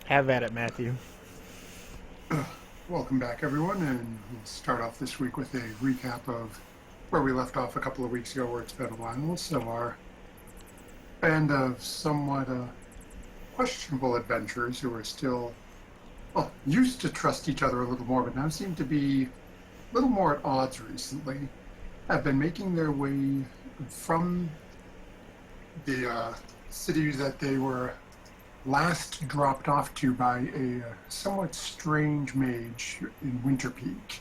Have at it, Matthew. Welcome back, everyone, and we'll start off this week with a recap of where we left off a couple of weeks ago, where it's been a while. So our band of somewhat questionable adventurers who are still, well, used to trust each other a little more, but now seem to be a little more at odds recently, have been making their way from the city that they were last dropped off to by a somewhat strange mage in Winterpeak.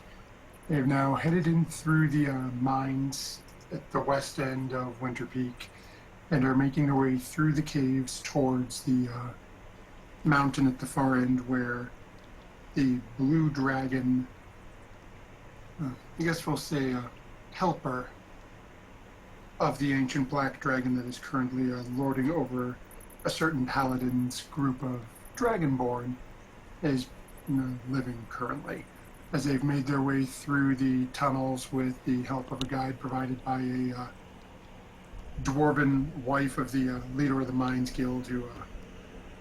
They've now headed in through the mines at the west end of Winterpeak and are making their way through the caves towards the mountain at the far end where the blue dragon, I guess we'll say helper of the ancient black dragon that is currently lording over a certain paladin's group of dragonborn, is living currently, as they've made their way through the tunnels with the help of a guide provided by a dwarven wife of the leader of the Mines Guild, who,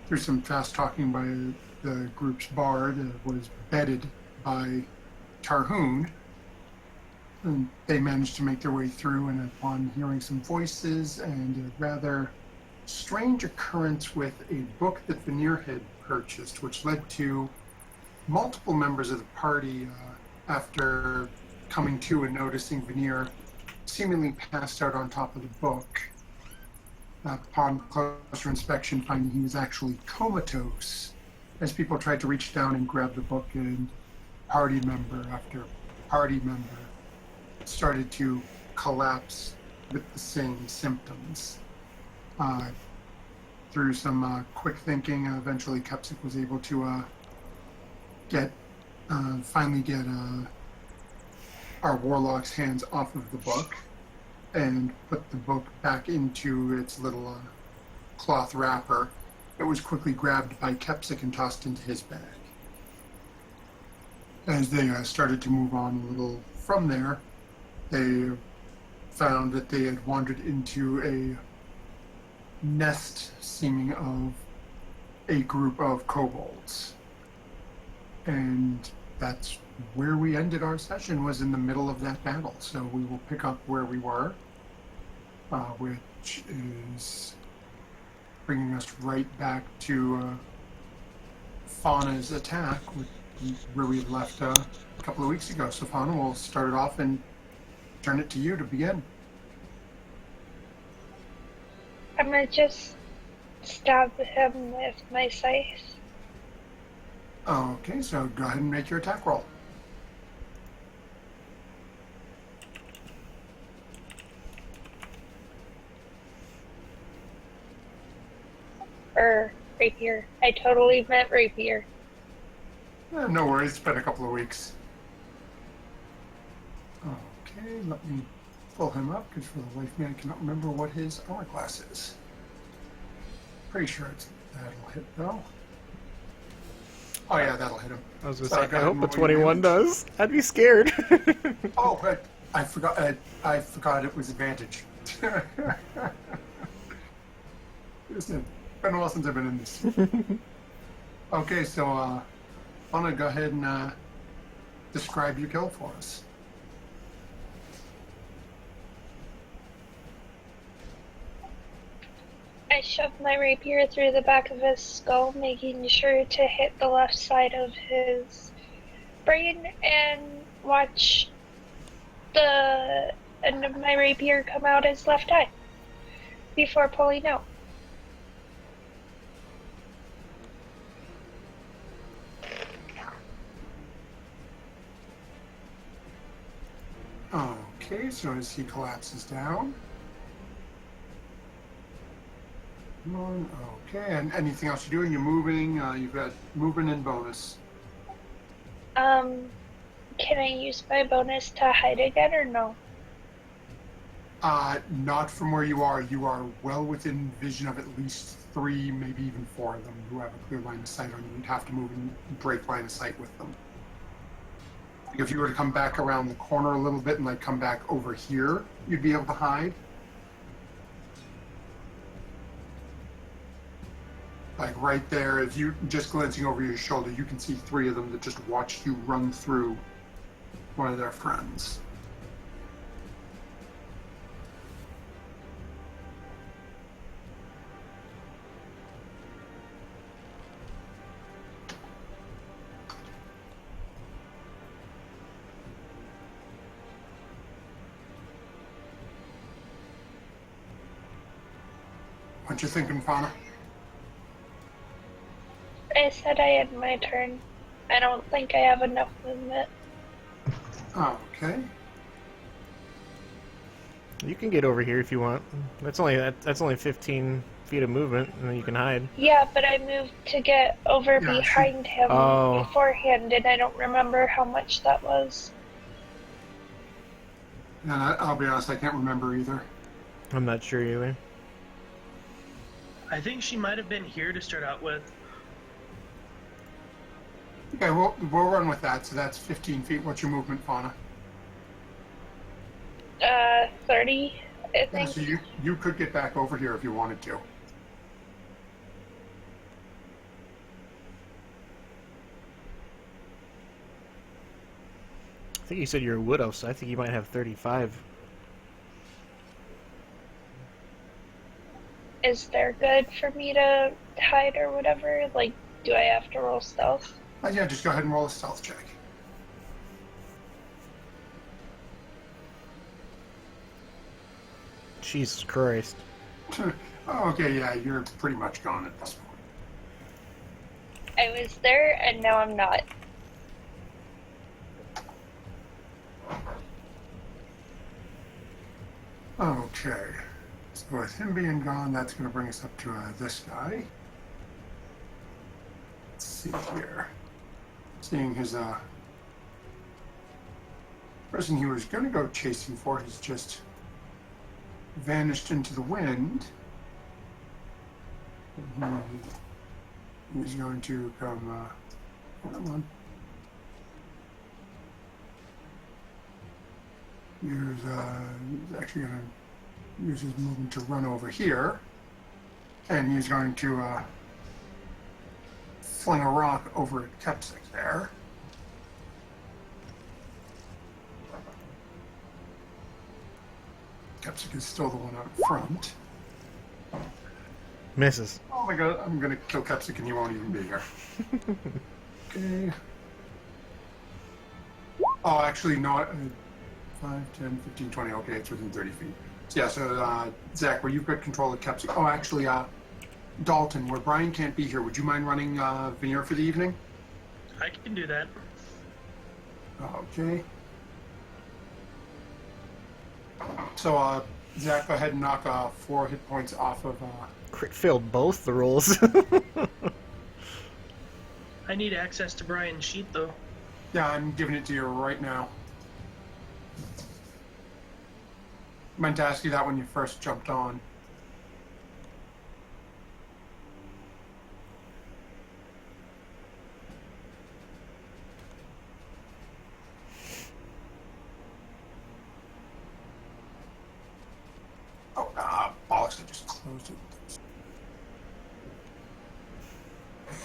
through some fast talking by the group's bard, was bedded by Tarhoon. And they managed to make their way through, and upon hearing some voices and a rather strange occurrence with a book that Veneer had purchased, which led to multiple members of the party, after coming to and noticing Veneer seemingly passed out on top of the book. Upon closer inspection, finding he was actually comatose, as people tried to reach down and grab the book, and party member after party member started to collapse with the same symptoms. Through some quick thinking, eventually Kepsic was able to finally get our warlock's hands off of the book and put the book back into its little cloth wrapper. It was quickly grabbed by Kepsic and tossed into his bag. As they started to move on a little from there, they found that they had wandered into a nest seeming of a group of kobolds. And that's where we ended our session, was in the middle of that battle. So we will pick up where we were, which is bringing us right back to Fauna's attack, where we left a couple of weeks ago. So Fauna, will start it off and turn it to you to begin. I'm gonna just stab him with my scythe. Okay, so go ahead and make your attack roll. Or rapier. I totally meant rapier. No worries, it's been a couple of weeks. Okay, let me pull him up, because for the life of me I cannot remember what his armor class is. Pretty sure that'll hit though. Oh yeah, that'll hit him. I was going to So say, go I ahead hope and the roll your 21 damage. does. I'd be scared. Oh, but I forgot. I forgot it was advantage. It's been a while since I've been in this. Okay, so I want to go ahead and describe your kill for us. I shoved my rapier through the back of his skull, making sure to hit the left side of his brain, and watch the end of my rapier come out his left eye before pulling out. Okay, so as he collapses down. Come on. Okay, and anything else you're doing? You're moving. You've got movement and bonus. Can I use my bonus to hide again or no? Not from where you are. You are well within vision of at least three, maybe even four of them who have a clear line of sight on you. You'd have to move and break line of sight with them. If you were to come back around the corner a little bit and like come back over here, you'd be able to hide. Like right there, if you just glancing over your shoulder, you can see 3 of them that just watched you run through one of their friends. What you thinking, Fauna? I said I had my turn. I don't think I have enough movement. Okay. You can get over here if you want. That's only 15 feet of movement, and then you can hide. Yeah, but I moved to get over Yeah, behind him Oh. beforehand, and I don't remember how much that was. And I'll be honest, I can't remember either. I'm not sure either. I think she might have been here to start out with. Okay, we'll run with that. So that's 15 feet. What's your movement, Fauna? 30, I Yeah, think. so you could get back over here if you wanted to. I think you said you're a wood elf, so I think you might have 35. Is there good for me to hide or whatever? Like, do I have to roll stealth? Yeah, just go ahead and roll a stealth check. Jesus Christ. Okay, yeah, you're pretty much gone at this point. I was there, and now I'm not. Okay, so with him being gone, that's going to bring us up to this guy. Let's see here. Seeing his person he was going to go chasing for has just vanished into the wind. He's going to come. Come on. He's actually going to use his movement to run over here, and he's going to fling a rock over at Kepsik there. Kepsik is still the one out front. Misses. Oh my god, I'm gonna kill Kepsik and he won't even be here. Okay. Oh, actually, not 5, 10, 15, 20. Okay, it's within 30 feet. So, yeah, so, Zach, where you've got control of Kepsik. Oh, actually, Dalton, where Brian can't be here, would you mind running Veneer for the evening? I can do that. Okay. So, Zach, go ahead and knock 4 hit points off of. Crit failed both the rolls. I need access to Brian's sheet, though. Yeah, I'm giving it to you right now. I meant to ask you that when you first jumped on. Oh, bollocks, I just closed it.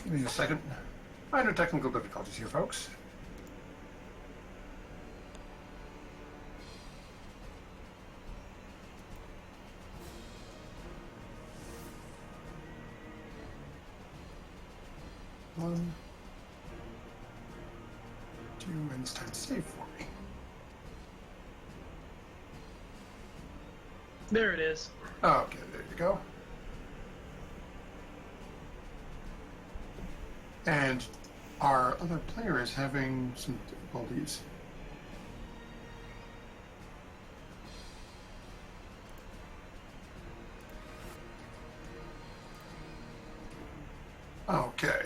Give me a second. Minor technical difficulties here, folks. One, 2, and it's time to save for me. There it is. Okay, there you go. And our other player is having some difficulties. Okay.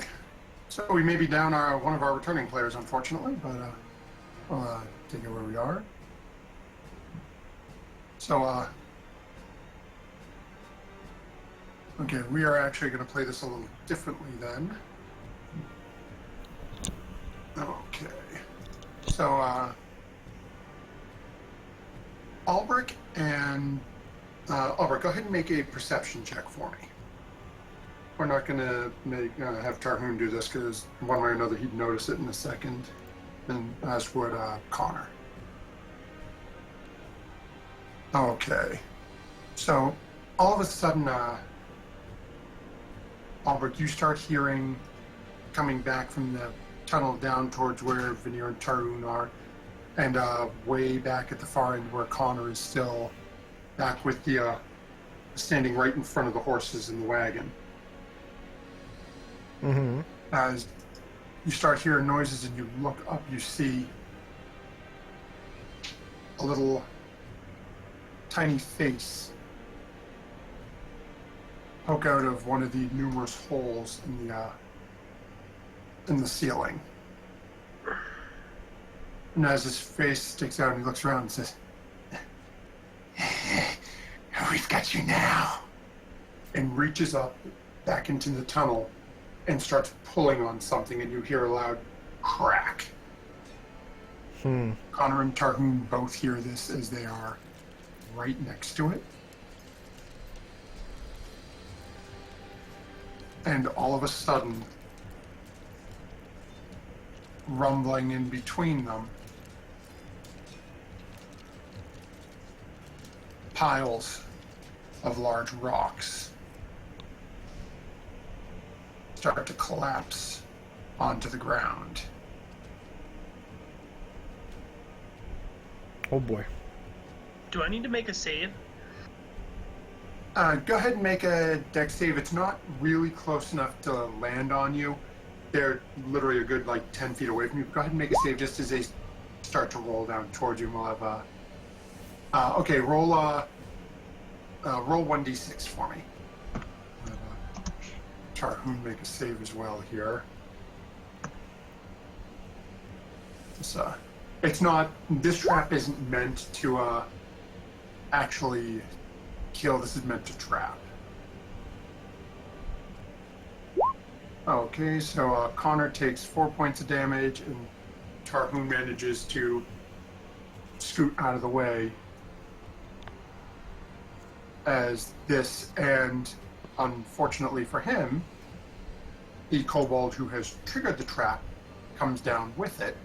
So we may be down one of our returning players, unfortunately, but we'll take it where we are. So, okay, we are actually going to play this a little differently then. Okay. So, Albrecht and Albrecht, go ahead and make a perception check for me. we're not gonna have Tarhoon do this because one way or another he'd notice it in a second, and as would Connor. Okay, so all of a sudden, Albert, you start hearing coming back from the tunnel down towards where Veneer and Tarhoon are, and way back at the far end where Connor is still back with the standing right in front of the horses in the wagon. Mm-hmm. As you start hearing noises and you look up, you see a little tiny face poke out of one of the numerous holes in the ceiling. And as his face sticks out and he looks around and says, "We've got you now," and reaches up back into the tunnel and starts pulling on something, and you hear a loud crack. Connor and Tarhoon both hear this as they are right next to it. And all of a sudden, rumbling in between them, piles of large rocks start to collapse onto the ground. Oh boy. Do I need to make a save? Go ahead and make a dex save. It's not really close enough to land on you. They're literally a good 10 feet away from you. Go ahead and make a save just as they start to roll down towards you. And we'll have okay, roll 1d6 for me. We'll have Tarhoon make a save as well here. It's not. This trap isn't meant to actually kill. This is meant to trap. Okay, so Connor takes 4 points of damage, and Tarhoon manages to scoot out of the way as this, and unfortunately for him, the kobold who has triggered the trap comes down with it.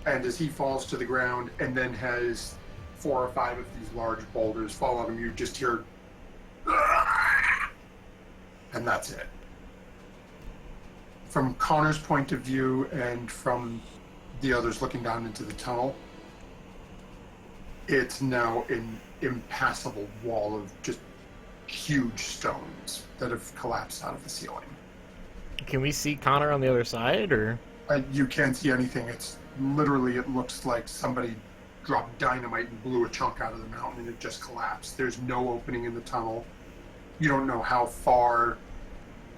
And as he falls to the ground and then has 4 or 5 of these large boulders fall on him, you just hear, "Ah!" And that's it. From Connor's point of view and from the others looking down into the tunnel, it's now an impassable wall of just huge stones that have collapsed out of the ceiling. Can we see Connor on the other side, or? You can't see anything. It's literally, it looks like somebody dropped dynamite and blew a chunk out of the mountain and it just collapsed. There's no opening in the tunnel. You don't know how far,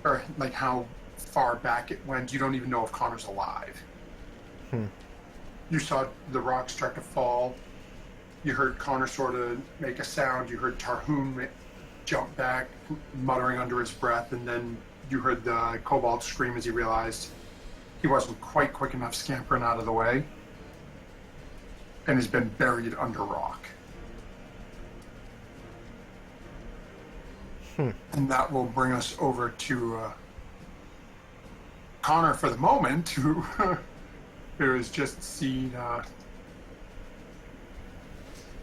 or how far back it went. You don't even know if Connor's alive. You saw the rocks start to fall. You heard Connor sort of make a sound. You heard Tarhoon jump back, muttering under his breath, and then you heard the kobold scream as he realized he wasn't quite quick enough scampering out of the way and has been buried under rock. And that will bring us over to Connor for the moment, who has just seen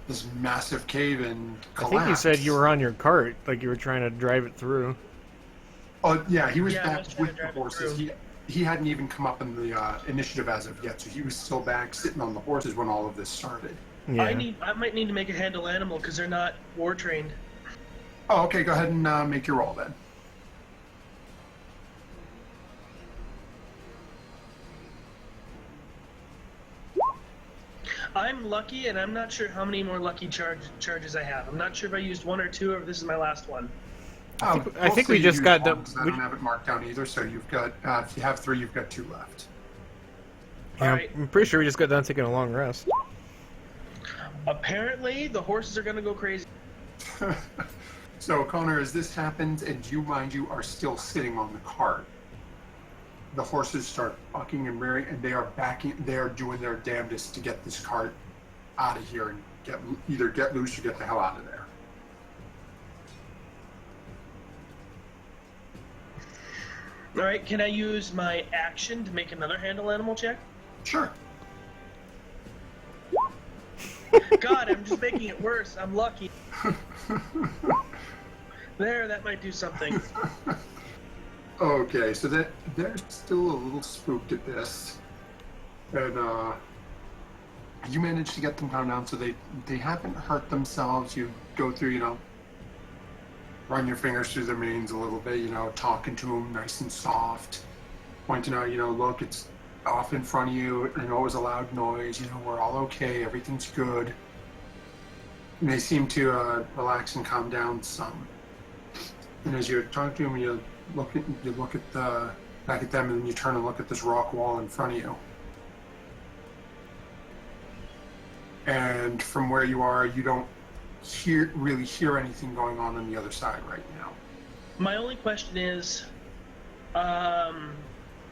this massive cave in collapse. I think you said you were on your cart, like you were trying to drive it through. Oh, yeah, he was Yeah, I back was trying to with the drive it horses. through. He hadn't even come up in the initiative as of yet, so he was still back sitting on the horses when all of this started. Yeah. I might need to make a handle animal because they're not war trained. Oh, okay, go ahead and make your roll then. I'm lucky, and I'm not sure how many more lucky charges I have. I'm not sure if I used 1 or 2, or if this is my last one. I We'll think say we you just used got one, the. 'cause I don't have it marked down either, so you've got, if you have 3, you've got 2 left. Yeah, Alright. I'm pretty sure we just got done taking a long rest. Apparently, the horses are gonna go crazy. So, Connor, as this happens, and you, mind you, are still sitting on the cart, the horses start bucking and rearing, and they are doing their damnedest to get this cart out of here and either get loose or get the hell out of there. All right, can I use my action to make another handle animal check? Sure. God, I'm just making it worse. I'm lucky. There, that might do something. Okay, so they're still a little spooked at this, and you managed to get them calmed down, so they haven't hurt themselves. You go through, run your fingers through their manes a little bit, talking to them nice and soft, pointing out, look, it's off in front of you. I know it was a loud noise. We're all okay. Everything's good. And they seem to relax and calm down some. And as you're talking to them, you look at back at them, and then you turn and look at this rock wall in front of you. And from where you are, you don't really hear anything going on the other side right now. My only question is,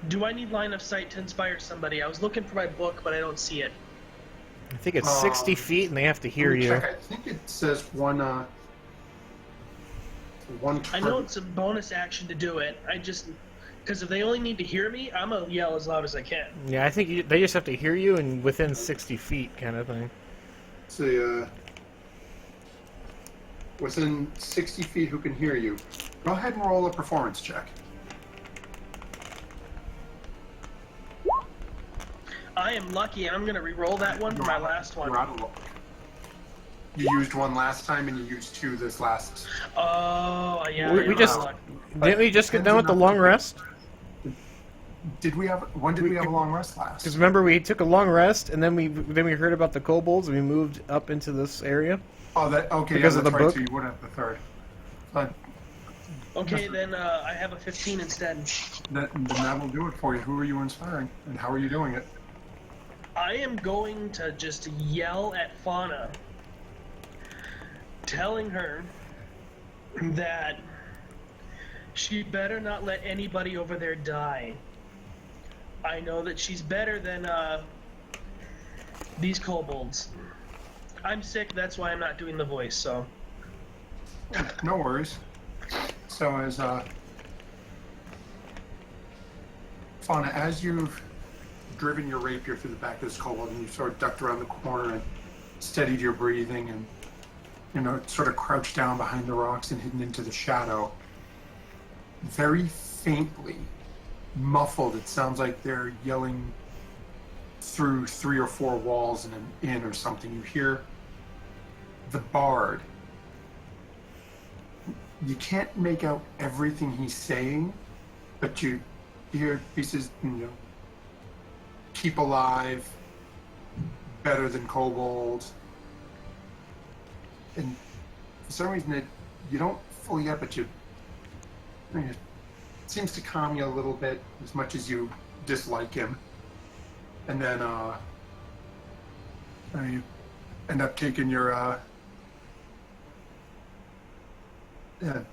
do I need line of sight to inspire somebody? I was looking for my book, but I don't see it. I think it's 60 feet, and they have to hear you. Check. I think it says one I know it's a bonus action to do it. Because if they only need to hear me, I'm going to yell as loud as I can. Yeah, I think they just have to hear you and within 60 feet kind of thing. So, within 60 feet who can hear you. Go ahead and roll a performance check. I am lucky, and I'm going to re-roll that one for my last one. You're out of luck. You used one last time, and you used two this last. Oh, yeah. We just didn't we just get done with the long rest? When did we have a long rest last? Because remember, we took a long rest, and then we heard about the kobolds, and we moved up into this area. Oh, okay. Because yeah, of the that's right, book? So you would have the third. But Okay, then I have a 15 instead. then that'll do it for you. Who are you inspiring, and how are you doing it? I am going to just yell at Fauna, telling her that she better not let anybody over there die. I know that she's better than these kobolds. I'm sick, that's why I'm not doing the voice, so. No worries. So as Fauna, as you've driven your rapier through the back of this kobold, and you sort of ducked around the corner and steadied your breathing, and sort of crouched down behind the rocks and hidden into the shadow, very faintly, muffled, it sounds like they're yelling through 3 or 4 walls in an inn or something. You hear the bard. You can't make out everything he's saying, but you hear pieces, keep alive, better than kobold. And for some reason, you don't fully get, but it seems to calm you a little bit, as much as you dislike him. And then you end up taking your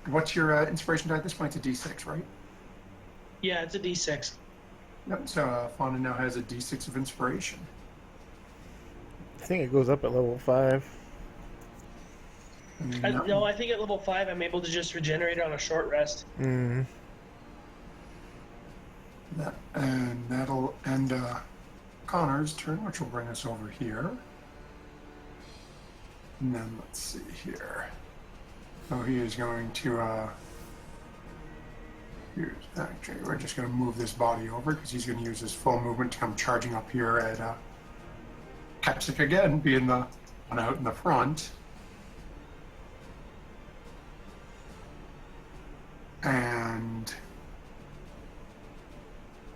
what's your inspiration die at this point? It's a D6, right? Yeah, it's a D6. Yep. So Fauna now has a D6 of inspiration. I think it goes up at level 5. No, I think at level 5 I'm able to just regenerate on a short rest. Mm. And that'll end Connor's turn, which will bring us over here. And then let's see here. So he is going to actually, we're just going to move this body over because he's going to use his full movement to come charging up here at Kepsik again, being the one out in the front. And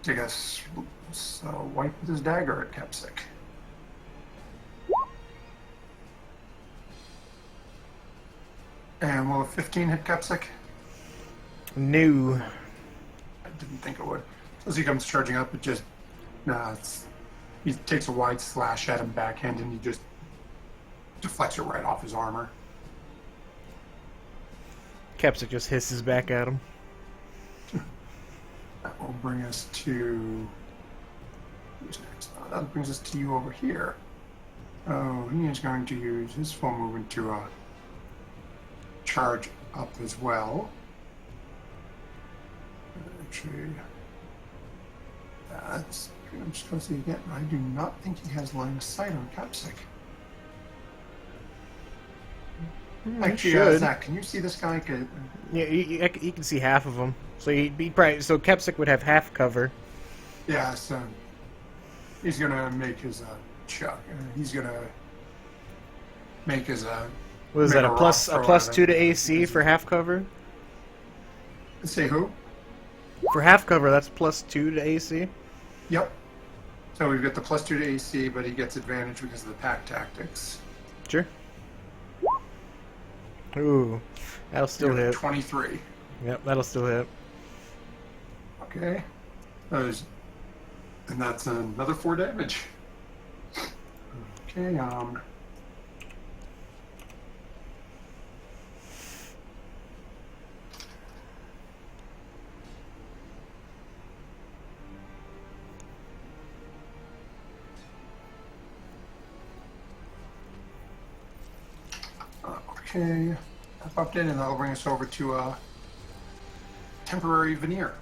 take a wipe with his dagger at Kepsik. And will a 15 hit Kepsik? No. I didn't think it would. As he comes charging up, he takes a wide slash at him backhand, and he just deflects it right off his armor. Kepsik just hisses back at him. That will bring us to... Who's next? That brings us to you over here. Oh, he is going to use his full movement to charge up as well. Actually, that's. I'm just going to say again. I do not think he has line of sight on Capsic. Actually, should. Zach, can you see this guy? Yeah, you can see half of them. So he'd probably Kepsic would have half cover. Yeah, so he's gonna make his chuck. He's gonna make his What is make that? A rock plus throw at 2 him. to AC for half cover? Say who? For half cover, that's plus 2 to AC. Yep. So we've got the +2 to AC, but he gets advantage because of the pack tactics. Sure. Ooh, that'll still You're at hit. 23. Yep, that'll still hit. Okay. And that's another 4 damage. Okay, okay, that popped in, and that'll bring us over to temporary veneer.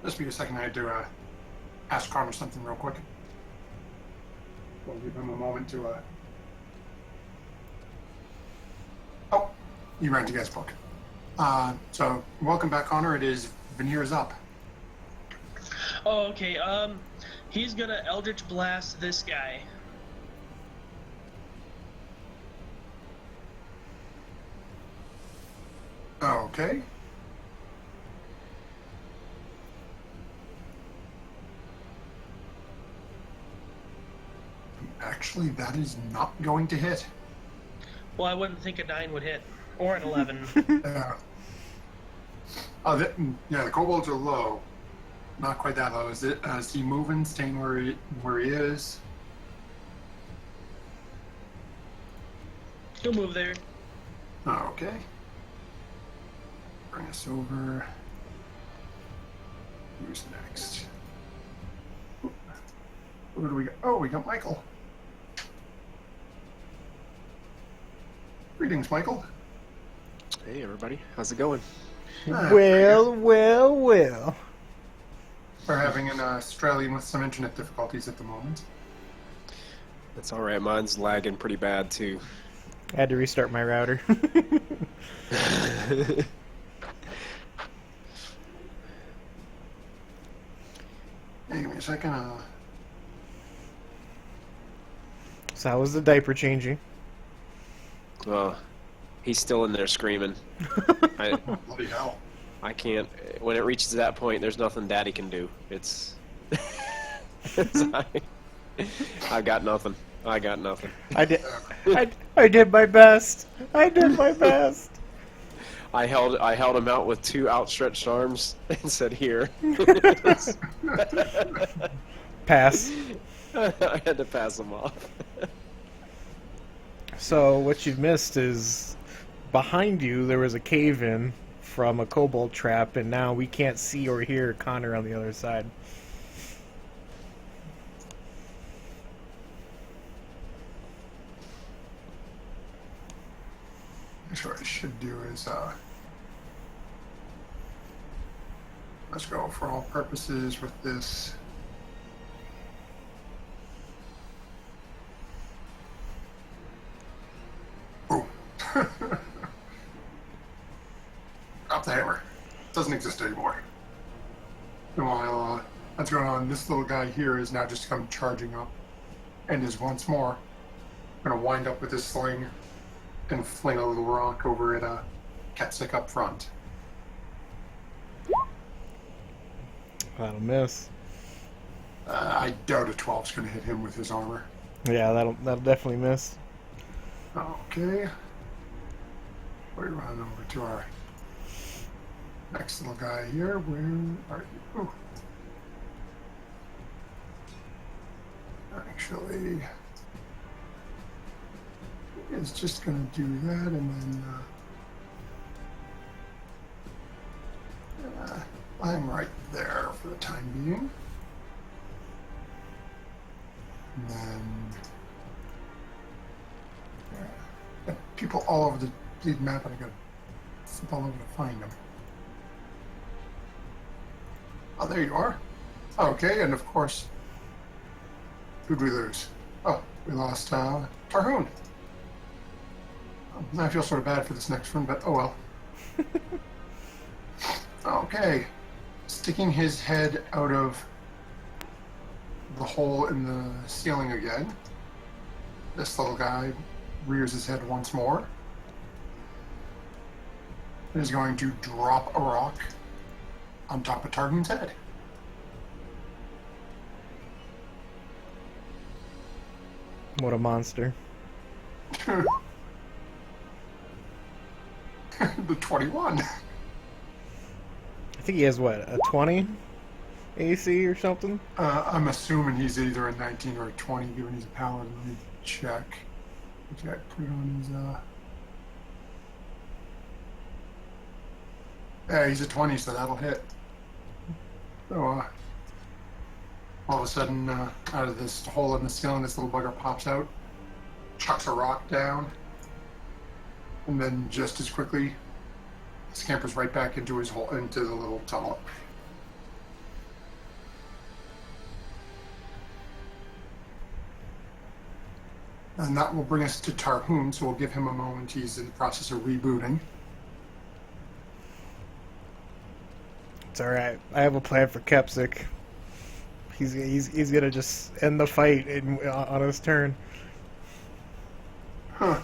Just be a second, I had to ask Connor something real quick. We'll give him a moment to. Oh, you ran to guest book. So welcome back, Connor. It is Veneer's up. Oh, okay. He's gonna Eldritch Blast this guy. Okay. Actually, that is not going to hit. Well, I wouldn't think a 9 would hit, or an 11. Yeah. Yeah, the kobolds are low. Not quite that low. Is he moving, staying where he is? He'll move there. Okay. Bring us over. Who's next? Who do we got? Oh, we got Michael. Greetings, Michael. Hey everybody, how's it going? Well. We're having an Australian with some internet difficulties at the moment. That's alright, mine's lagging pretty bad too. I had to restart my router. Hey, give me a second. So how was the diaper changing? Well, he's still in there screaming. Bloody hell. I can't. When it reaches that point, there's nothing Daddy can do. It's. I got nothing. I got nothing. I did my best. I did my best. I held him out with 2 outstretched arms and said, "Here." Pass. I had to pass him off. So what you've missed is behind you there was a cave-in from a kobold trap, and now we can't see or hear Connor on the other side. So what I should do is, let's go for all purposes with this. Oh. Drop the hammer. Doesn't exist anymore. And while that's going on, this little guy here is now just come charging up and is once more going to wind up with his sling and fling a little rock over at Kepsic up front. That'll miss. I doubt a 12's going to hit him with his armor. Yeah, that'll definitely miss. Okay. We run over to our next little guy here. Where are you? Ooh. Actually, is just going to do that, and then I'm right there for the time being. And then people all over the bleed map, and I got to flip all over to find them. Oh, there you are. Okay, and of course, who'd we lose? Oh, we lost Tarhoon. I feel sort of bad for this next one, but oh well. Okay. Sticking his head out of the hole in the ceiling again. This little guy rears his head once more. And is going to drop a rock on top of Tarhoon's head. What a monster. The 21. I think he has what, a 20 AC or something? I'm assuming he's either a 19 or a 20, given he's a paladin. Let me check. What I put on his, yeah, he's a 20, so that'll hit. So, all of a sudden, out of this hole in the ceiling, this little bugger pops out, chucks a rock down, and then just as quickly, scampers right back into his hole, into the little tunnel. And that will bring us to Tarhoon, so we'll give him a moment. He's in the process of rebooting. It's alright. I have a plan for Kepsik. He's gonna just end the fight on his turn. Huh.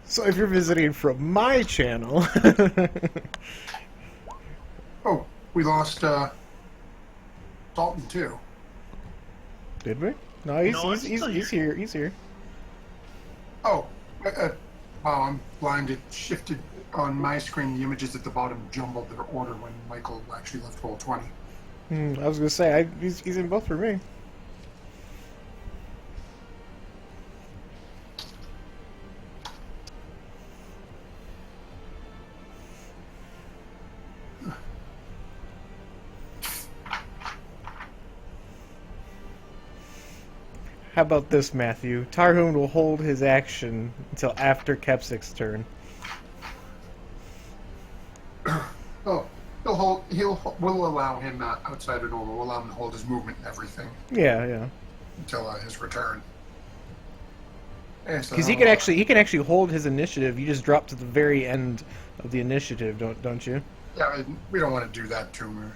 So if you're visiting from my channel, Oh, we lost Dalton too. did we? No, he's No, I'm still he's here. He's here. Oh, wow, I'm blind. It shifted on my screen. The images at the bottom jumbled their order when Michael actually left roll 20. I was gonna say he's in both for me. How about this, Matthew? Tarhoon will hold his action until after Kepsik's turn. Oh, we'll allow him outside of normal. We'll allow him to hold his movement and everything Yeah. until his return. Because he can actually hold his initiative. You just drop to the very end of the initiative, don't you? Yeah, we don't want to do that to him.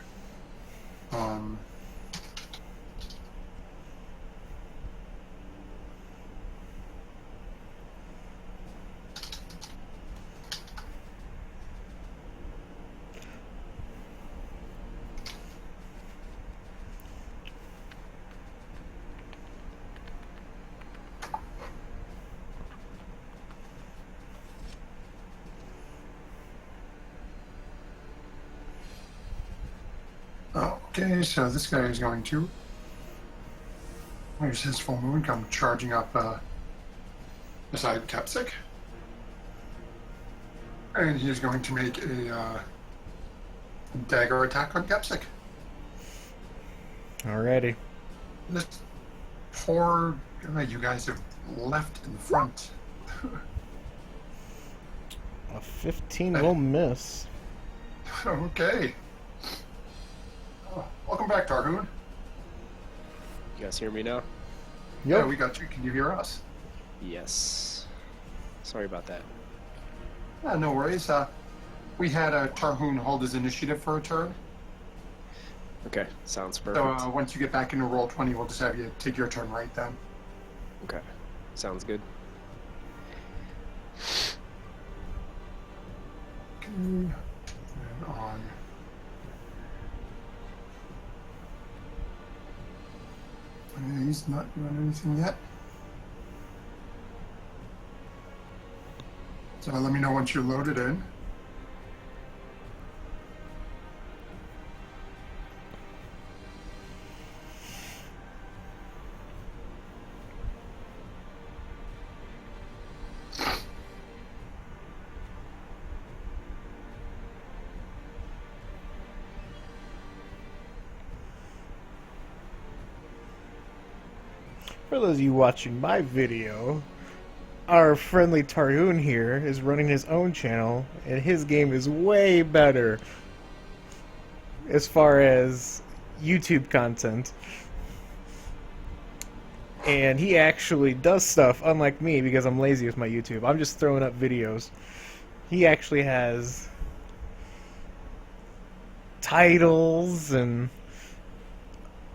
Okay, so this guy is going to. Here's his full movement, come charging up beside Kepsik. And he's going to make a dagger attack on Kepsik. Alrighty. This poor guy you guys have left in the front. A 15 will miss. Okay. Welcome back, Tarhoon. You guys hear me now? Yeah, we got you. Can you hear us? Yes. Sorry about that. No worries. We had Tarhoon hold his initiative for a turn. Okay, sounds perfect. So once you get back into roll 20, we'll just have you take your turn right then. Okay, sounds good. Okay. And on. He's not doing anything yet. let me know once you're loaded in. For those of you watching my video, our friendly Tarhoon here is running his own channel, and his game is way better as far as YouTube content. And he actually does stuff, unlike me, because I'm lazy with my YouTube. I'm just throwing up videos. He actually has titles and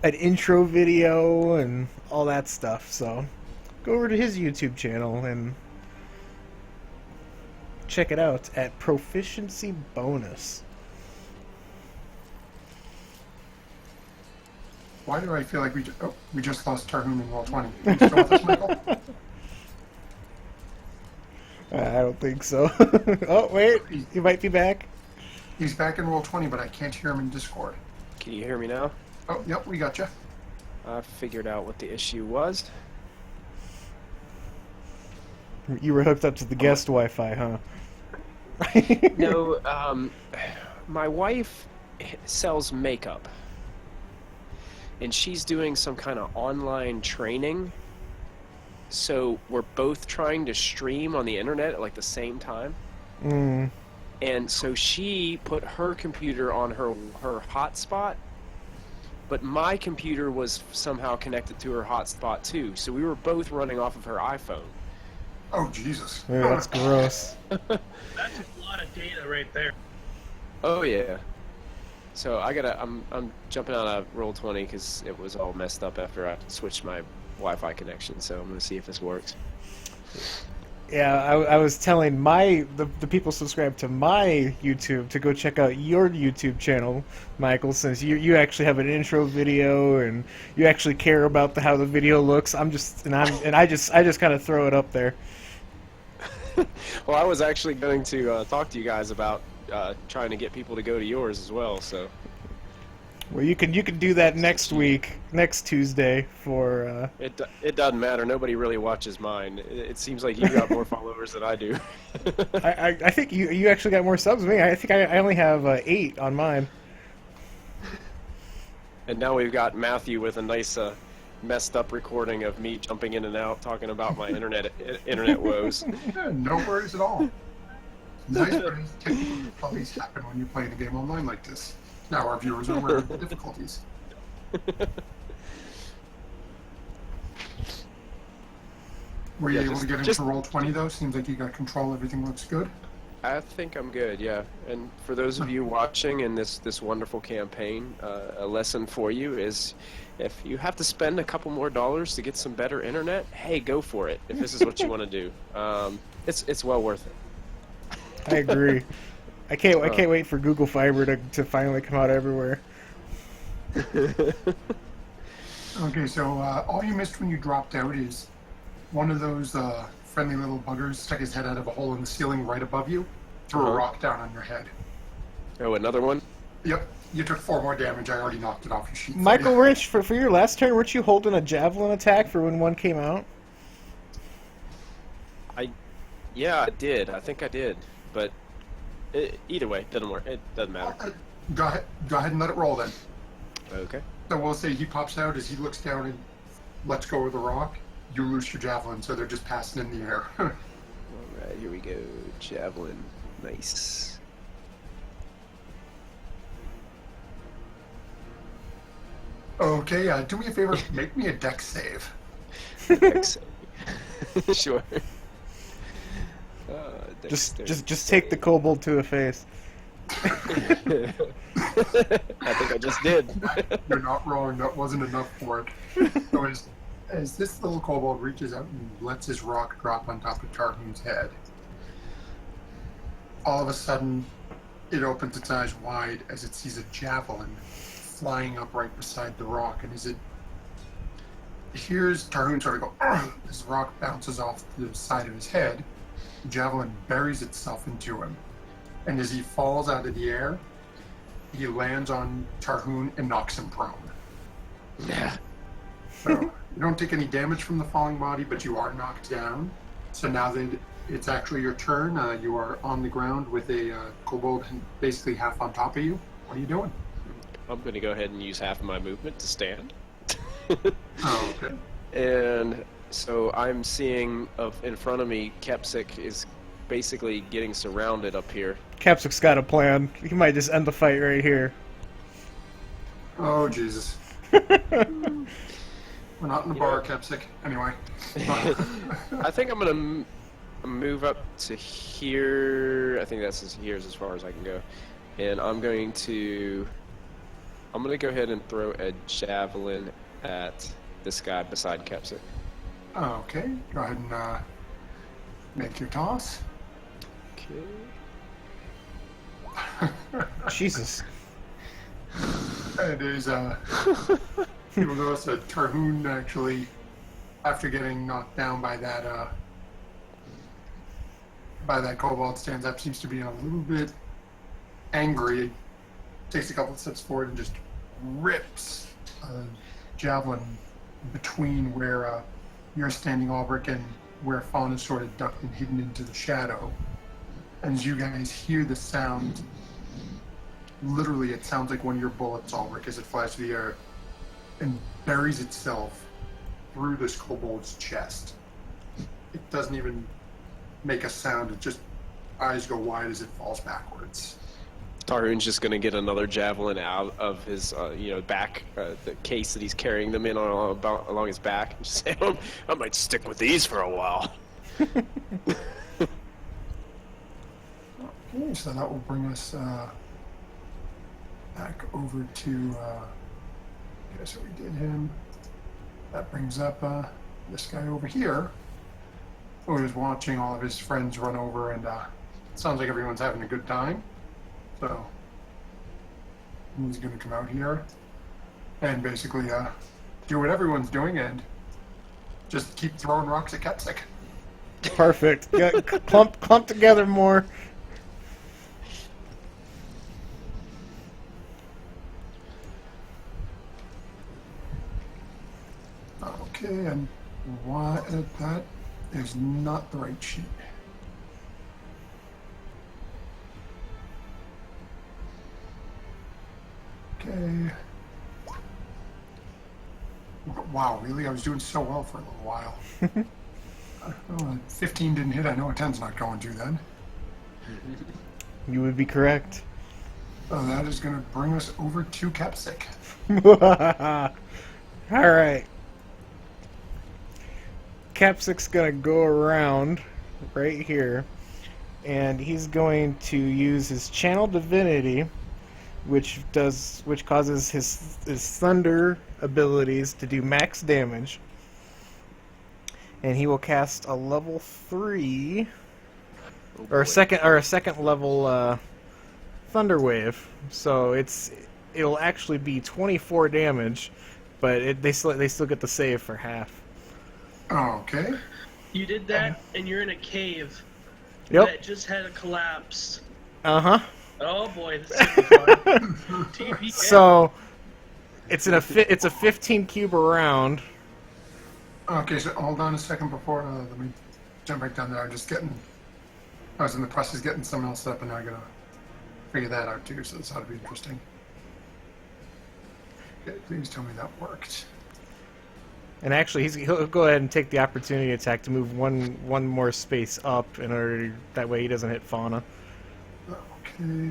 an intro video and all that stuff. So go over to his YouTube channel and check it out at Proficiency Bonus. Why do I feel like we just lost Tarhoon in roll 20? Are you still with us, Michael? I don't think so. Oh, wait. He might be back. He's back in roll 20, but I can't hear him in Discord. Can you hear me now? Oh, yep, we got you. I figured out what the issue was. You were hooked up to the guest Wi-Fi, huh? No, my wife sells makeup. And she's doing some kind of online training. So we're both trying to stream on the internet at like the same time. Mm. And so she put her computer on her hotspot, but my computer was somehow connected to her hotspot too. So we were both running off of her iPhone. Oh, Jesus. Yeah, that's gross. That's a lot of data right there. Oh yeah. So I'm jumping out of roll 20 because it was all messed up after I switched my Wi-Fi connection. So I'm gonna see if this works. Yeah, I was telling the people subscribed to my YouTube to go check out your YouTube channel, Michael, since you actually have an intro video and you actually care about how the video looks. I just kind of throw it up there. Well, I was actually going to talk to you guys about trying to get people to go to yours as well. So. Well, you can do that next week, next Tuesday for. It doesn't matter. Nobody really watches mine. It seems like you got more followers than I do. I think you actually got more subs than me. I think I only have 8 on mine. And now we've got Matthew with a nice messed up recording of me jumping in and out talking about my internet woes. Yeah, no worries at all. Nice, but technical difficulties happen when you're playing a game online like this. Now our viewers are aware of the difficulties. Were you able to get into roll 20 though? Seems like you got control. Everything looks good. I think I'm good, yeah. And for those of you watching in this wonderful campaign, a lesson for you is if you have to spend a couple more dollars to get some better internet, hey, go for it. If this is what you want to do, it's well worth it. I agree. I can't wait for Google Fiber to finally come out everywhere. Okay, so all you missed when you dropped out is one of those friendly little buggers stuck his head out of a hole in the ceiling right above you, threw a rock down on your head. Oh, another one? Yep, you took 4 more damage. I already knocked it off your sheet. Michael, for your last turn, weren't you holding a javelin attack for when one came out? Yeah, I did. I think I did. But either way, it doesn't work. It doesn't matter. Go ahead and let it roll then. Okay. So we'll say he pops out as he looks down and lets go of the rock. You loose your javelin, so they're just passing in the air. All right, here we go. Javelin. Nice. Okay, do me a favor. Make me a dex save. Dex save. Sure. Just take the kobold to the face. I think I just did. You're not wrong. That wasn't enough for it. So as this little kobold reaches out and lets his rock drop on top of Tarhoon's head, all of a sudden, it opens its eyes wide as it sees a javelin flying up right beside the rock. And as it hears Tarhoon sort of go, as the rock bounces off the side of his head, javelin buries itself into him. And as he falls out of the air, he lands on Tarhoon and knocks him prone. Yeah. So you don't take any damage from the falling body, but you are knocked down. So now that it's actually your turn, you are on the ground with a kobold basically half on top of you. What are you doing? I'm going to go ahead and use half of my movement to stand. Oh, okay. And so I'm seeing in front of me, Kepsik is basically getting surrounded up here. Capsic's got a plan. He might just end the fight right here. Oh, Jesus. We're not in the bar, Kepsik. Anyway. I think I'm going to move up to here. I think here's as far as I can go. And I'm going to go ahead and throw a javelin at this guy beside Kepsik. Okay, go ahead and make your toss. Okay. Jesus. It is, people notice that Tarhoon actually, after getting knocked down by that kobold, stands up, seems to be a little bit angry, takes a couple of steps forward and just rips a javelin between where you're standing, Ulrich, and where Fawn is sort of ducked and hidden into the shadow. And as you guys hear the sound, literally it sounds like one of your bullets, Ulrich, as it flies through the air and buries itself through this kobold's chest. It doesn't even make a sound, it just eyes go wide as it falls backwards. Tarhoon's just going to get another javelin out of his, back, the case that he's carrying them in along his back, and just say, I might stick with these for a while. Okay, so that will bring us back over to, okay, so we did him. That brings up this guy over here, who is watching all of his friends run over, and it sounds like everyone's having a good time. So he's going to come out here and basically do what everyone's doing and just keep throwing rocks at Kepsik. Perfect. Yeah, clump together more. Okay, and why that is not the right sheet. Okay. Wow, really? I was doing so well for a little while. 15 didn't hit. I know a 10's not going to then. You would be correct. So that is going to bring us over to Kepsik. Alright. Capsic's gonna go around right here, and he's going to use his Channel Divinity, which causes his thunder abilities to do max damage, and he will cast a level 3 or a second level Thunder Wave. So it'll actually be 24 damage, but they still get the save for half. Okay. You did that, and you're in a cave Yep. that just had a collapse. Uh-huh. Oh boy, this is gonna be fun. TPK. So it's a 15 cube around. Okay, so hold on a second before, let me jump back down there. I was in the process of getting something else up, and now I gotta figure that out too, so this ought to be interesting. Okay, please tell me that worked. And actually, he'll go ahead and take the opportunity attack to move one more space up in order that way he doesn't hit Fauna. Okay.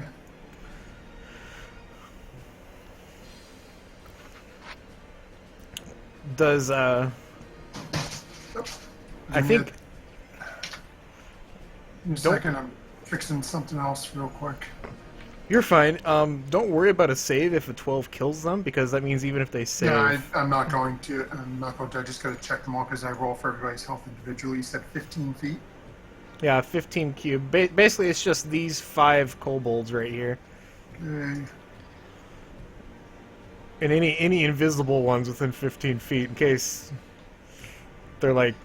Does I think. In a second, I'm fixing something else real quick. You're fine. Don't worry about a save if a 12 kills them, because that means even if they save. Yeah, I'm not going to. I just got to check them all because I roll for everybody's health individually. You said 15 feet. Yeah, 15 cube. Basically, it's just these 5 kobolds right here, Okay. and any invisible ones within 15 feet, in case they're like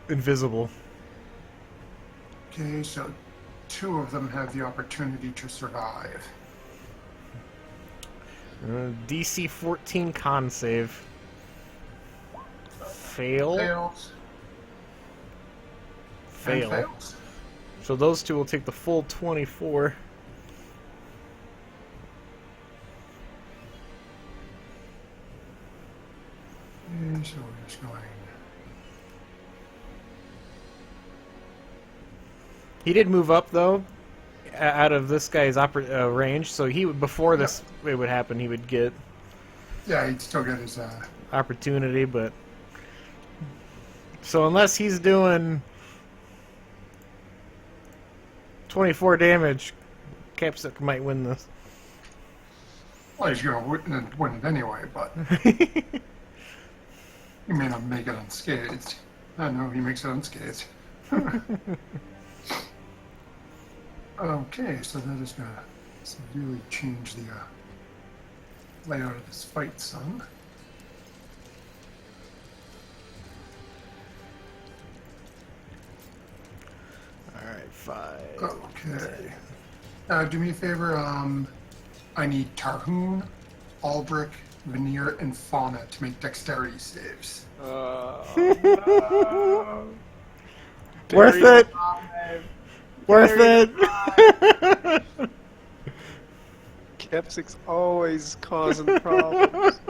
invisible. Okay, so 2 of them have the opportunity to survive. DC 14 con save. Fail. Fails. And Fail. fails. So those 2 will take the full 24. Okay, so we're just going. He did move up though, out of this guy's range. So he would, before this it would happen, he would get Yeah, he'd still get his. opportunity, but so unless he's doing 24 damage, Capsic might win this. Well, he's going to win it anyway, but he may not make it unscathed. I know he makes it unscathed. Okay, so that is going to severely change the layout of this fight, son. Alright, 5. Okay. Do me a favor. I need Tarhoon, Aldrich, Veneer, and Fauna to make dexterity saves. Worth it! Worth it! Capsic's always causing problems.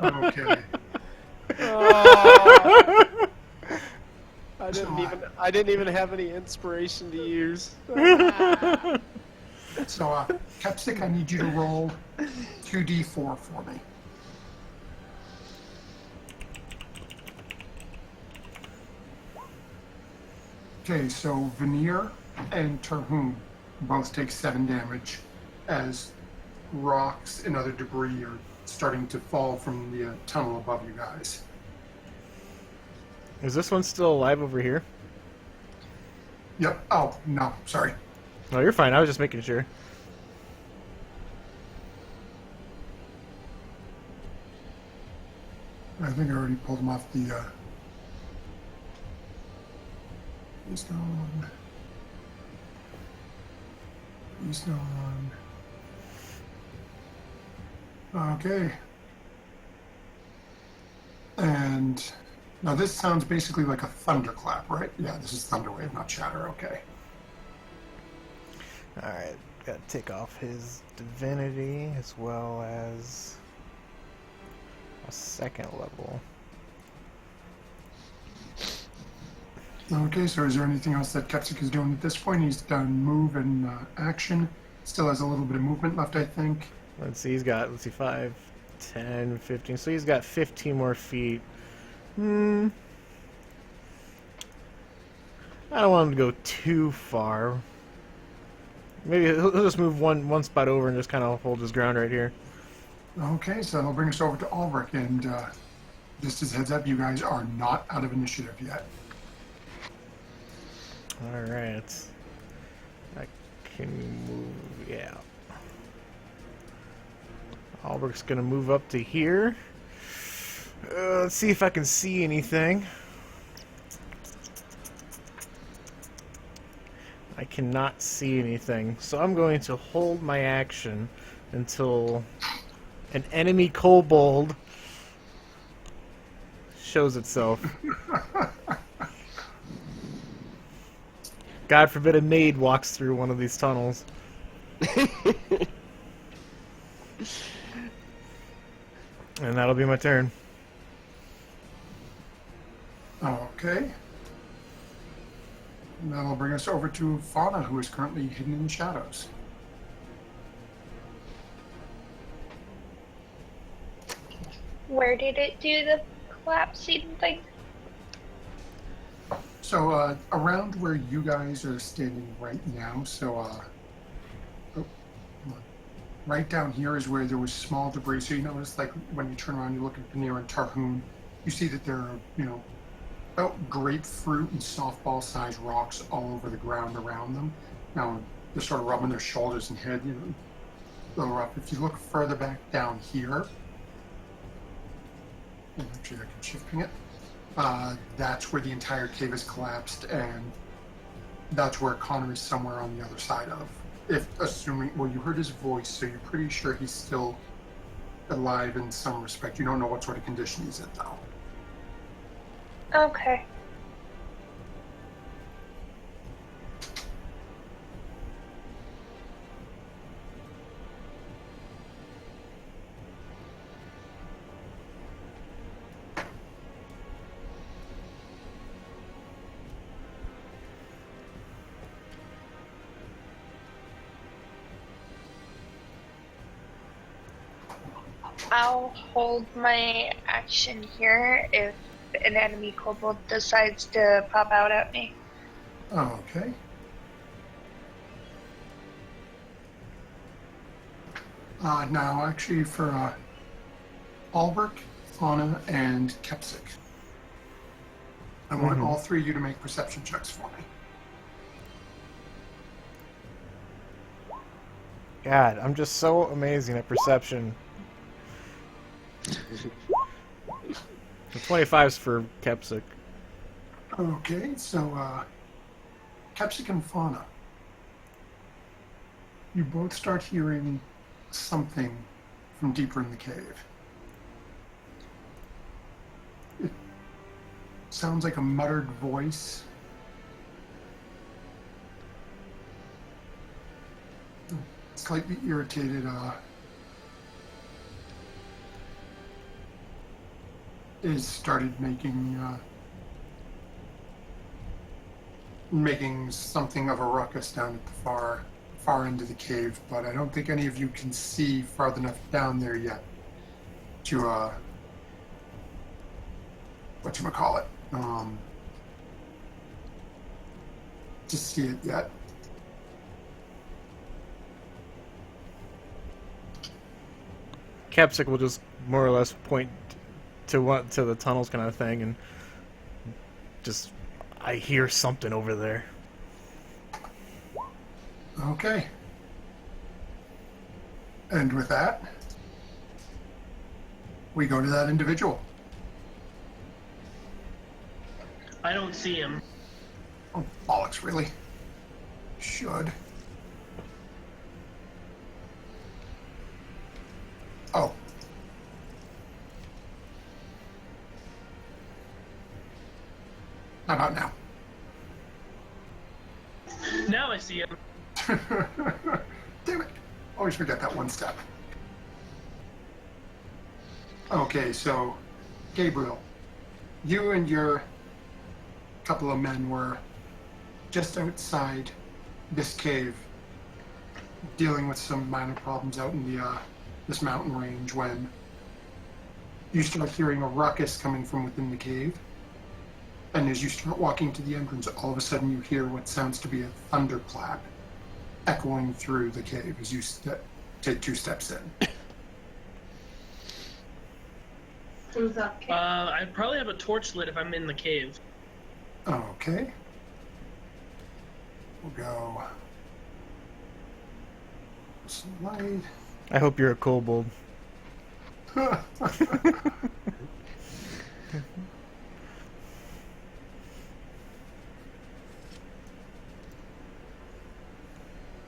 Okay. I didn't even have any inspiration to use. So, Capsic, I need you to roll 2d4 for me. Okay, so Veneer and Tarhoon both take 7 damage as rocks and other debris are starting to fall from the tunnel above you guys. Is this one still alive over here? Yep. Oh, no, sorry. No, you're fine. I was just making sure. I think I already pulled him off the, he's gone. He's gone. Okay. And now this sounds basically like a thunderclap, right? Yeah, this is Thunderwave, not Shatter. Okay. Alright, gotta take off his divinity as well as a 2nd level. Okay, so is there anything else that Capsic is doing at this point? He's done move and action. Still has a little bit of movement left, I think. Let's see, he's got, 5, 10, 15. So he's got 15 more feet. I don't want him to go too far. Maybe he'll just move one spot over and just kind of hold his ground right here. Okay, so that'll bring us over to Ulrich, and just as heads up, you guys are not out of initiative yet. Alright. I can move, yeah. Albert's gonna move up to here. Let's see if I can see anything. I cannot see anything, so I'm going to hold my action until an enemy kobold shows itself. God forbid a maid walks through one of these tunnels. And that'll be my turn. Okay. And that'll bring us over to Fauna, who is currently hidden in the shadows. Where did it do the collapsing thing? So, around where you guys are standing right now, so, oh, come on. Right down here is where there was small debris. So you notice, like, when you turn around, you look at Veneer and Tarhoon, you see that there are, about grapefruit and softball-sized rocks all over the ground around them. Now, they're sort of rubbing their shoulders and head, a little rough. If you look further back down here, and actually I can shift ping it. that's where the entire cave has collapsed, and that's where Connor is somewhere on the other side of. If assuming, well, you heard his voice, so you're pretty sure he's still alive in some respect. You don't know what sort of condition he's in, though. Okay. I'll hold my action here if an enemy kobold decides to pop out at me. Okay. Now, actually, for Albrecht, Anna, and Kepsik, I want all three of you to make perception checks for me. God, I'm just so amazing at perception. The 25's for Kepsik. Okay, so Kepsik and Fauna, you both start hearing something from deeper in the cave. It sounds like a muttered voice. Slightly irritated, is started making something of a ruckus down at the far end of the cave, but I don't think any of you can see far enough down there yet to whatchamacallit, to see it yet. Kepsik will just more or less point to the tunnels kind of thing, and just, I hear something over there. Okay. And with that, we go to that individual. I don't see him. Oh, bollocks, really? Should. Oh. How about now? Now I see him. Damn it. Always forget that one step. Okay, so, Gabriel, you and your couple of men were just outside this cave, dealing with some minor problems out in the this mountain range, when you start hearing a ruckus coming from within the cave. And as you start walking to the entrance, all of a sudden you hear what sounds to be a thunderclap echoing through the cave as you take 2 steps in. I probably have a torch lit if I'm in the cave. Okay. We'll go. Some light. I hope you're a kobold.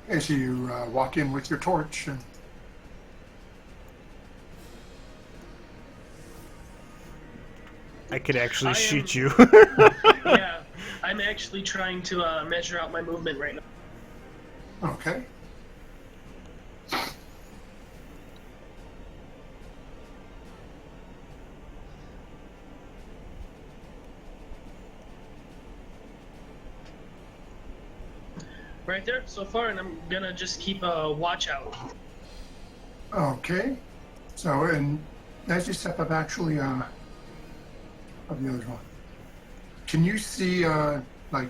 As you walk in with your torch, and I could actually shoot you. Yeah, I'm actually trying to measure out my movement right now. okay. Right there, so far, and I'm gonna just keep a watch out. Okay. So, and as you step up, actually, of the other one, can you see, like,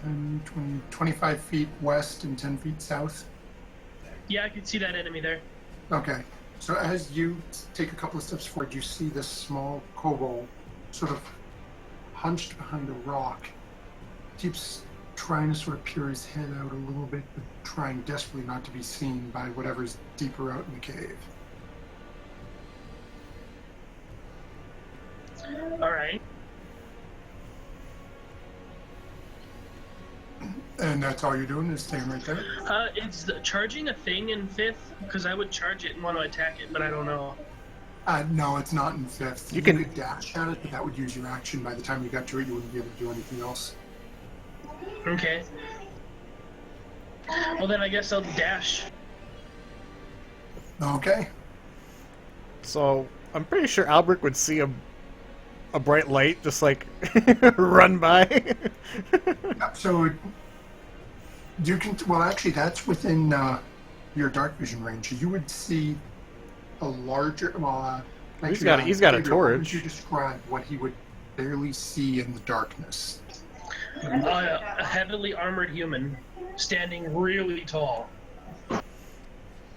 10, 20, 25 feet west and 10 feet south? Yeah, I can see that enemy there. Okay. So as you take a couple of steps forward, you see this small kobold sort of hunched behind a rock. Keeps trying to sort of peer his head out a little bit, but trying desperately not to be seen by whatever's deeper out in the cave. All right. And that's all you're doing is staying right there? It's charging a thing in 5th? Because I would charge it and want to attack it, but I don't know. No, it's not in 5th. You can- could dash at it, but that would use your action. By the time you got to it, you wouldn't be able to do anything else. Okay. Well, then I guess I'll dash. Okay. So I'm pretty sure Albert would see a bright light just like run by. Yep, so you can. Well, actually, that's within your dark vision range. You would see a larger. Well, He's actually, got a Gabriel, what would torch. you describe what he would barely see in the darkness? A heavily armored human, standing really tall.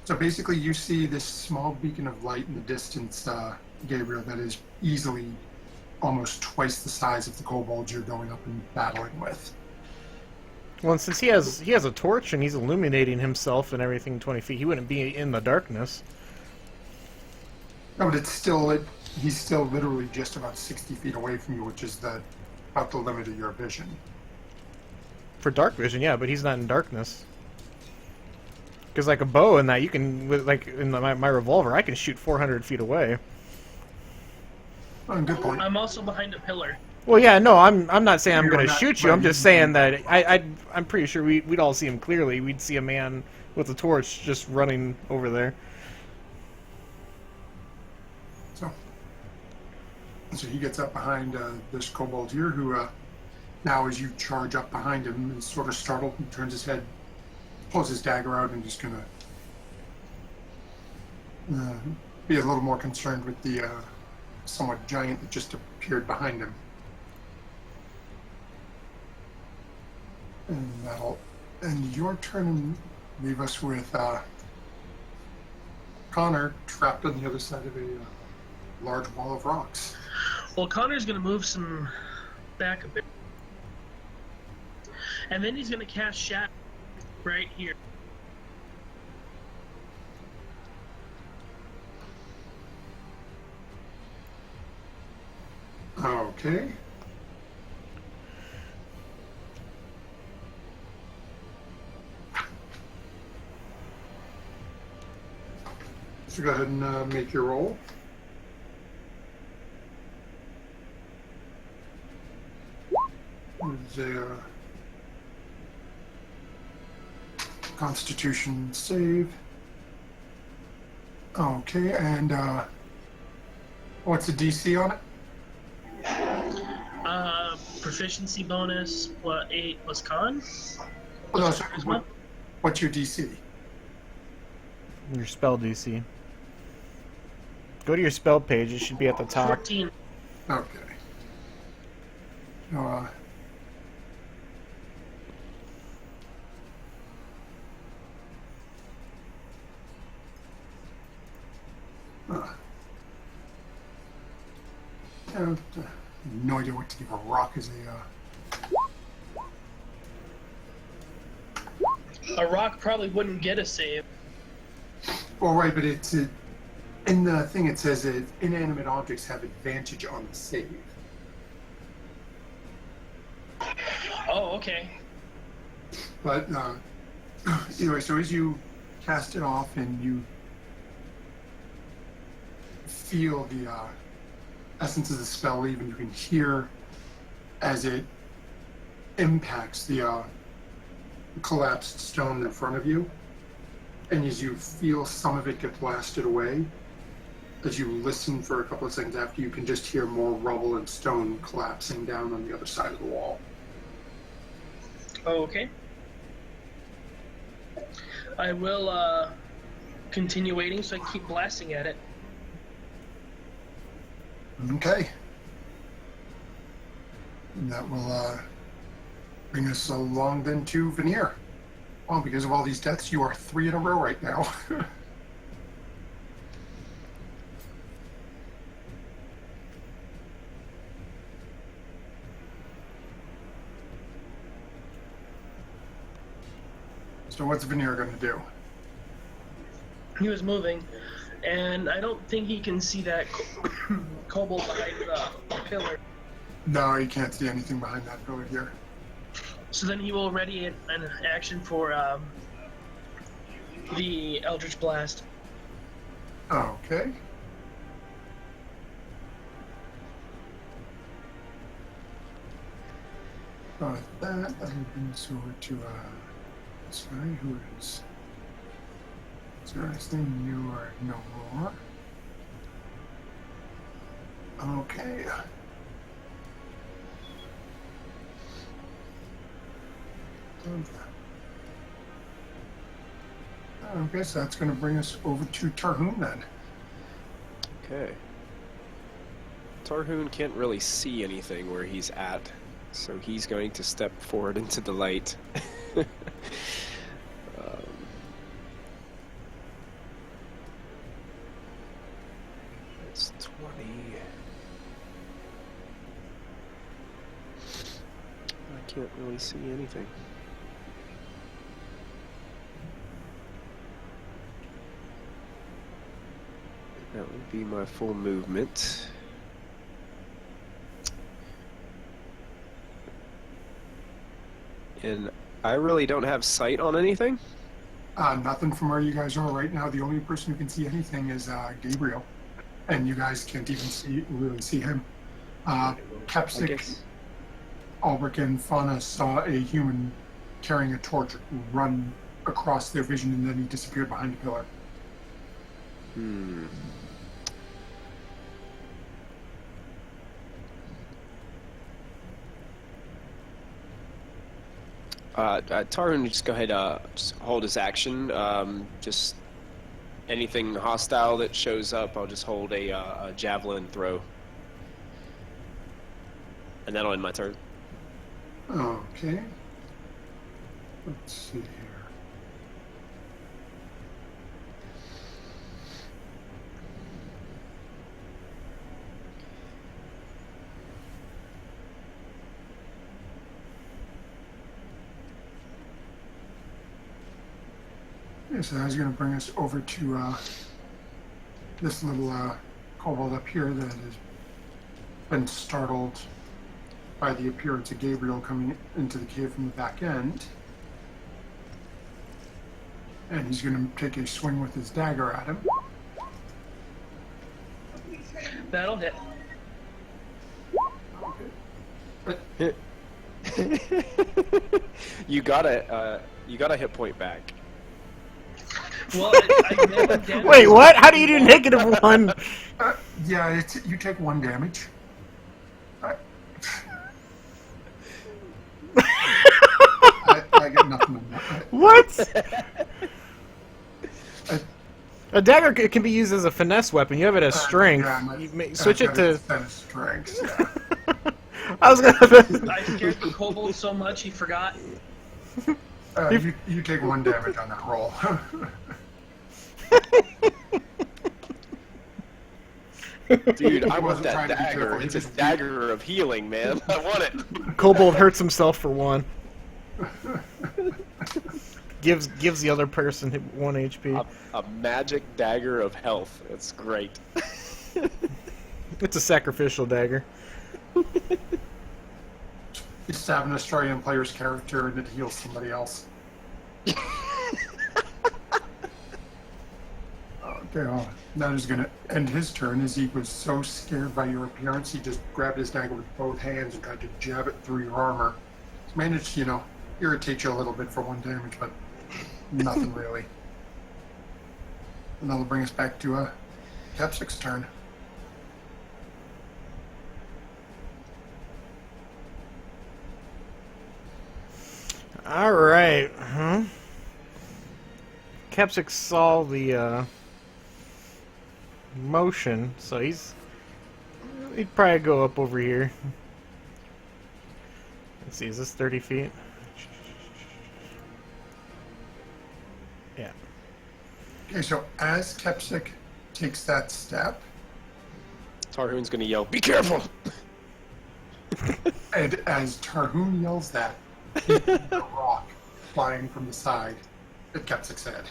So basically, you see this small beacon of light in the distance, Gabriel, that is easily almost twice the size of the kobold you're going up and battling with. Well, and since he has a torch and he's illuminating himself and everything 20 feet, he wouldn't be in the darkness. No, but he's still literally just about 60 feet away from you, which is about the limit of your vision. For dark vision, yeah, but he's not in darkness. Because like a bow and that, you can, with like in my revolver, I can shoot 400 feet away. Oh, good point. I'm also behind a pillar. Well, yeah, no, I'm not saying I'm You're going to not- shoot you. right, I'm just saying that I'm pretty sure we'd all see him clearly. We'd see a man with a torch just running over there. So he gets up behind this kobold here, who now, as you charge up behind him, is sort of startled and turns his head, pulls his dagger out, and just gonna be a little more concerned with the somewhat giant that just appeared behind him. And that'll end your turn and leave us with Connor trapped on the other side of a large wall of rocks. Well, Connor's gonna move some back a bit. And then he's gonna cast Shadow right here. Okay. So go ahead and make your roll. It's a Constitution save. Okay, and what's the DC on it? Proficiency bonus plus 8 plus con. Oh, no, Plus sorry, charisma. what's your DC? Your spell DC. Go to your spell page. It should be at the top. 14. Okay. So, I have no idea what to give a rock as A rock probably wouldn't get a save. well, right, but it's in the thing it says that inanimate objects have advantage on the save. Oh, okay. But anyway, so as you cast it off and you feel the essence of the spell leave, and you can hear as it impacts the collapsed stone in front of you, and as you feel some of it get blasted away, as you listen for a couple of seconds after, you can just hear more rubble and stone collapsing down on the other side of the wall. Oh, okay. I will continue waiting, so I keep blasting at it. Okay. And that will bring us along then to Veneer. Well, because of all these deaths, you are 3 in a row right now. So what's Veneer going to do? He was moving, and I don't think he can see that kobold behind the pillar. No, you can't see anything behind that pillar here. So then he will ready an action for the Eldritch Blast. Okay. That brings us over to this guy who is. Seriously, you are no more. Okay. Okay, so that's going to bring us over to Tarhoon then. Okay. Tarhoon can't really see anything where he's at, so he's going to step forward into the light. It's 20. I can't really see anything. That would be my full movement. And I really don't have sight on anything. Nothing from where you guys are right now. The only person who can see anything is Gabriel, and you guys can't even really see him. Kepsik, Ulrich, and Fauna saw a human carrying a torch run across their vision, and then he disappeared behind a pillar. Tarun, just go ahead, just hold his action. Just anything hostile that shows up, I'll just hold a javelin throw. And that'll end my turn. Okay. Let's see here. Yeah, so that's going to bring us over to this little kobold up here that has been startled by the appearance of Gabriel coming into the cave from the back end. And he's going to take a swing with his dagger at him. That'll hit. You got a hit point back. Well, I made damage. Wait, what? How do you do -1? Yeah, you take 1 damage. I get nothing on that. What? A dagger can be used as a finesse weapon. You have it as strength. Yeah, You switch it to. Strength. Yeah. I was gonna. I scared the kobold so much he forgot. You take 1 damage on that roll. Dude, I want wasn't that trying to be dagger. careful, he It's a just- dagger of healing, man. I want it. Kobold hurts himself for 1. Gives the other person 1 HP. A magic dagger of health. It's great. It's a sacrificial dagger. You stab an Australian player's character and it heals somebody else. Okay, that is going to end his turn as he was so scared by your appearance, he just grabbed his dagger with both hands and tried to jab it through your armor. He's managed to, irritate you a little bit for 1 damage, but nothing really. And that'll bring us back to Kepsik's turn. Alright. Kepsik saw the motion, so he'd probably go up over here. Let's see, is this 30 feet? Yeah. Okay, so as Kepsik takes that step, Tarhoon's gonna yell, "Be careful!" and as Tarhoon yells that, he sees a rock flying from the side at Kepsik's head.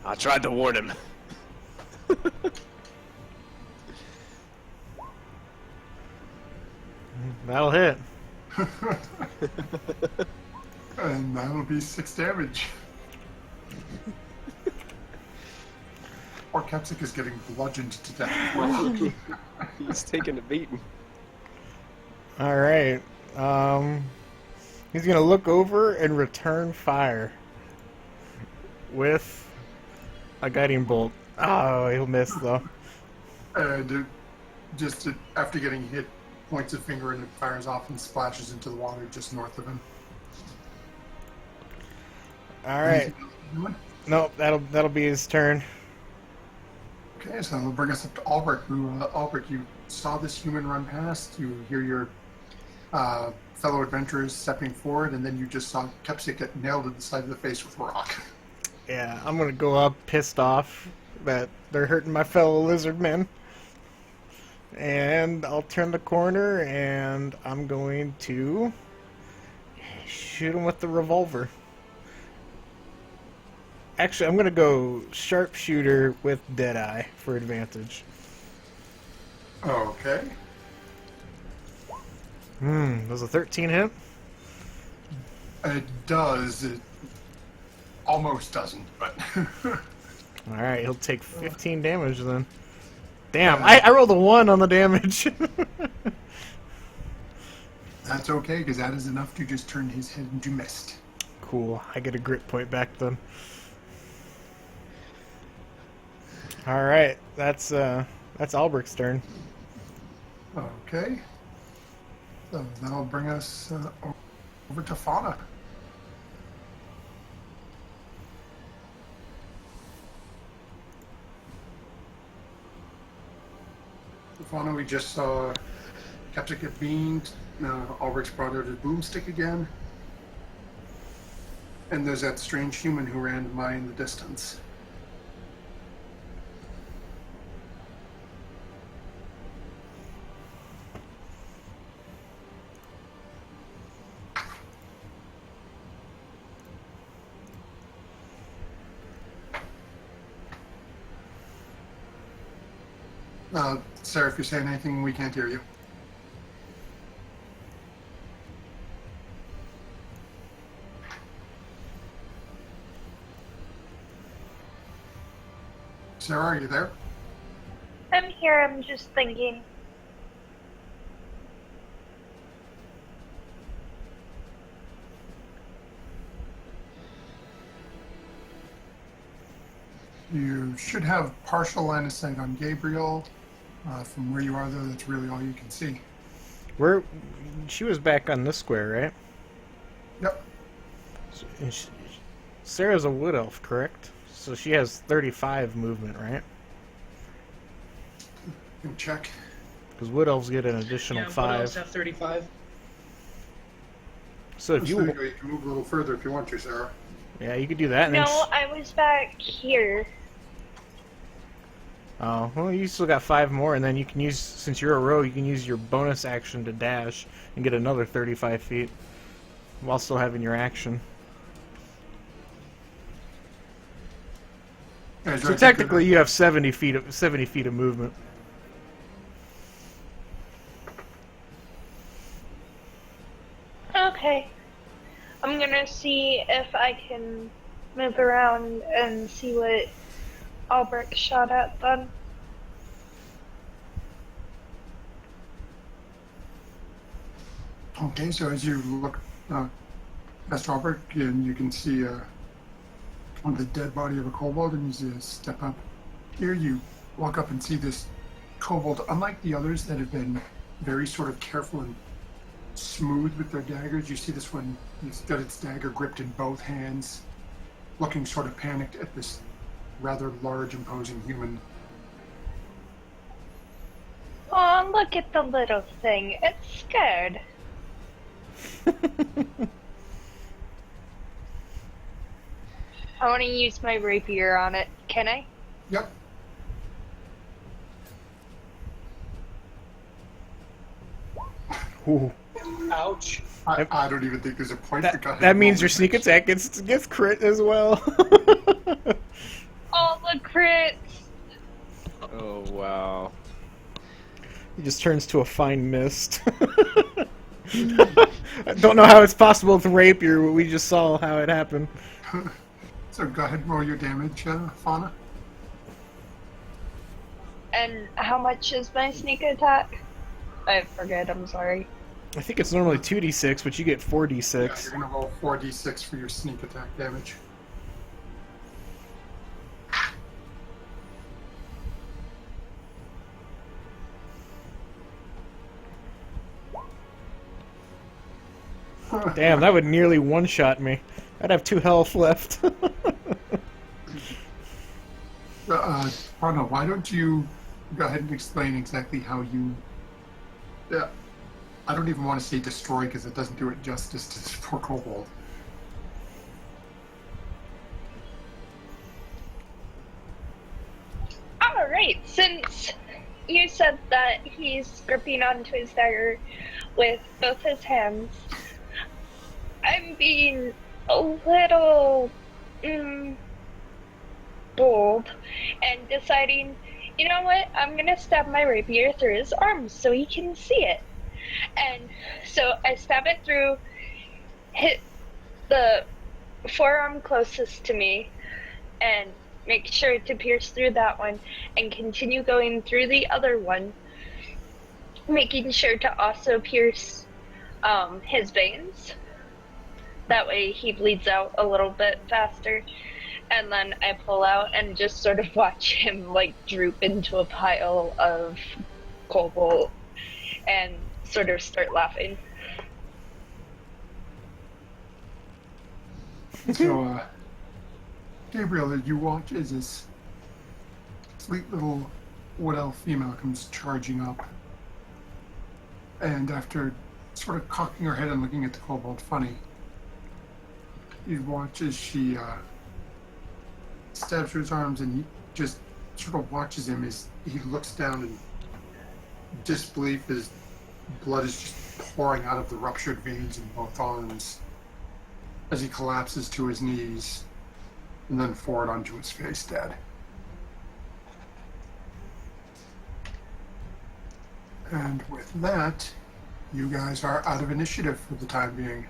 I tried to warn him. That'll hit. And that'll be 6 damage. Or Kepsik is getting bludgeoned to death. He's taking a beating. All right. He's gonna look over and return fire with a guiding bolt. Oh, he'll miss though. And after getting hit, points a finger and it fires off and splashes into the water just north of him. All right. Anything else you're doing? Nope, that'll be his turn. Okay, so that'll bring us up to Albert. Albert, you saw this human run past. You hear your fellow adventurers stepping forward, and then you just saw Kepsik get nailed in the side of the face with a rock. Yeah, I'm gonna go up pissed off that they're hurting my fellow lizard men. And I'll turn the corner and I'm going to shoot him with the revolver. Actually, I'm going to go sharpshooter with Deadeye for advantage. Okay. Does a 13 hit? It does. It almost doesn't, but... Alright, he'll take 15 damage then. Damn, I rolled a 1 on the damage. That's okay, because that is enough to just turn his head into mist. Cool, I get a grit point back then. Alright, that's Albert's turn. Okay. So that'll bring us over to Fauna. Fauna, we just saw Kepsik get beamed. Albert's brought out his boomstick again. And there's that strange human who ran by in the distance. Sarah, if you're saying anything, we can't hear you. Sarah, are you there? I'm here, I'm just thinking. You should have partial line of sight on Gabriel. From where you are, though, that's really all you can see. She was back on this square, right? Yep. And Sarah's a wood elf, correct? So she has 35 movement, right? You can check. Because wood elves get an additional Yeah, 5. what else have 35? So if So you, you can move a little further if you want to, Sarah. yeah, you could do that. And No, then I was back here. oh, well, you still got 5 more, and then you can use, since you're a row, you can use your bonus action to dash and get another 35 feet while still having your action. So technically, you have 70 feet of movement. Okay. I'm gonna see if I can move around and see what Albert shot at then. Okay, so as you look past Robert, and you can see the dead body of a kobold, and you step up. Here you walk up and see this kobold, unlike the others that have been very sort of careful and smooth with their daggers. You see this one, it's got its dagger gripped in both hands, looking sort of panicked at this rather large, imposing human. Oh, look at the little thing. It's scared. I want to use my rapier on it. Can I? Yep. Ooh. Ouch. I don't even think there's a point to cut. That means your sneak attack gets crit as well. All the crits! Oh, wow. He just turns to a fine mist. I don't know how it's possible with rapier, but we just saw how it happened. So go ahead and roll your damage, Fauna. And how much is my sneak attack? I forget, I'm sorry. I think it's normally 2d6, but you get Yeah, 4d6. you're gonna roll 4d6 for your sneak attack damage. Damn, that would nearly one-shot me. I'd have 2 health left. Fauna, why don't you go ahead and explain exactly how you... Yeah, I don't even want to say destroy because it doesn't do it justice to this poor kobold. Alright, since you said that he's gripping onto his dagger with both his hands, I'm being a little bold and deciding, you know what, I'm gonna stab my rapier through his arm so he can see it. And so I stab it through, hit the forearm closest to me, and make sure to pierce through that one, and continue going through the other one, making sure to also pierce his veins. That way he bleeds out a little bit faster. And then I pull out and just sort of watch him like droop into a pile of cobalt and sort of start laughing. So, Gabriel, you watch as this sweet little wood elf female comes charging up. And after sort of cocking her head and looking at the kobold funny, you watch as she stabs through his arms, and you just sort of watches him as he looks down in disbelief. His blood is just pouring out of the ruptured veins in both arms as he collapses to his knees and then forward onto his face dead. And with that, you guys are out of initiative for the time being.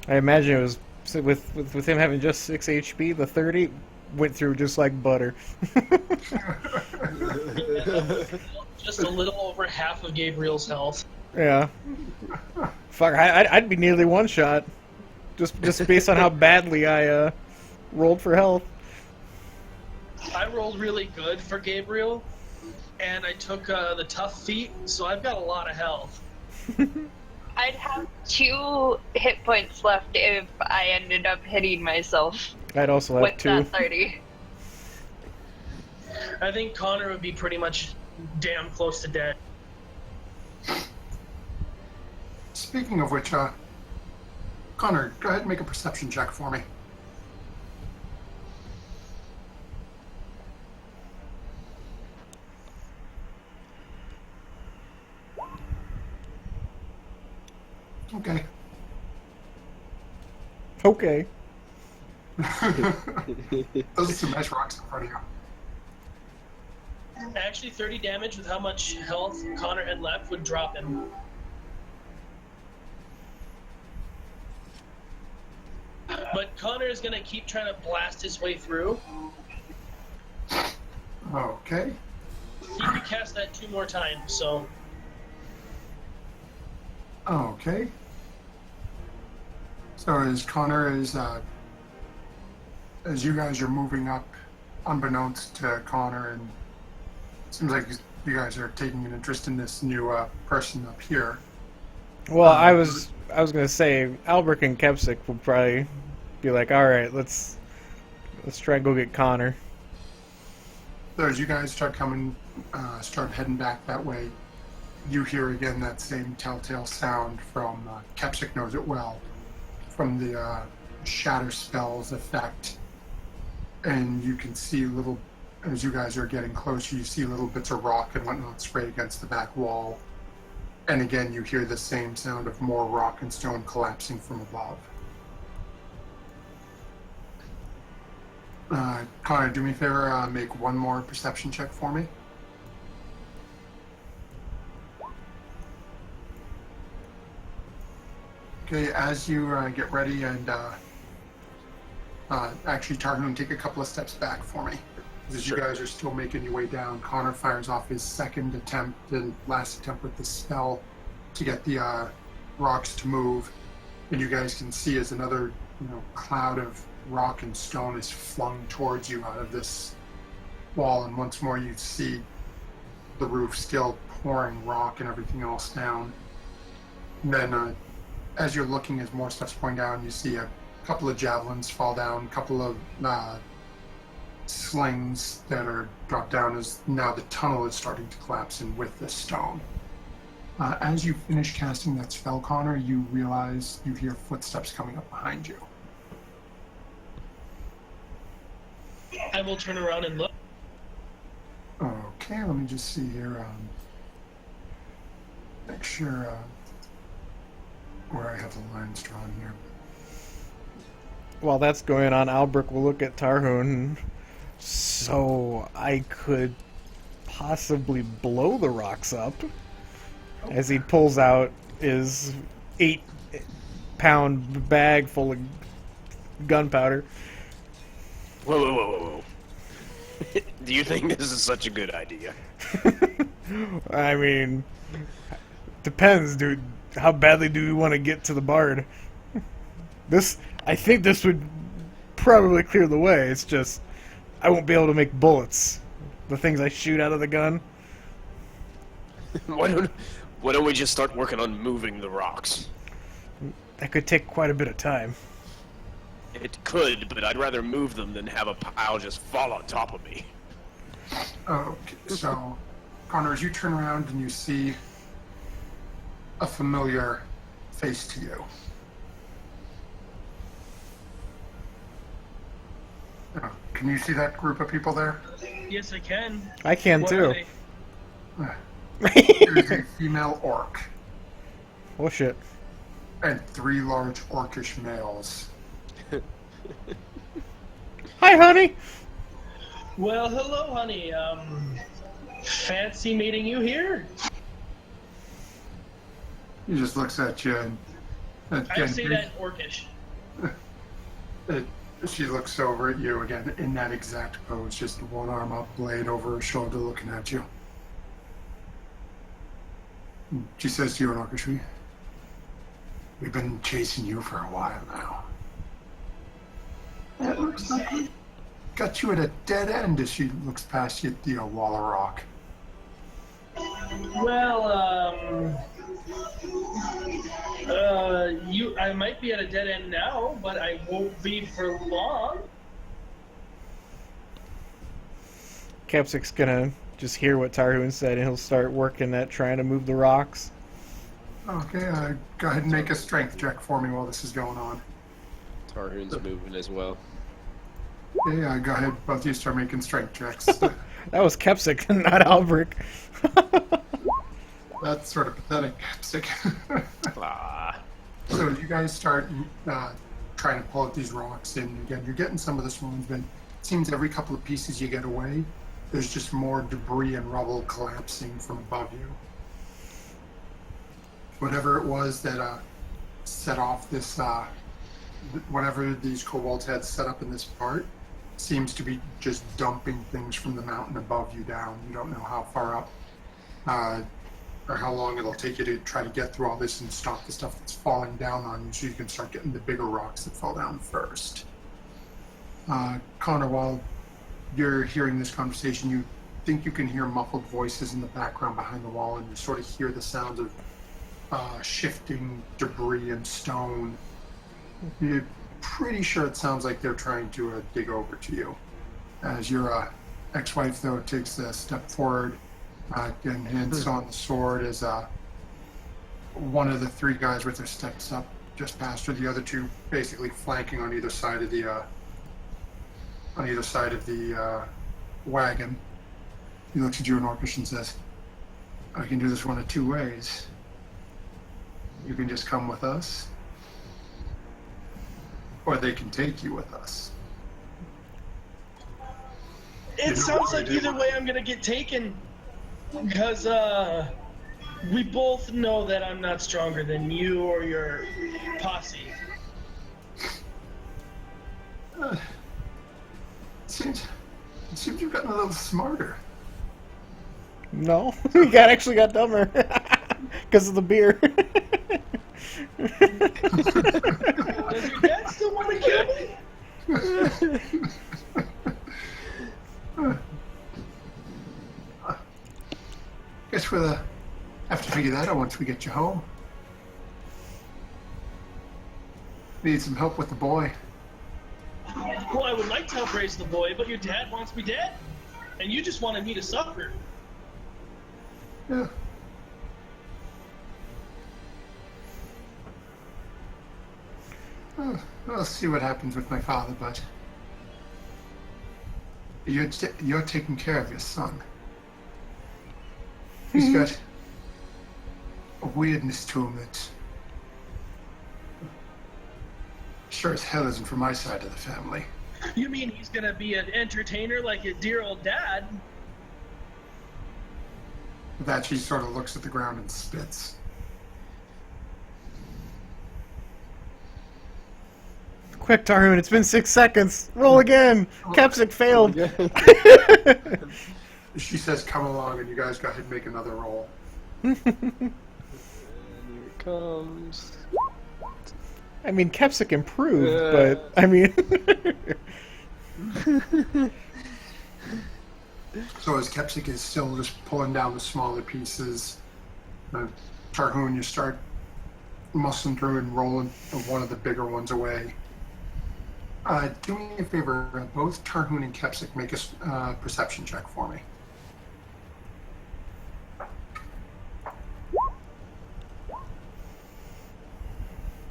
I imagine it was with him having just 6 HP, the 30 went through just like butter. Just a little over half of Gabriel's health. Yeah. Fuck, I'd be nearly one shot, just based on how badly I rolled for health. I rolled really good for Gabriel, and I took the tough feat, so I've got a lot of health. I'd have 2 hit points left if I ended up hitting myself I'd also have with 2. that 30. I think Connor would be pretty much damn close to dead. Speaking of which, Connor, go ahead and make a perception check for me. Okay. Okay. Those are some nice rocks in front of you. Actually, 30 damage with how much health Connor had left would drop him. But Connor is going to keep trying to blast his way through. Okay. He can cast that 2 more times, so... Okay. So as Connor is, as you guys are moving up, unbeknownst to Connor, and it seems like you guys are taking an interest in this new person up here. Well, I was gonna say Albert and Kepsic will probably be like, all right, let's try and go get Connor. So as you guys start coming, start heading back that way, you hear again that same telltale sound from Kepsic knows it well, from the shatter spells effect, and you can see little, as you guys are getting closer, you see little bits of rock and whatnot spray against the back wall, and again you hear the same sound of more rock and stone collapsing from above. Connor, do me a favor, make one more perception check for me. Okay, as you get ready and actually, Tarhoon, take a couple of steps back for me. As Sure. you guys are still making your way down, Connor fires off his second attempt and last attempt with the spell to get the rocks to move. And you guys can see as another cloud of rock and stone is flung towards you out of this wall. And once more you see the roof still pouring rock and everything else down. And then as you're looking, as more stuff's pouring down, you see a couple of javelins fall down, a couple of slings that are dropped down as now the tunnel is starting to collapse in with the stone. As you finish casting that spell, Connor, you realize you hear footsteps coming up behind you. I will turn around and look. Okay, let me just see here. Make sure where I have the lines drawn here. While that's going on, Albrecht will look at Tarhoon. So I could possibly blow the rocks up as he pulls out his 8-pound bag full of gunpowder. Whoa, whoa, whoa, whoa, whoa. Do you think this is such a good idea? I mean, depends, dude. How badly do we want to get to the bard? I think this would probably clear the way. It's just, I won't be able to make bullets. The things I shoot out of the gun. Why don't we just start working on moving the rocks? That could take quite a bit of time. It could, but I'd rather move them than have a pile just fall on top of me. Okay, so Connor, as you turn around and you see a familiar face to you. Can you see that group of people there? Yes, I can. I can What too. are they? There's a female orc Oh shit. and 3 large orcish males. Hi, honey! Well, hello, honey. Fancy meeting you here. He just looks at you and I say that in Orcish. She looks over at you again in that exact pose, just one arm up, blade over her shoulder, looking at you. She says to you in Orcish, "We've been chasing you for a while now. It looks like we got you at a dead end." As she looks past you at the wall of rock. Well, I might be at a dead end now, but I won't be for long. Capsic's gonna just hear what Tarhoon said and he'll start working at trying to move the rocks. Okay, go ahead and make a strength check for me while this is going on. Tarhoon's moving as well. Yeah, go ahead. Both of you start making strength checks. That was Capsic, not Albrecht. That's sort of pathetic, Capsic. Ah. So you guys start trying to pull out these rocks, and again, you're getting some of the swans, but it seems every couple of pieces you get away, there's just more debris and rubble collapsing from above you. Whatever it was that set off this, whatever these kobolds had set up in this part, seems to be just dumping things from the mountain above you down. You don't know how far up or how long it'll take you to try to get through all this and stop the stuff that's falling down on you, so you can start getting the bigger rocks that fall down first. Connor, while you're hearing this conversation, you think you can hear muffled voices in the background behind the wall, and you sort of hear the sounds of shifting debris and stone. You're pretty sure it sounds like they're trying to dig over to you. As your ex-wife, though, takes a step forward and hands on the sword as one of the 3 guys with their steps up just past her, the other 2 basically flanking on either side of the wagon. He looks at you in Orcish and says, "I can do this one of 2 ways. You can just come with us, or they can take you with us." It sounds like either way I'm gonna get taken, because We both know that I'm not stronger than you or your posse. Seems you've gotten a little smarter. No, you got actually got dumber because of the beer. Does your dad still want to kill me? Guess we'll have to figure that out once we get you home. Need some help with the boy. Well, I would like to help raise the boy, but your dad wants me dead. And you just wanted me to suffer. Yeah. I'll see what happens with my father, but you're taking care of your son. He's got a weirdness to him that sure as hell isn't from my side of the family. You mean he's gonna be an entertainer like your dear old dad? With that, she sort of looks at the ground and spits. Quick, Tarhoon, it's been 6 seconds. Roll again. Capsic failed. She says, "Come along," and you guys go ahead and make another roll. And here it comes. I mean, Capsic improved, Yeah. but I mean, So as Kepsik is still just pulling down the smaller pieces, Tarhoon, you start muscling through and rolling one of the bigger ones away. Do me a favor, both Tarhoon and Kepsik make a perception check for me.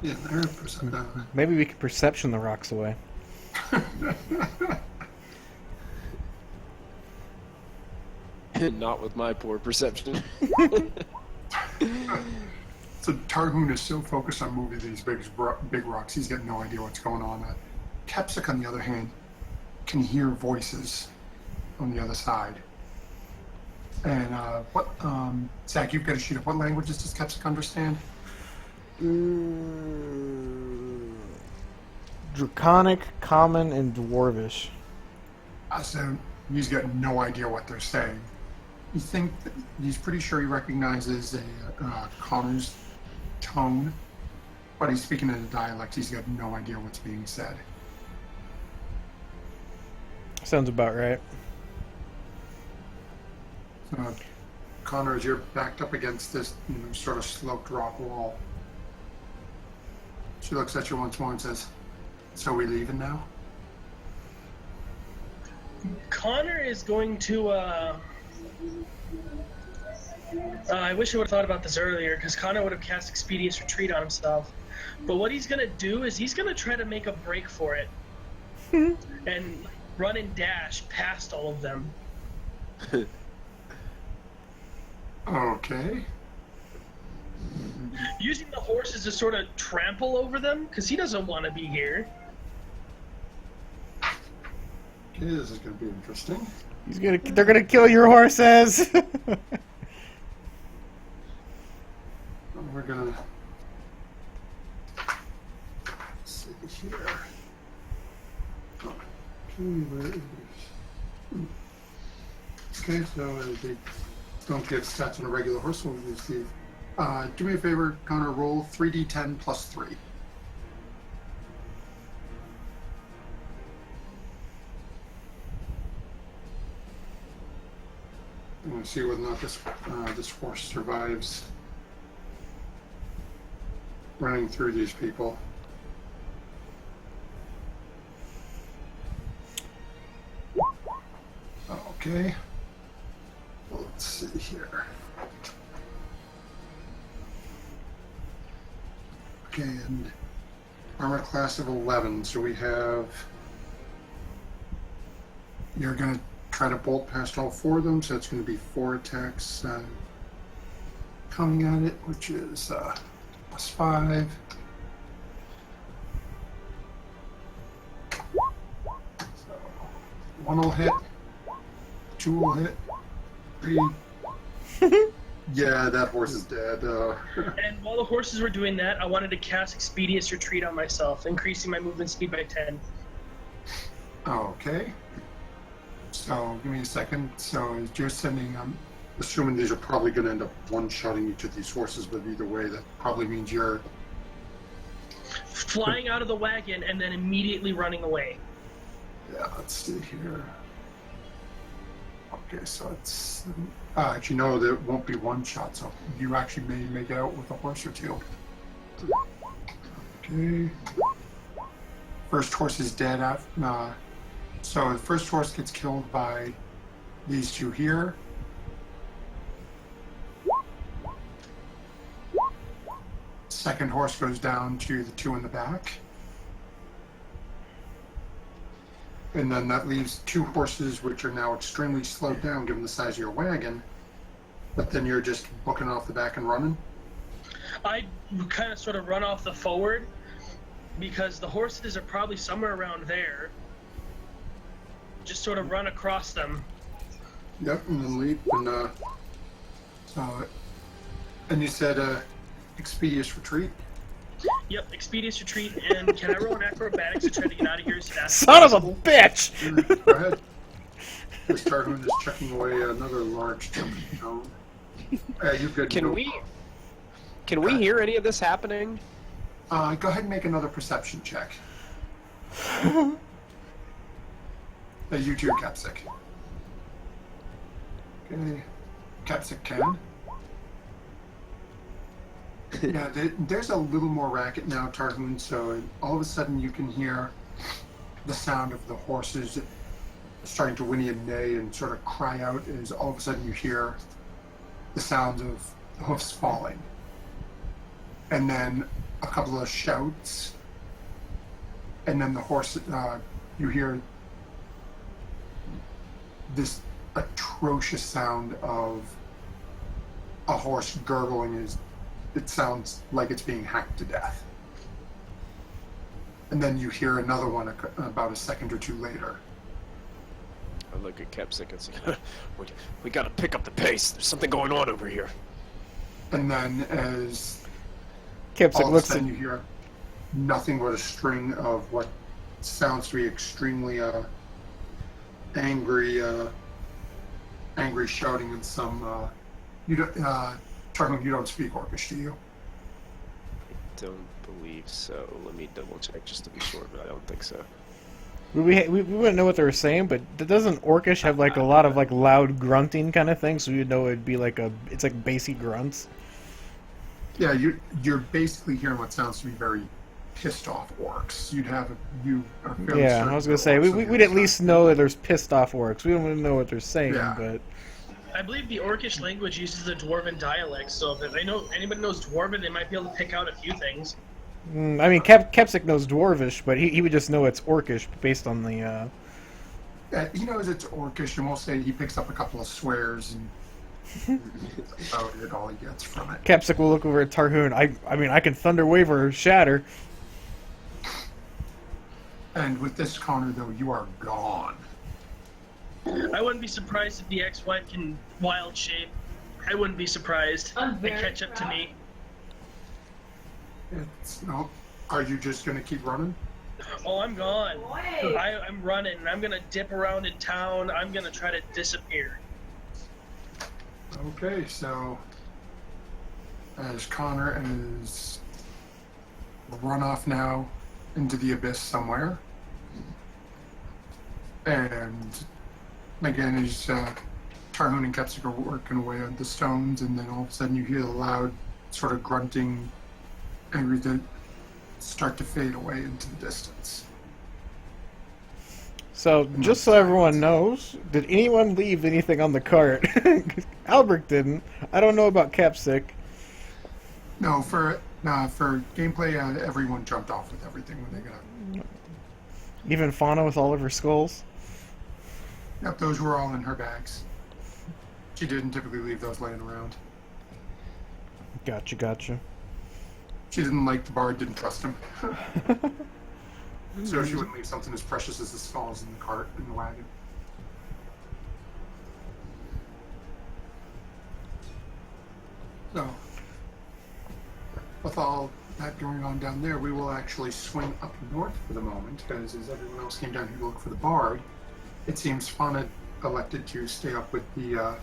Yeah, they're perception. maybe we could perception the rocks away. Not with my poor perception. So Tarhoon is so focused on moving these big rocks, he's got no idea what's going on. Kepsik, on the other hand, can hear voices on the other side. And Zach, you've got a sheet of what languages does Kepsik understand? Draconic, Common, and Dwarvish. So he's got no idea what they're saying. He's pretty sure he recognizes Connor's tone, but he's speaking in a dialect. He's got no idea what's being said. Sounds about right. So, Connor, as you're backed up against this sort of sloped rock wall, she looks at you once more and says, "So we leaving now?" Connor is going to, I wish I would have thought about this earlier, because Connor would have cast Expeditious Retreat on himself. But what he's going to do is he's going to try to make a break for it. And run and dash past all of them. Okay. Using the horses to sort of trample over them, because he doesn't want to be here. Okay, this is going to be interesting. They're gonna kill your horses. We're gonna see here. Okay, so they don't give stats on a regular horse. We'll use the. Do me a favor, Connor. Roll 3d10 plus 3. I'm going to see whether or not this horse survives running through these people. Okay. Let's see here. Okay, and armor class of 11. So we have. You're going to try to bolt past all 4 of them, so it's going to be 4 attacks coming at it, which is plus 5. So 1 will hit, 2 will hit, 3, Yeah, that horse is dead. And while the horses were doing that, I wanted to cast Expeditious Retreat on myself, increasing my movement speed by 10. Okay. So give me a second. So as you're sending, I'm assuming these are probably going to end up one-shotting each of these horses, but either way, that probably means you're... Flying out of the wagon and then immediately running away. Yeah, let's see here. Okay, so it's... actually, no, there won't be one shot, so you actually may make it out with a horse or two. Okay. First horse is dead. So the first horse gets killed by these two here. Second horse goes down to the two in the back. And then that leaves two horses which are now extremely slowed down given the size of your wagon. But then you're just booking off the back and running. I kind of sort of run off the forward because the horses are probably somewhere around there. Just sort of run across them. Yep, and then leap. And, and you said Expeditious Retreat? Yep, Expeditious Retreat, and can I roll an acrobatics to try to get out of here as fast as Son of a possible? bitch! Go ahead. This Tarhoon is chucking away another large jumping stone. You're good. Can we hear any of this happening? Go ahead and make another perception check. You too, Capsic. Okay. Capsic can. Yeah, there's a little more racket now, Tarhoon, so all of a sudden you can hear the sound of the horses starting to whinny and neigh and sort of cry out as all of a sudden you hear the sounds of the hoofs falling. And then a couple of shouts, and then the horse, you hear this atrocious sound of a horse gurgling. It sounds like it's being hacked to death. And then you hear another one about a second or two later. I look at Kepsic and say, we gotta pick up the pace. There's something going on over here. And then as Kipsic all of a looks at sudden you hear nothing but a string of what sounds to be extremely angry shouting and some Tarhoon, you don't speak Orcish, do you? Don't believe so. Let me double check just to be sure, but I don't think so. we wouldn't know what they were saying, but doesn't Orcish have like a lot of like loud grunting kind of thing? So you'd know it'd be like it's like bassy grunts. Yeah, you're basically hearing what sounds to be very pissed off orcs. You are fairly Yeah, certain I was gonna that say orcs on we'd the at least other know that there's pissed off orcs. We don't really know what they're saying, Yeah. but I believe the Orcish language uses the Dwarven dialect, so if anybody knows Dwarven, they might be able to pick out a few things. I mean Kepsic knows Dwarvish, but he would just know it's Orcish based on the. He knows it's Orcish, and we'll say he picks up a couple of swears, and that's about it. All he gets from it. Kepsic will look over at Tarhoon. I mean I can thunder wave or shatter. And with this Connor, though, you are gone. I wouldn't be surprised if the ex-wife can wild shape. I wouldn't be surprised. They catch up to me. No. Are you just gonna keep running? Oh, I'm gone. I'm running. I'm gonna dip around in town. I'm gonna try to disappear. Okay, so as Connor is run off now into the abyss somewhere, and again, as Tarhoon and Kepsic are working away on the stones, and then all of a sudden you hear the loud sort of grunting, angry that start to fade away into the distance. So just so everyone knows, did anyone leave anything on the cart? Albert didn't. I don't know about Kepsic. No, for gameplay, everyone jumped off with everything when they got. Even Fauna with all of her skulls. Yep, those were all in her bags. She didn't typically leave those laying around. Gotcha. She didn't like the bard, didn't trust him. So she wouldn't leave something as precious as the skulls in the cart, in the wagon. with all that going on down there, we will actually swing up north for the moment, because as everyone else came down here to look for the bard, it seems Fauna elected to stay up with the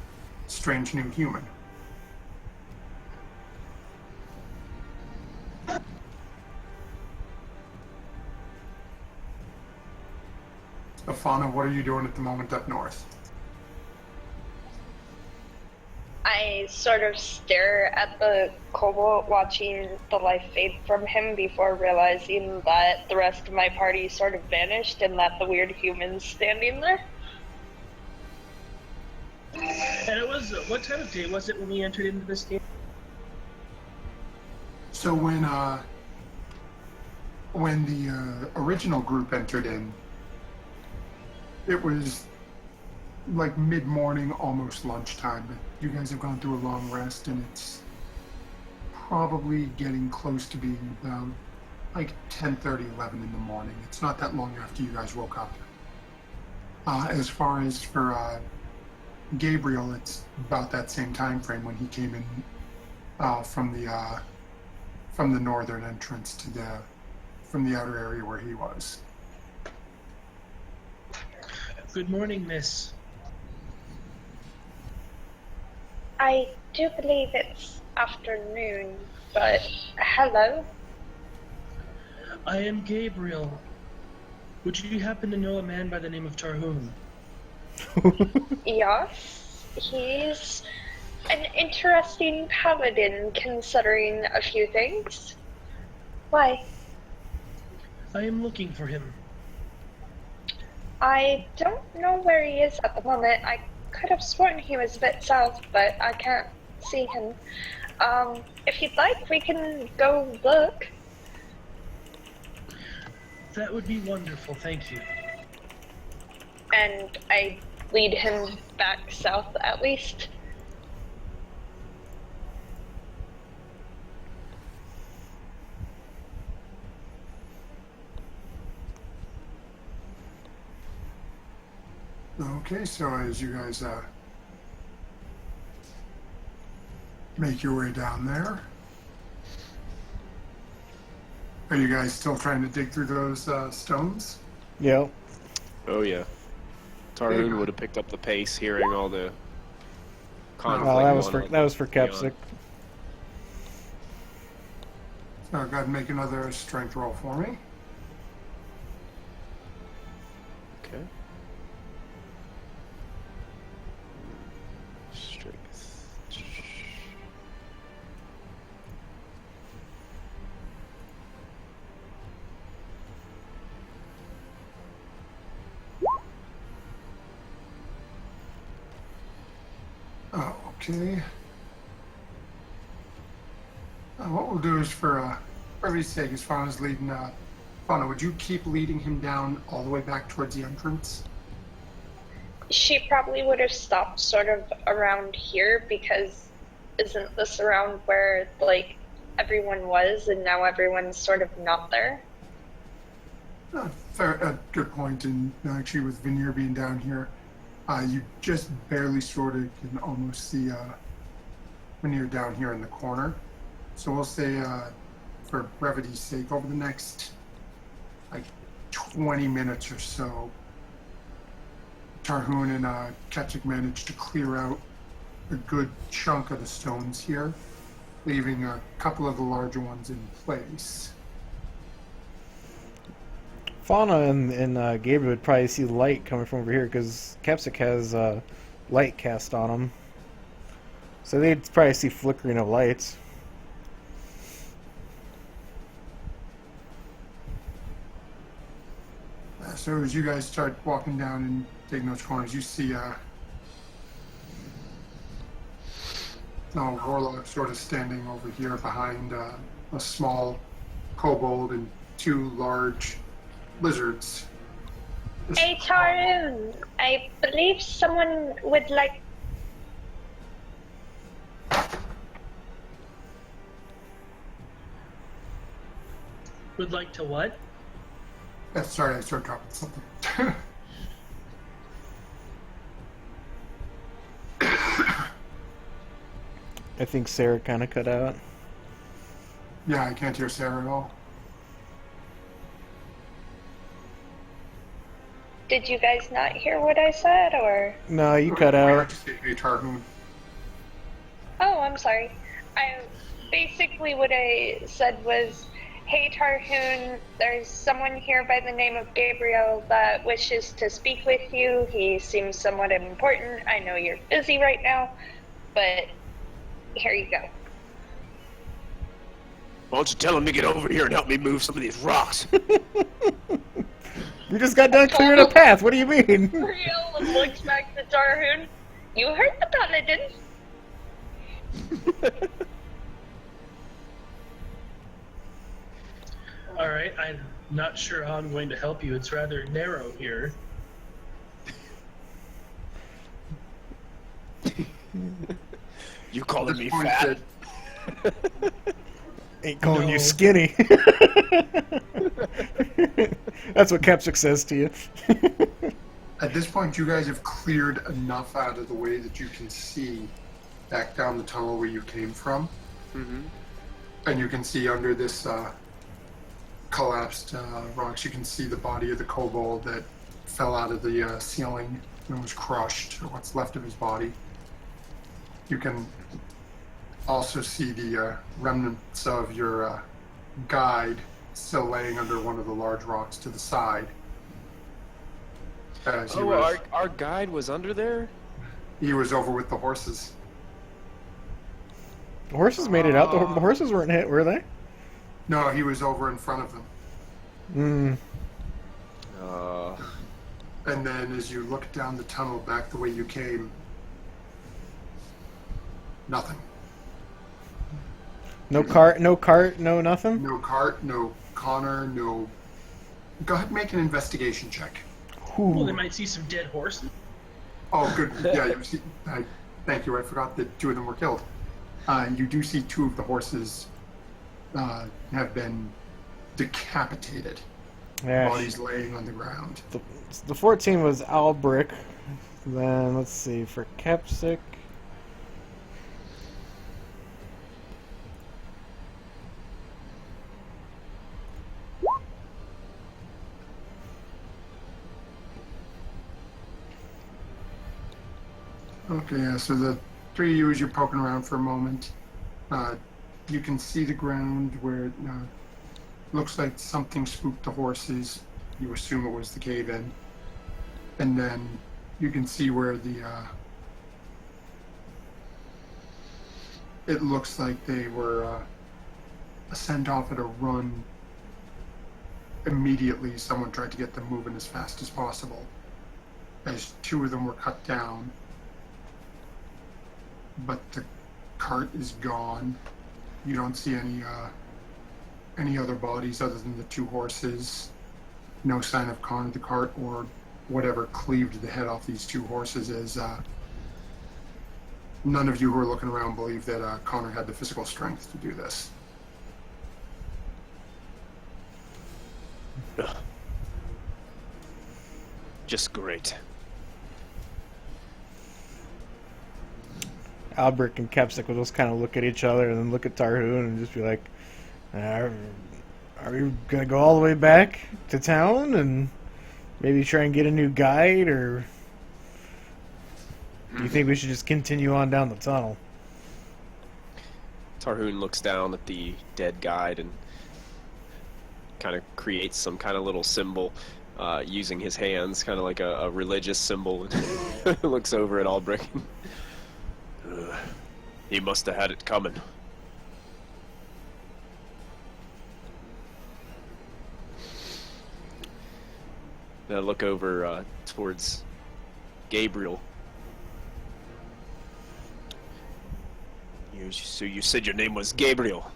strange new human. So Fauna, what are you doing at the moment up north? I sort of stare at the kobold, watching the life fade from him before realizing that the rest of my party sort of vanished and that the weird human's standing there. And it was, what time of day was it when we entered into this game? So when the original group entered in, it was like mid-morning, almost lunchtime. You guys have gone through a long rest, and it's probably getting close to being about like 10:30, 11 in the morning. It's not that long after you guys woke up. As far as for Gabriel, it's about that same time frame when he came in from the northern entrance to from the outer area where he was. Good morning, miss. I do believe it's afternoon, but hello? I am Gabriel. Would you happen to know a man by the name of Tarhoon? Yes, he's an interesting paladin considering a few things. Why? I am looking for him. I don't know where he is at the moment. I could have sworn he was a bit south, but I can't see him. If you'd like, we can go look. That would be wonderful, thank you. And I lead him back south at least. Okay, so as you guys make your way down there, are you guys still trying to dig through those stones? Yeah. Oh yeah. Tarhoon would have picked up the pace, hearing all the conflict. Oh, that was for beyond. Kepsic. So go ahead and make another strength roll for me. Okay. Strength. Oh, okay. What we'll do is for everybody's sake, as far as leading, Fauna, would you keep leading him down all the way back towards the entrance? She probably would have stopped sort of around here because isn't this around where, like, everyone was and now everyone's sort of not there? Fair, good point. And actually, with Veneer being down here, you just barely sort of can almost see Veneer down here in the corner. So we'll say, for brevity's sake, over the next like 20 minutes or so, Tarhoon and Kepsic managed to clear out a good chunk of the stones here, leaving a couple of the larger ones in place. Fauna and Gabriel would probably see light coming from over here because Kepsic has light cast on him. So they'd probably see flickering of lights. So as you guys start walking down and taking those corners, you see Warlock sort of standing over here behind a small kobold and two large lizards. Hey, Tarun, I believe someone would like... Would like to what? Sorry, I started dropping something. I think Sarah kind of cut out. Yeah, I can't hear Sarah at all. Did you guys not hear what I said, or? No, you cut We out. heard you say, hey, Tarhoon. Oh, I'm sorry. Basically what I said was, hey Tarhoon, there's someone here by the name of Gabriel that wishes to speak with you. He seems somewhat important. I know you're busy right now, but here you go. Why don't you tell him to get over here and help me move some of these rocks? You just got done clearing a path. What do you mean? Gabriel looks back to Tarhoon. You heard the paladin. Alright, I'm not sure how I'm going to help you. It's rather narrow here. You calling At me this point, fat? Ain't calling No. you skinny. That's what Kepsic says to you. At this point, you guys have cleared enough out of the way that you can see back down the tunnel where you came from. Mm-hmm. And you can see under this collapsed rocks, you can see the body of the kobold that fell out of the ceiling and was crushed, or what's left of his body. You can also see the remnants of your guide still laying under one of the large rocks to the side. As he, Our guide was under there? he was over with the horses. The horses made it out. The horses weren't hit, were they? No, he was over in front of them. And then as you look down the tunnel back the way you came, nothing. No cart, no nothing? No cart, no Connor, no... Go ahead and make an investigation check. Well, they Ooh. might see some dead horses. Oh, good. Yeah, you see, thank you. I forgot that 2 of them were killed. You do see 2 of the horses have been decapitated. Yeah. Bodies laying on the ground. The 14 was Albrick. Then, let's see, for Kepsic. Okay, yeah, so the 3 of you, as you're poking around for a moment, you can see the ground where it looks like something spooked the horses. You assume it was the cave-in. And then you can see where the... it looks like they were sent off at a run. Immediately, someone tried to get them moving as fast as possible. As 2 of them were cut down. But the cart is gone. You don't see any other bodies other than the 2 horses. No sign of Connor the cart or whatever cleaved the head off these 2 horses. As none of you who are looking around believe that Connor had the physical strength to do this. Just great. Albrick and Kepsic will just kind of look at each other and then look at Tarhoon and just be like, are we going to go all the way back to town and maybe try and get a new guide, or do you think we should just continue on down the tunnel? Tarhoon looks down at the dead guide and kind of creates some kind of little symbol using his hands, kind of like a religious symbol, and looks over at Albrick. He must have had it coming. Then I look over towards Gabriel. So you said your name was Gabriel?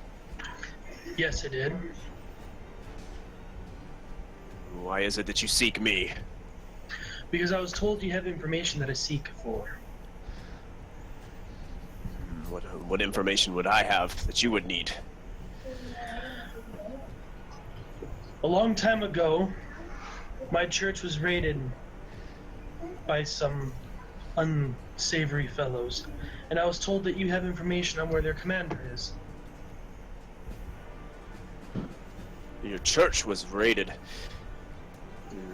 Yes, I did. Why is it that you seek me? Because I was told you have information that I seek for. What information would I have that you would need? A long time ago, my church was raided by some unsavory fellows, and I was told that you have information on where their commander is. Your church was raided.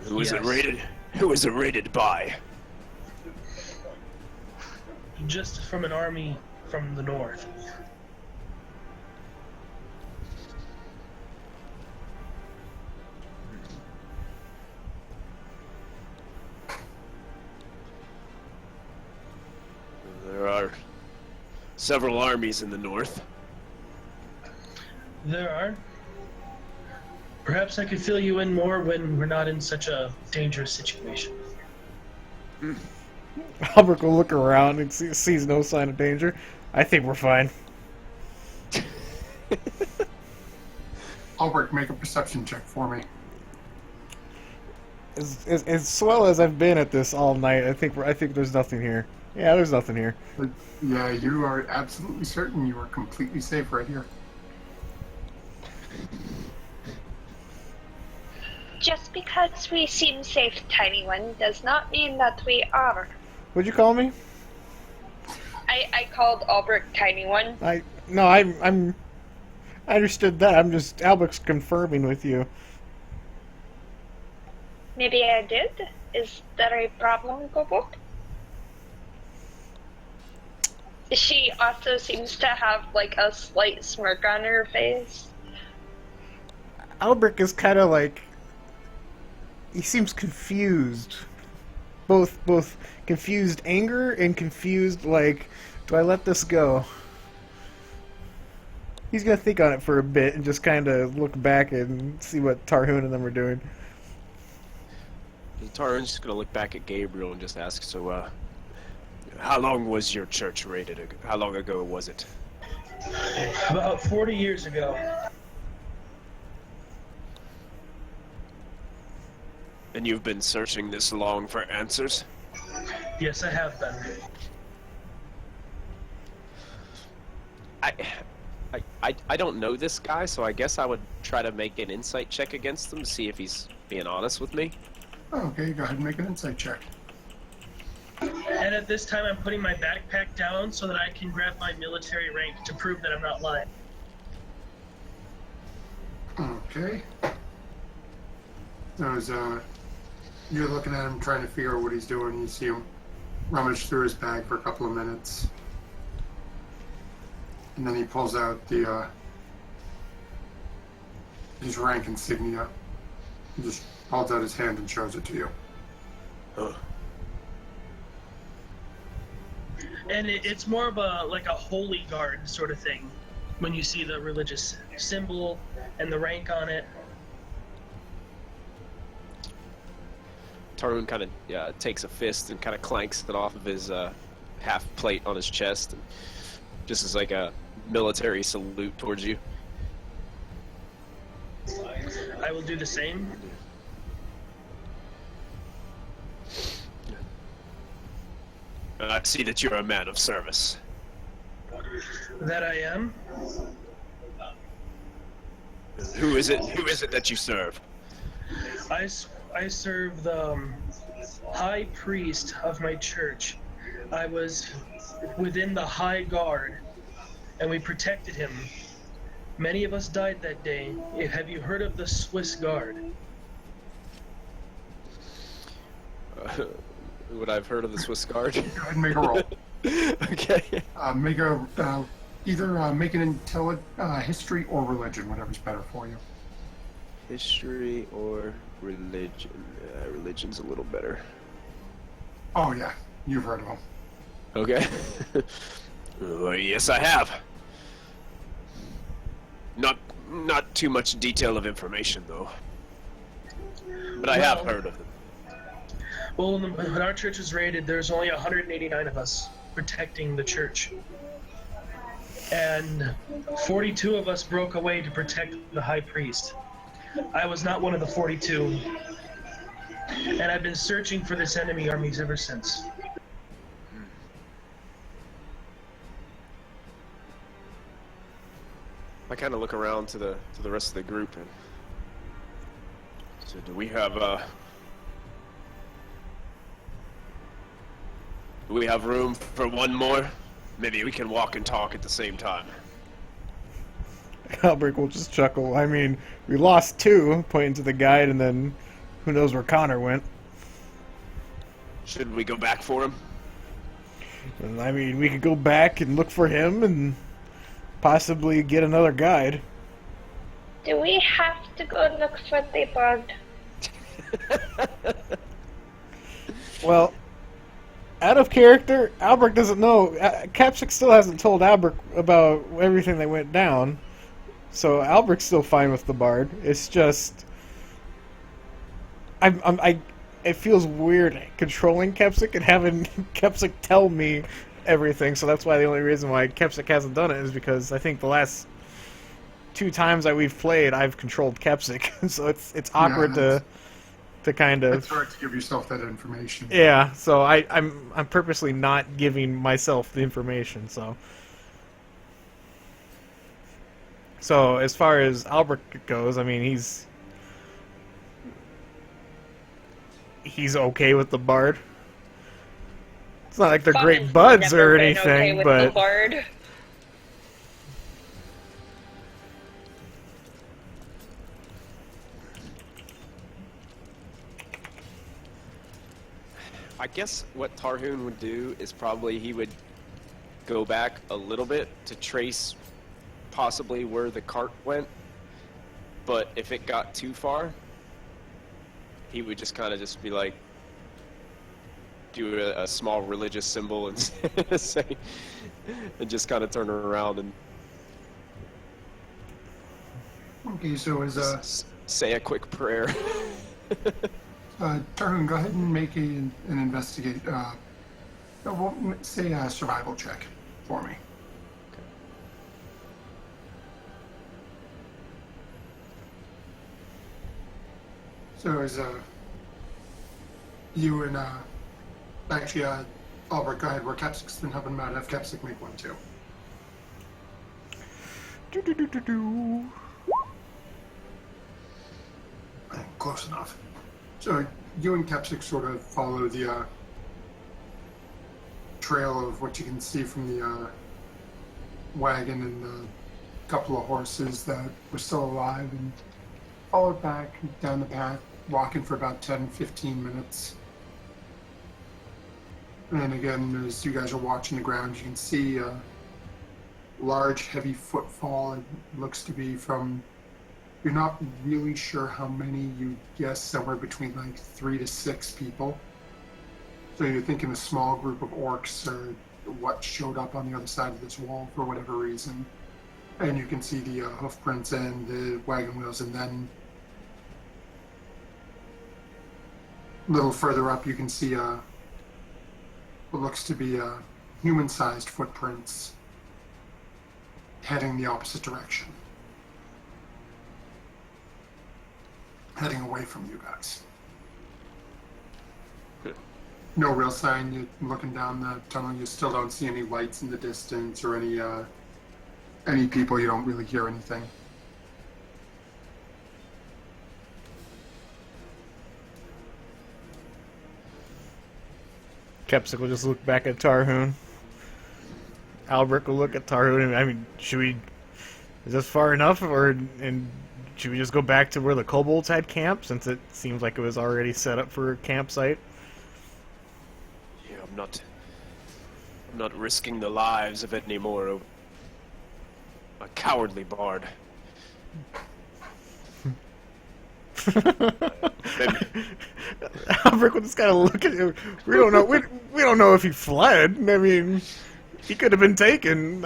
Who was it Yes. raided? Who was it raided by? Just from an army from the north. There are several armies in the north. There are. Perhaps I could fill you in more when we're not in such a dangerous situation. Albert will look around and sees no sign of danger. I think we're fine. Albert, make a perception check for me. As well as I've been at this all night, I think there's nothing here. Yeah, there's nothing here. But yeah, you are absolutely certain you are completely safe right here. Just because we seem safe, Tiny One, does not mean that we are. What'd you call me? I called Albert Tiny One. I understood that. I'm just Albert's confirming with you. Maybe I did? Is there a problem, Gobo? She also seems to have, like, a slight smirk on her face. Albert is kind of like, he seems confused. Both confused anger and confused, like, do I let this go? He's gonna think on it for a bit and just kind of look back and see what Tarhoon and them are doing. Tarun's just gonna look back at Gabriel and just ask, so, how long was your church raided? How long ago was it? About 40 years ago. And you've been searching this long for answers? Yes, I have been. I don't know this guy, so I guess I would try to make an insight check against him to see if he's being honest with me. Okay, go ahead and make an insight check. And at this time, I'm putting my backpack down so that I can grab my military rank to prove that I'm not lying. Okay. So as you're looking at him trying to figure out what he's doing, you see him rummage through his bag for a couple of minutes. And then he pulls out the his rank insignia. He just holds out his hand and shows it to you. Huh. And it's more of like a holy guard sort of thing. When you see the religious symbol and the rank on it. Tarun kind of takes a fist and kind of clanks it off of his half plate on his chest, and just as like a military salute towards you. I will do the same. I see that you're a man of service. That I am. Who is it? Who is it that you serve? I serve the high priest of my church. I was within the high guard, and we protected him. Many of us died that day. Have you heard of the Swiss Guard? Would I've heard of the Swiss Guard? Go ahead and make a roll. Okay. Make a either make an history or religion, whatever's better for you. History or religion? Religion's a little better. Oh yeah, you've heard of them. Okay. Well, yes, I have. Not too much detail of information, though. But I have heard of them. Well, when our church was raided, there's only 189 of us protecting the church. And 42 of us broke away to protect the high priest. I was not one of the 42. And I've been searching for this enemy armies ever since. I kind of look around to the rest of the group and so do we have room for one more? Maybe we can walk and talk at the same time. Albrecht will just chuckle. I mean, we lost 2, pointing to the guide, and then who knows where Connor went. Should we go back for him? And, I mean, we could go back and look for him and possibly get another guide. Do we have to go look for the bug? Well, out of character, Albrecht doesn't know. Capsic still hasn't told Albrecht about everything that went down. So Albrecht's still fine with the bard. It's just... it feels weird controlling Kepsic and having Kepsic tell me everything, so that's why the only reason why Kepsic hasn't done it is because I think the last 2 times that we've played, I've controlled Kepsic, so it's awkward to kind of... It's hard to give yourself that information. Yeah, so I'm purposely not giving myself the information, so... So, as far as Albrecht goes, I mean, he's okay with the bard. It's not like they're great Bob's buds never or been anything, okay with but the bard. I guess what Tarhoon would do is probably he would go back a little bit to trace possibly where the cart went, but if it got too far, he would just kind of just be like, do a small religious symbol and say, and just kind of turn around and Okay, so say a quick prayer. Tarun, go ahead and make an investigate. Say a survival check for me. So as you and actually Albert, go ahead. Where Capsic's been helping him out, have Capsic make one too. Close enough. So you and Capsic sort of follow the trail of what you can see from the wagon and the couple of horses that were still alive, and follow back down the path, walking for about 10-15 minutes. And again, as you guys are watching the ground, you can see a large, heavy footfall. It looks to be from, you're not really sure how many, you guess somewhere between like 3 to 6 people. So you're thinking a small group of orcs or what showed up on the other side of this wall for whatever reason. And you can see the hoof prints and the wagon wheels, and then a little further up you can see what looks to be human-sized footprints heading the opposite direction. Heading away from you guys. No real sign. You're looking down the tunnel. You still don't see any lights in the distance or any people. You don't really hear anything. Kepsic will just look back at Tarhoon. Albrecht will look at Tarhoon, and I mean, is this far enough, and should we just go back to where the kobolds had camp, since it seems like it was already set up for a campsite? Yeah, I'm not risking the lives of any more of a cowardly bard. Albrecht will just kind of look at you. We don't know. We don't know if he fled. I mean, he could have been taken.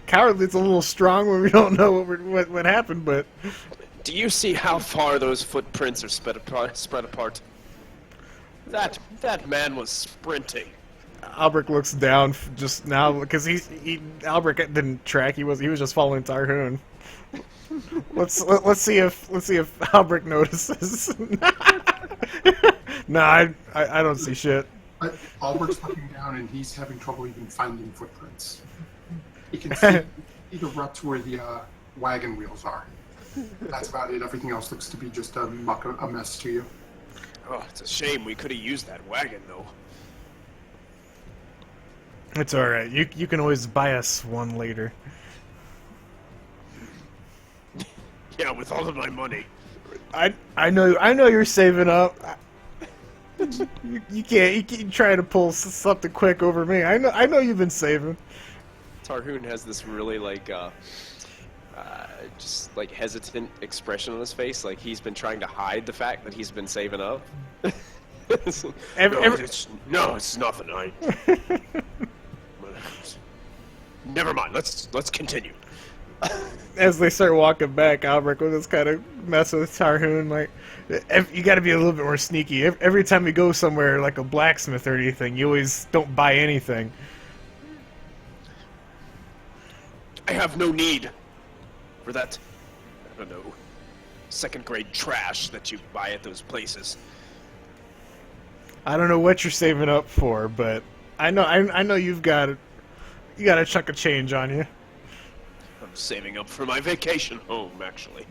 Cowardly's a little strong when we don't know what happened. But do you see how far those footprints are spread apart? That man was sprinting. Albrecht looks down just now because Albrecht didn't track. He was just following Tarhoon. Let's see if Albrecht notices. Nah, I don't see shit. Albert's looking down and he's having trouble even finding footprints. He can see the ruts where the wagon wheels are. That's about it. Everything else looks to be just a mess to you. Oh, it's a shame. We could have used that wagon, though. It's all right. You can always buy us one later. Yeah, with all of my money. I know you're saving up. You can't try to pull something quick over me. I know you've been saving. Tarhoon has this really just like hesitant expression on his face, like he's been trying to hide the fact that he's been saving up. No, it's nothing. Never mind. Let's continue. As they start walking back, Albrecht will just kind of mess with Tarhoon. Like, you got to be a little bit more sneaky. Every time you go somewhere like a blacksmith or anything, you always don't buy anything. I have no need for that, I don't know, second-grade trash that you buy at those places. I don't know what you're saving up for, but I know you got a chunk of change on you. I'm saving up for my vacation home, actually.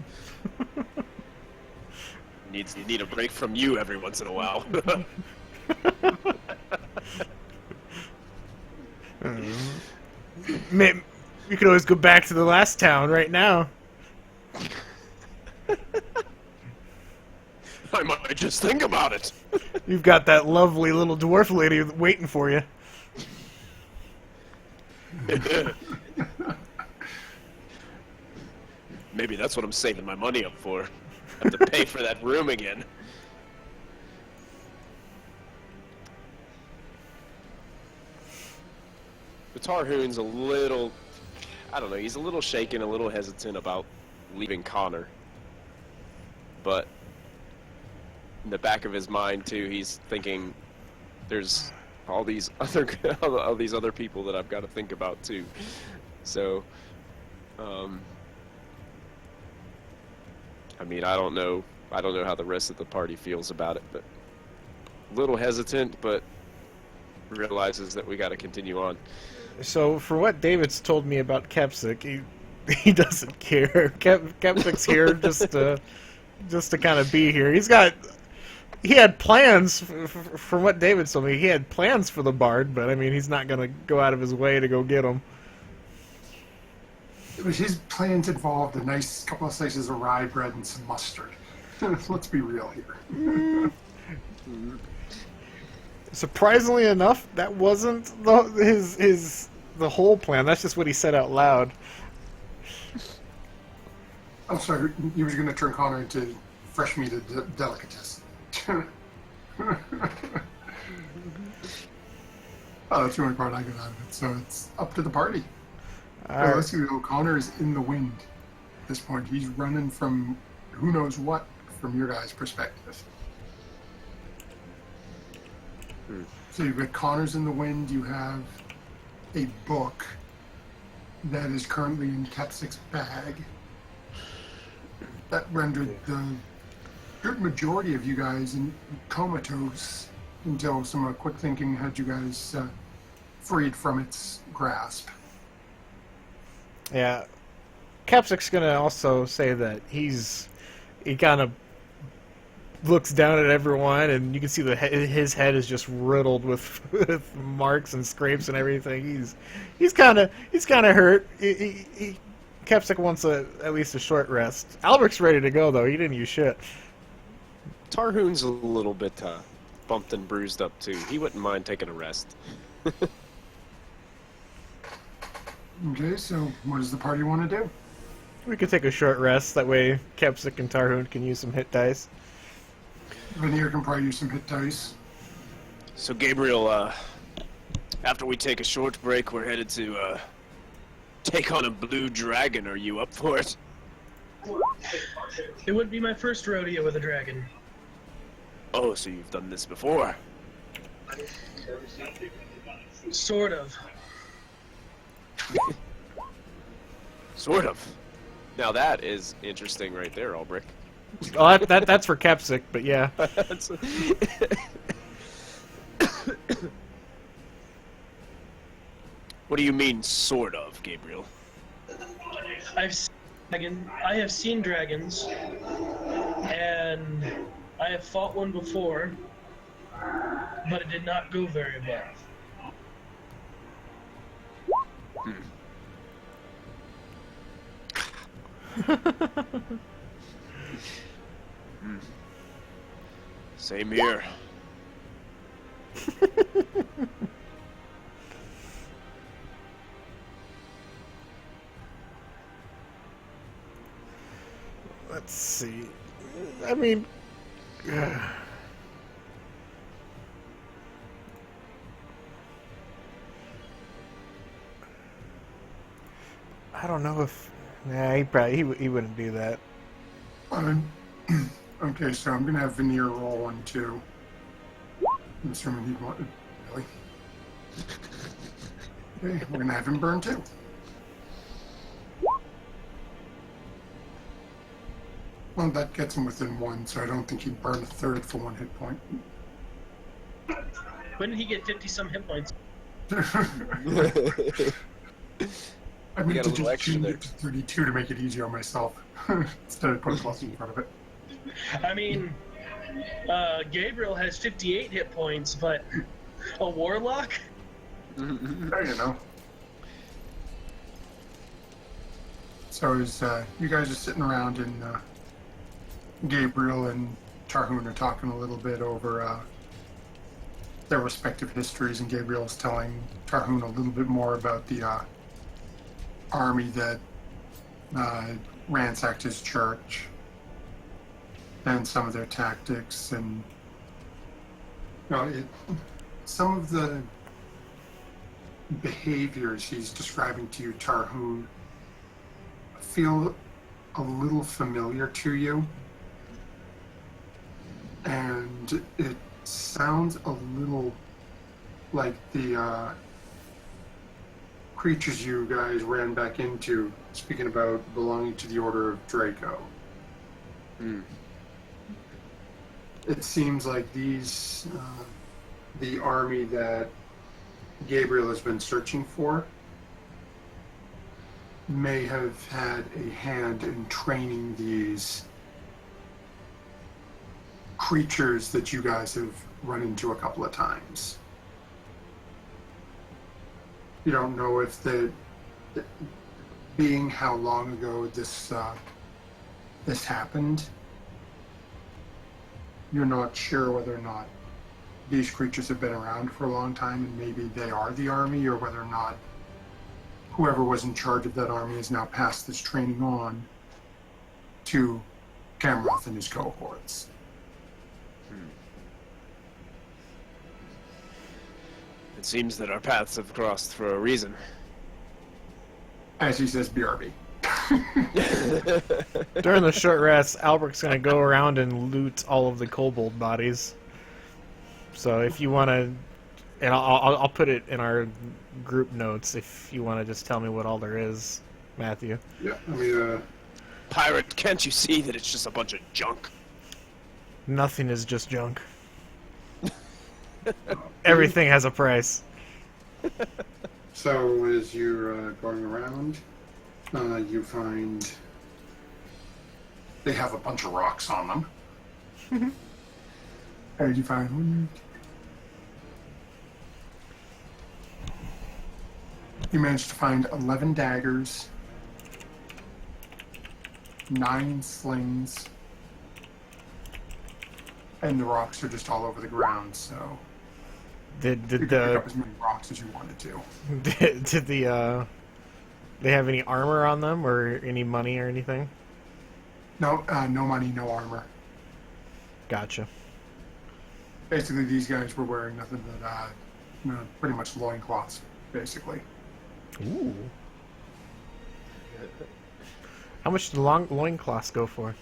Need a break from you every once in a while. You could always go back to the last town right now. I might just think about it. You've got that lovely little dwarf lady waiting for you. Maybe that's what I'm saving my money up for. I have to pay for that room again. The Tarhoon's a little, I don't know, he's a little shaken, a little hesitant about leaving Connor. But in the back of his mind too, he's thinking there's all these other people that I've got to think about too. So, I mean, I don't know how the rest of the party feels about it, but a little hesitant, but realizes that we got to continue on. So, for what David's told me about Kepsik, he doesn't care. Kepsik's here just to kind of be here. He had plans, from what David told me, he had plans for the bard, but I mean, he's not going to go out of his way to go get him. His plans involved a nice couple of slices of rye bread and some mustard. Let's be real here. Surprisingly enough, that wasn't the whole plan. That's just what he said out loud. I'm sorry, you were going to turn Connor into fresh meat delicatessen. Oh, that's the only part I got out of it. So it's up to the party. Right. Let's see, Connor is in the wind at this point. He's running from who knows what from your guys' perspective. So you've got Connor's in the wind. You have a book that is currently in Kepsik's bag. That rendered the good majority of you guys in comatose until some quick thinking had you guys freed from its grasp. Yeah. Kepsik's gonna also say that he kind of looks down at everyone, and you can see his head is just riddled with marks and scrapes and everything. He's kind of hurt. Kepsik wants at least a short rest. Albrecht's ready to go though. He didn't use shit. Tarhoon's a little bit bumped and bruised up too. He wouldn't mind taking a rest. Okay, so what does the party want to do? We could take a short rest. That way, Kepsik and Tarhoon can use some hit dice. Veneer can probably use some hit dice. So Gabriel, after we take a short break, we're headed to take on a blue dragon. Are you up for it? It wouldn't be my first rodeo with a dragon. Oh, so you've done this before? Sort of. Sort of. Now that is interesting right there, Albrecht. Oh, that's for Kepsik, but yeah. What do you mean, sort of, Gabriel? I have seen dragons, and I have fought one before, but it did not go very well. Same here. Let's see. I mean, I don't know if. Nah, he wouldn't do that. Okay, so I'm gonna have Veneer roll 1, 2. I'm assuming he'd want. Really? Okay, we're gonna have him burn 2. Well, that gets him within 1, so I don't think he'd burn a third for 1 hit point. When did he get 50-some hit points? I mean, got to a little just extra change there. it to 32 to make it easier on myself, instead of putting plus in front of it. I mean, Gabriel has 58 hit points, but a warlock? There you know. So as you guys are sitting around and Gabriel and Tarhoon are talking a little bit over their respective histories, and Gabriel's telling Tarhoon a little bit more about the army that ransacked his church and some of their tactics, and some of the behaviors he's describing to you, Tarhoon, feel a little familiar to you, and it sounds a little like the creatures you guys ran back into, speaking about belonging to the Order of Draco. It seems like these, the army that Gabriel has been searching for, may have had a hand in training these creatures that you guys have run into a couple of times. You don't know if being how long ago this happened, you're not sure whether or not these creatures have been around for a long time and maybe they are the army, or whether or not whoever was in charge of that army has now passed this training on to Gamroth and his cohorts. It seems that our paths have crossed for a reason. As he says, BRB. During the short rest, Albert's gonna go around and loot all of the kobold bodies. So if you want to, and I'll put it in our group notes if you want to just tell me what all there is, Matthew. Yeah, I mean, Pirate, can't you see that it's just a bunch of junk? Nothing is just junk. Everything has a price. so as you're going around, you find they have a bunch of rocks on them. How did you find one? You managed to find 11 daggers, 9 slings, and the rocks are just all over the ground, so Did you can pick the up as many rocks as you wanted to. did the they have any armor on them or any money or anything? No, no money, no armor. Gotcha. Basically, these guys were wearing nothing but pretty much loincloths, basically. Ooh. How much do loincloths go for?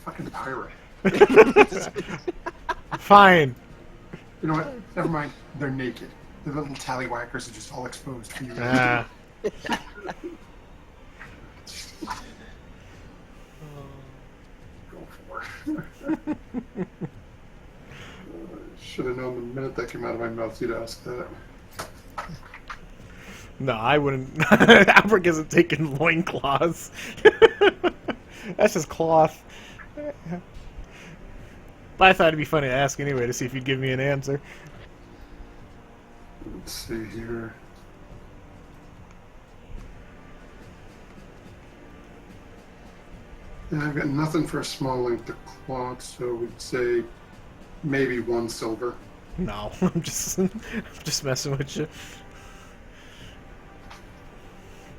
Fucking pirate. Fine. You know what? Never mind. They're naked. The little tallywhackers are just all exposed for you. Ah. Go for it. Should have known the minute that came out of my mouth you'd ask that. No, I wouldn't. Albert isn't taking loincloths. That's just cloth. But I thought it'd be funny to ask anyway to see if you'd give me an answer. Let's see here. And I've got nothing for a small length of cloth, so we'd say maybe 1 silver. No, I'm just messing with you.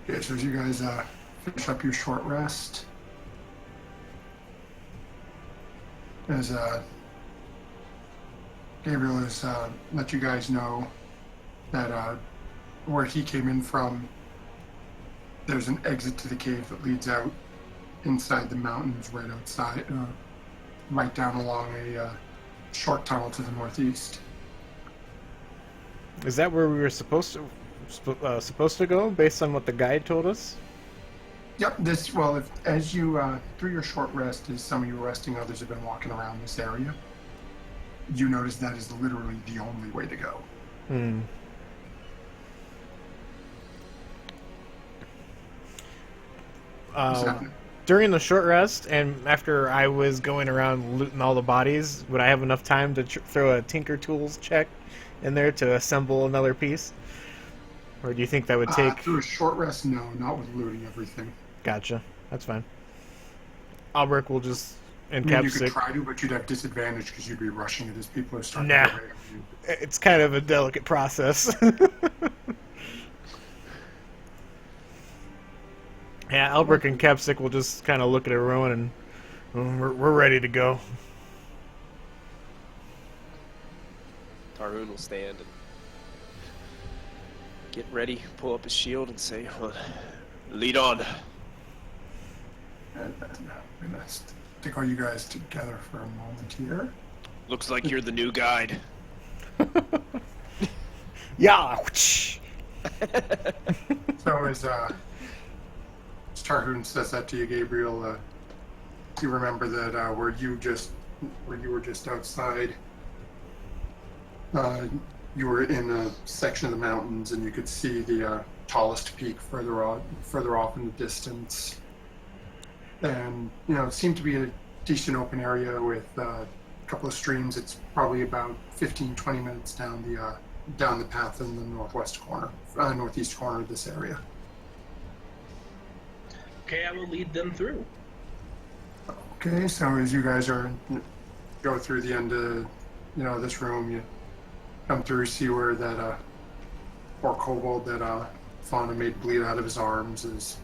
Okay, so as you guys finish up your short rest, as Gabriel has let you guys know that where he came in from, there's an exit to the cave that leads out inside the mountains, right outside, right down along a short tunnel to the northeast. Is that where we were supposed to go, based on what the guide told us? Yep. As you through your short rest, as some of you are resting, others have been walking around this area. You notice that is literally the only way to go. Hmm. Exactly. During the short rest, and after I was going around looting all the bodies, would I have enough time to throw a Tinker Tools check in there to assemble another piece? Or do you think that would take... Through a short rest, no, not with looting everything. Gotcha. That's fine. Albrecht will just I mean, you could encapsulate... try to, but you'd have disadvantage because you'd be rushing it as people are starting Nah. to get ready on you. It's kind of a delicate process. Yeah, Albrecht and Capsic will just kind of look at everyone and we're ready to go. Tarhoon will stand and get ready, pull up his shield, and say, well, lead on. And I'm going to stick all you guys together for a moment here. Looks like you're the new guide. Yeah. So as Tarhoon says that to you, Gabriel, you remember that where you were just outside, you were in a section of the mountains, and you could see the tallest peak further off in the distance, and it seemed to be a decent open area with a couple of streams. It's probably about 15-20 minutes down the path in the northeast corner of this area. Okay, I will lead them through. Okay, so as you guys go through the end of this room, you come through, see where that poor kobold that Fauna made bleed out of his arms as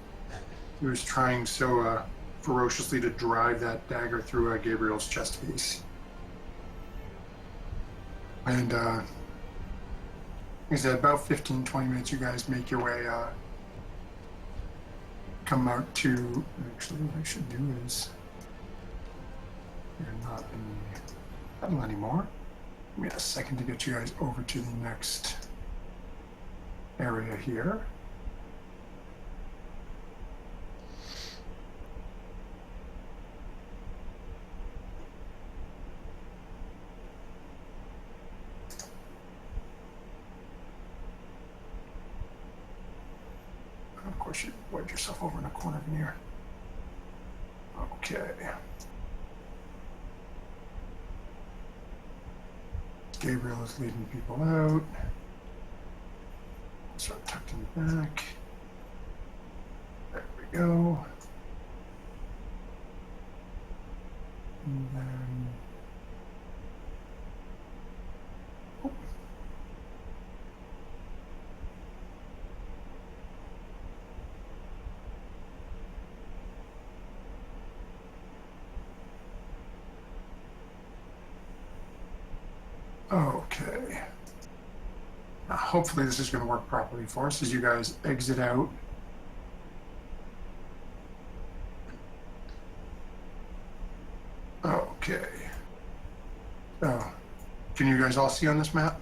he was trying so ferociously to drive that dagger through Gabriel's chest piece. And like I said, about 15-20 minutes, you guys make your way come out to, actually what I should do is, you're not in the battle anymore. Give me a second to get you guys over to the next area here. Of course, you wedge yourself over in a corner in here. Okay. Gabriel is leading people out. Sort of tucked in the back. There we go. And then... Oh. Okay. Now, hopefully this is going to work properly for us as you guys exit out. Okay. So, can you guys all see on this map?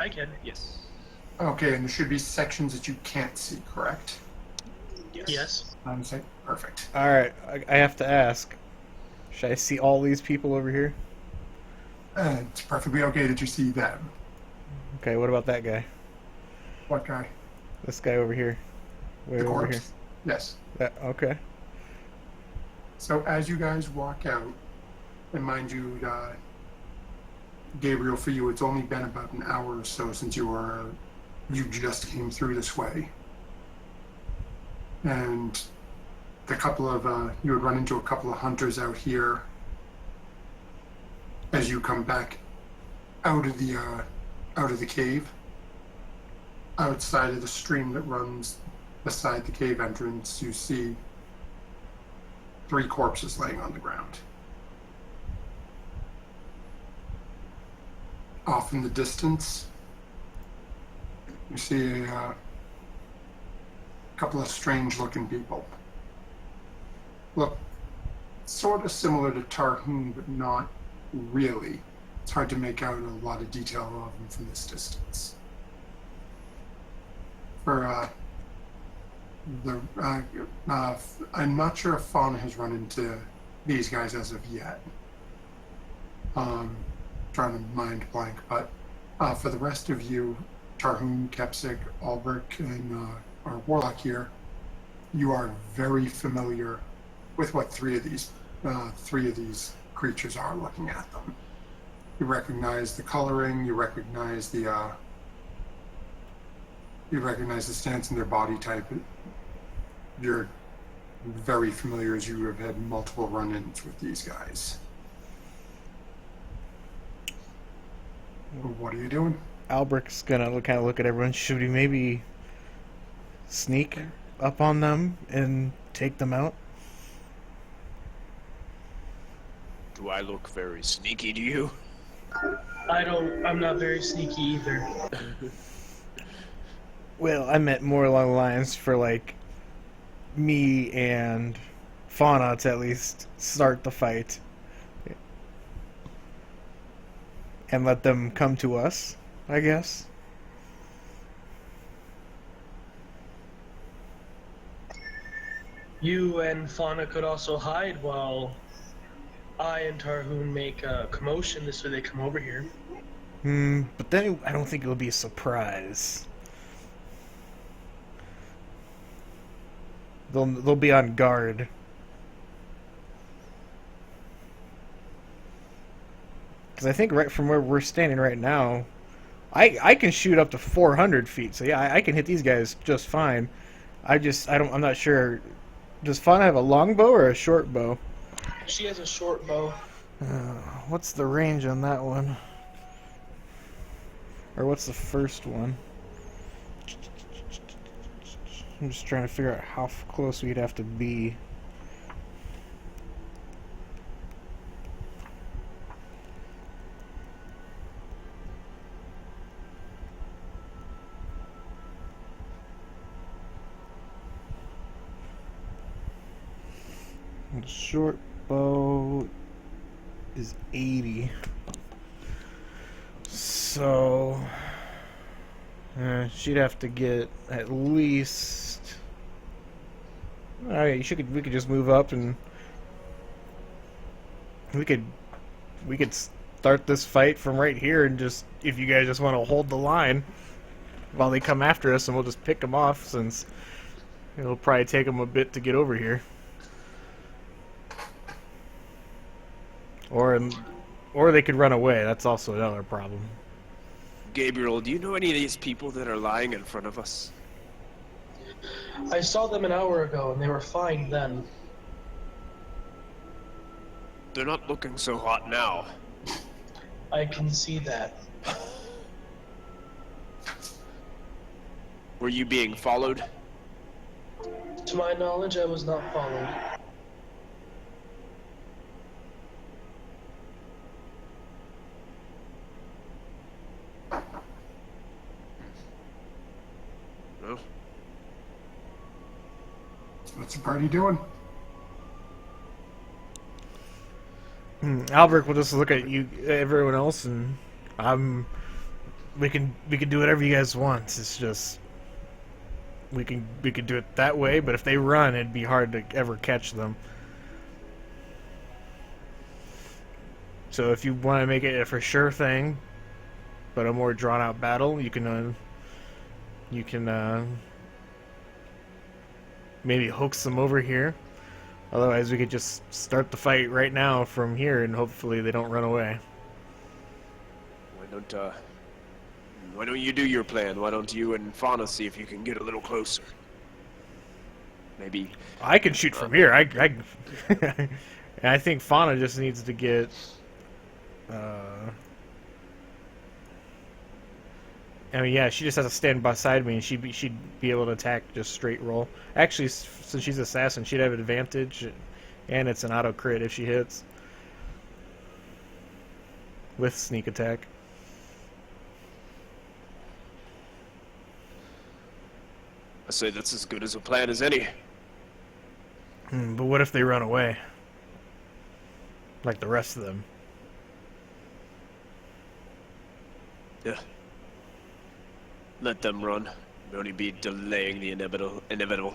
I can. Yes. Okay, and there should be sections that you can't see, correct? Yes. Perfect. Alright, I have to ask. Should I see all these people over here? It's perfectly okay that you see them. Okay, what about that guy? What guy? This guy over here. Way The over corpse? here. Yes. Okay. So as you guys walk out, and mind you, Gabriel, for you, it's only been about an hour or so since you just came through this way. And the couple of you would run into a couple of hunters out here as you come back out of the cave. Outside of the stream that runs beside the cave entrance, you see 3 corpses laying on the ground. Off in the distance, you see a couple of strange-looking people. Look sort of similar to Tarhoon, but not really. It's hard to make out a lot of detail of them from this distance. I'm not sure if Fauna has run into these guys as of yet. Trying to mind blank, but for the rest of you, Tarhoon, Kepsik, Albrecht, and our Warlock here, you are very familiar with what three of these creatures are looking at them. You recognize the coloring, you recognize the stance in their body type. You're very familiar as you have had multiple run-ins with these guys. What are you doing? Albrecht's gonna kind of look at everyone. Should we maybe sneak up on them and take them out? Do I look very sneaky to you? I'm not very sneaky either. Well, I meant more along the lines for, like, me and Fauna to at least start the fight. And let them come to us, I guess. You and Fauna could also hide while I and Tarhoon make a commotion. This way they come over here. But then I don't think it'll be a surprise. They'll be on guard. Because I think right from where we're standing right now, I can shoot up to 400 feet. So yeah, I can hit these guys just fine. I'm not sure. Does Fauna have a long bow or a short bow? She has a short bow. What's the range on that one? Or what's the first one? I'm just trying to figure out how close we'd have to be. The short bow is 80. So she'd have to get at least. Alright, we could just move up and we could start this fight from right here and just, if you guys just want to hold the line while they come after us, and we'll just pick them off, since it'll probably take them a bit to get over here. Or they could run away. That's also another problem. Gabriel, do you know any of these people that are lying in front of us? I saw them an hour ago and they were fine then. They're not looking so hot now. I can see that. Were you being followed? To my knowledge, I was not followed. No. What's the party doing? Albrecht will just look at you, everyone else, and we can do whatever you guys want. It's just we could do it that way, but if they run, it'd be hard to ever catch them. So if you want to make it a for sure thing, but a more drawn out battle, you can maybe hoax them over here. Otherwise, we could just start the fight right now from here, and hopefully they don't run away. Why don't you do your plan? Why don't you and Fauna see if you can get a little closer? Maybe. I can shoot from here. And I think Fauna just needs to get. I mean, yeah, she just has to stand beside me, and she'd be able to attack just straight roll. Actually, since she's assassin, she'd have advantage, and it's an auto crit if she hits with sneak attack. I say that's as good as a plan as any. But what if they run away? Like the rest of them. Yeah. Let them run. We'll only be delaying the inevitable.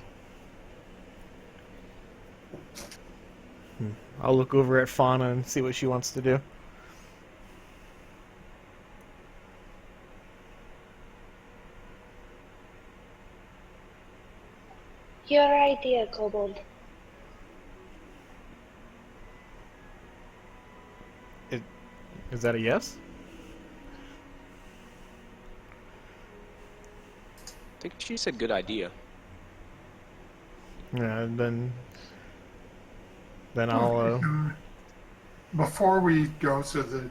I'll look over at Fauna and see what she wants to do. Your idea, Kobold. Is that a yes? I think she said good idea. Yeah, then I'll. Before we go, so the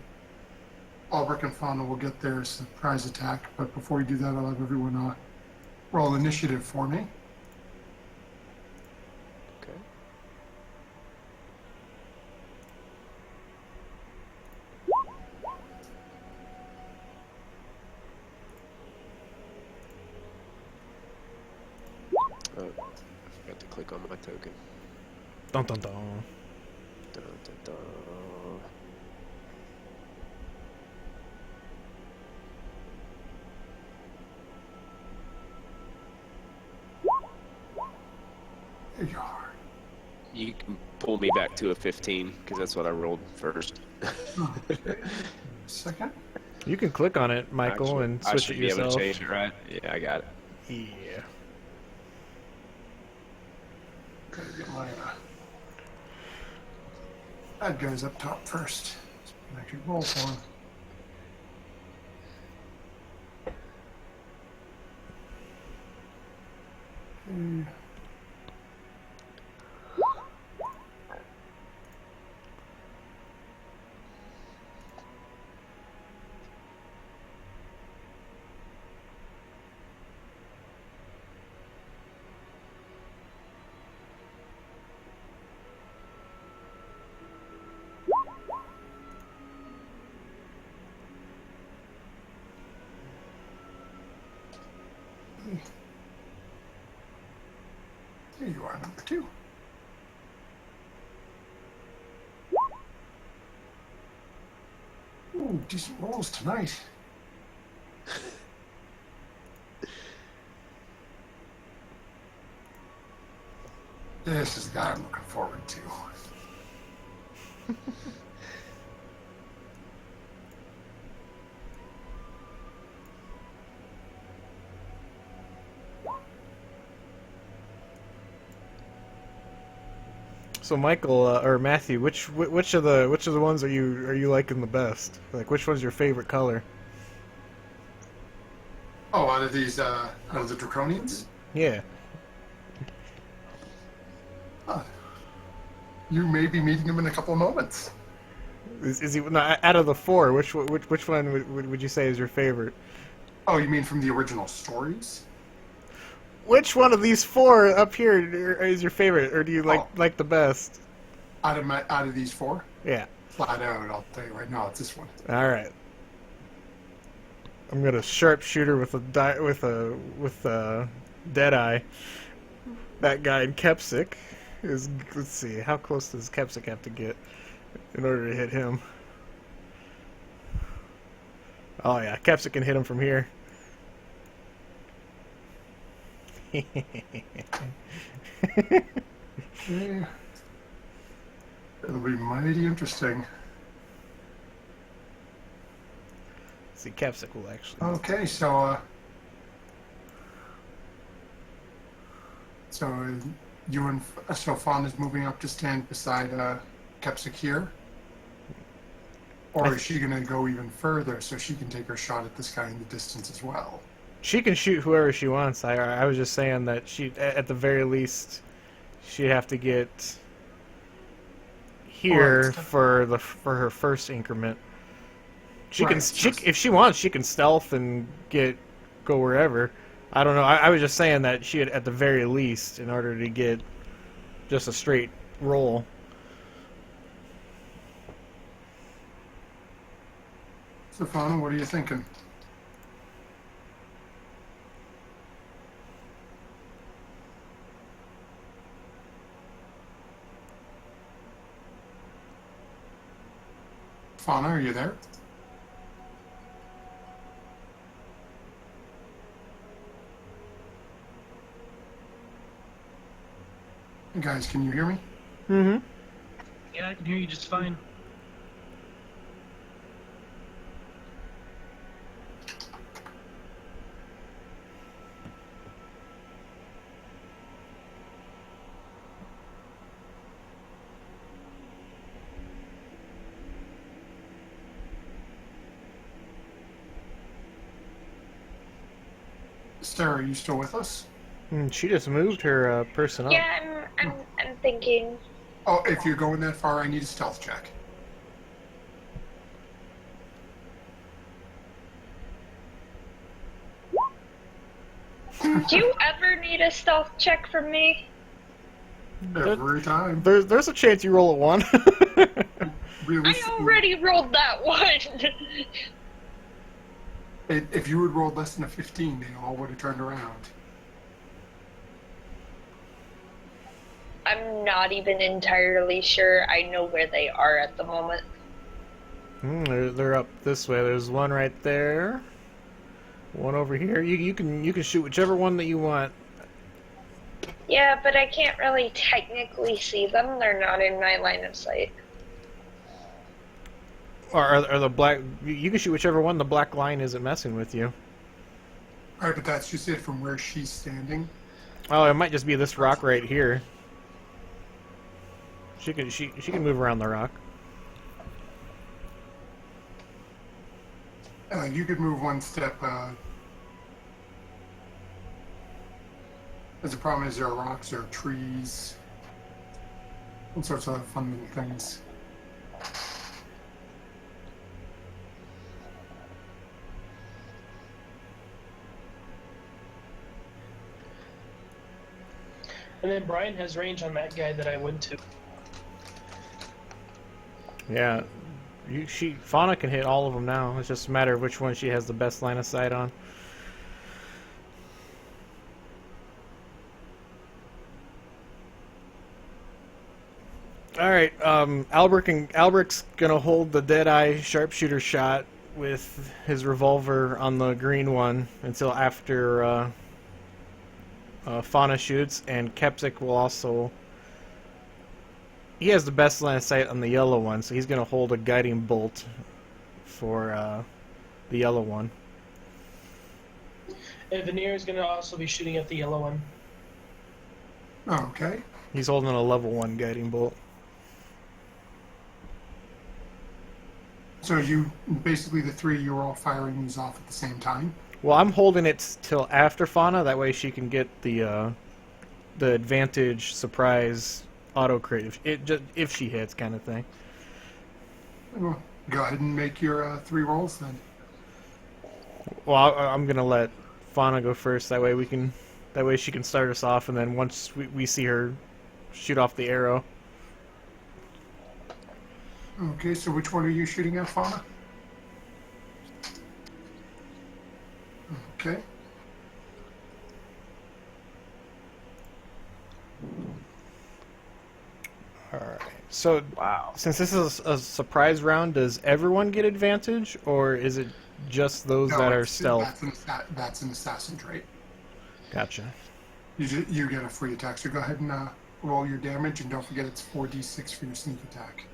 Albrecht and Fauna will get their surprise attack, but before we do that, I'll have everyone roll initiative for me. Okay. I forgot to click on my token. Dun dun dun. Dun, dun, dun. There you are. You can pull me back to a 15 because that's what I rolled first. Okay. Second. You can click on it, Michael, Actually, and I switch should it be able yourself. to change it, right? Yeah, I got it. Yeah. Gotta get my bad guys up top first. So I can actually roll for them. Okay. There you are, number 2. Ooh, decent rolls tonight. This is the guy I'm looking forward to. So Michael or Matthew, which of the ones are you liking the best? Like, which one's your favorite color? Oh, out of these, out of the Draconians? Yeah. You may be meeting him in a couple of moments. Is he no, out of the 4? Which one would you say is your favorite? Oh, you mean from the original stories? Which one of these 4 up here is your favorite, or do you like the best? Out of these 4? Yeah. Flat out, I'll tell you right now, it's this one. All right. I'm gonna sharpshooter with a Deadeye. That guy in Kepsic is. Let's see, how close does Kepsic have to get in order to hit him? Oh yeah, Kepsic can hit him from here. Yeah. It'll be mighty interesting. See, Kepsic will actually. Okay, so so Fauna's moving up to stand beside Kepsic here, or is she gonna go even further so she can take her shot at this guy in the distance as well? She can shoot whoever she wants. I was just saying that she, at the very least, she'd have to get here Alright. for her first increment. She Right, can just- if she wants, she can stealth and go wherever. I don't know. I was just saying that she had, at the very least, in order to get just a straight roll. So, Fauna, what are you thinking? Fauna, are you there? Guys, can you hear me? Mm-hmm. Yeah, I can hear you just fine. Sarah, are you still with us? She just moved her person up. Yeah, I'm thinking. Oh, if you're going that far, I need a stealth check. Do you ever need a stealth check from me? Every time. There's a chance you roll a 1. Really, I already rolled that one. if you had rolled less than a 15, they all would have turned around. I'm not even entirely sure I know where they are at the moment. They're up this way. There's one right there. One over here. You can shoot whichever one that you want. Yeah, but I can't really technically see them. They're not in my line of sight. Or are the black? You can shoot whichever one. The black line isn't messing with you. Alright, but that's just it from where she's standing. Oh, it might just be this rock right here. She can move around the rock. You could move one step. The problem is there are rocks, there are trees, all sorts of fun little things. And then Brian has range on that guy that I went to. Yeah, Fauna can hit all of them now. It's just a matter of which one she has the best line of sight on. All right, Alberic's gonna hold the Deadeye sharpshooter shot with his revolver on the green one until after Fauna shoots, and Kepsik will also. He has the best line of sight on the yellow one, so he's gonna hold a guiding bolt for the yellow one. And Veneer is going to also be shooting at the yellow one. Okay. He's holding a level 1 guiding bolt. So you, basically the three, you were all firing these off at the same time? Well, I'm holding it till after Fauna. That way she can get the advantage surprise auto crit if she hits, kind of thing. Well, go ahead and make your 3 rolls then. Well, I'm gonna let Fauna go first. That way she can start us off, and then once we see her shoot off the arrow. Okay, so which one are you shooting at, Fauna? Okay. All right. So Wow. since this is a surprise round, does everyone get advantage, or is it just those that are stealth? That's an assassin trait. Gotcha. You get a free attack, so go ahead and roll your damage, and don't forget it's 4d6 for your sneak attack.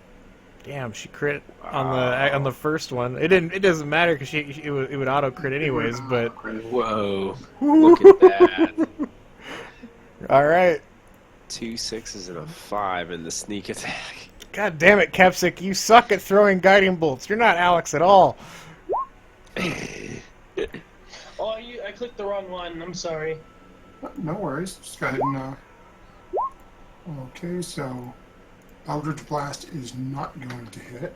Damn, she crit on the first one. It doesn't matter because it would auto crit anyways. But Whoa. Look at that. all right. 2 6s and a 5 in the sneak attack. God damn it, Kepsik, you suck at throwing guiding bolts. You're not Alex at all. Oh, I clicked the wrong one. I'm sorry. No worries. Just go ahead and Okay, so Eldritch Blast is not going to hit.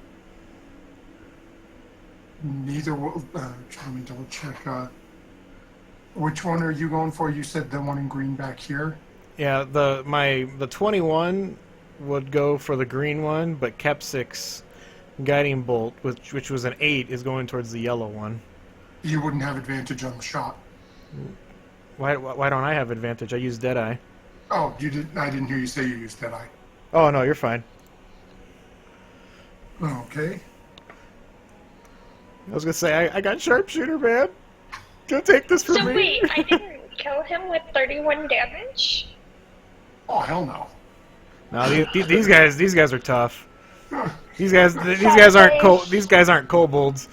Neither will. Let me double check. Which one are you going for? You said the one in green back here. Yeah, the 21 would go for the green one, but Kepsik's guiding bolt, which was an 8, is going towards the yellow one. You wouldn't have advantage on the shot. Why don't I have advantage? I used Deadeye. Oh, you did. I didn't hear you say you used Deadeye. Oh no, you're fine. Okay. I was gonna say I got sharpshooter, man. Go take this from So me. wait, I didn't kill him with 31 damage? Oh hell no. No, these guys are tough. These guys aren't kobolds.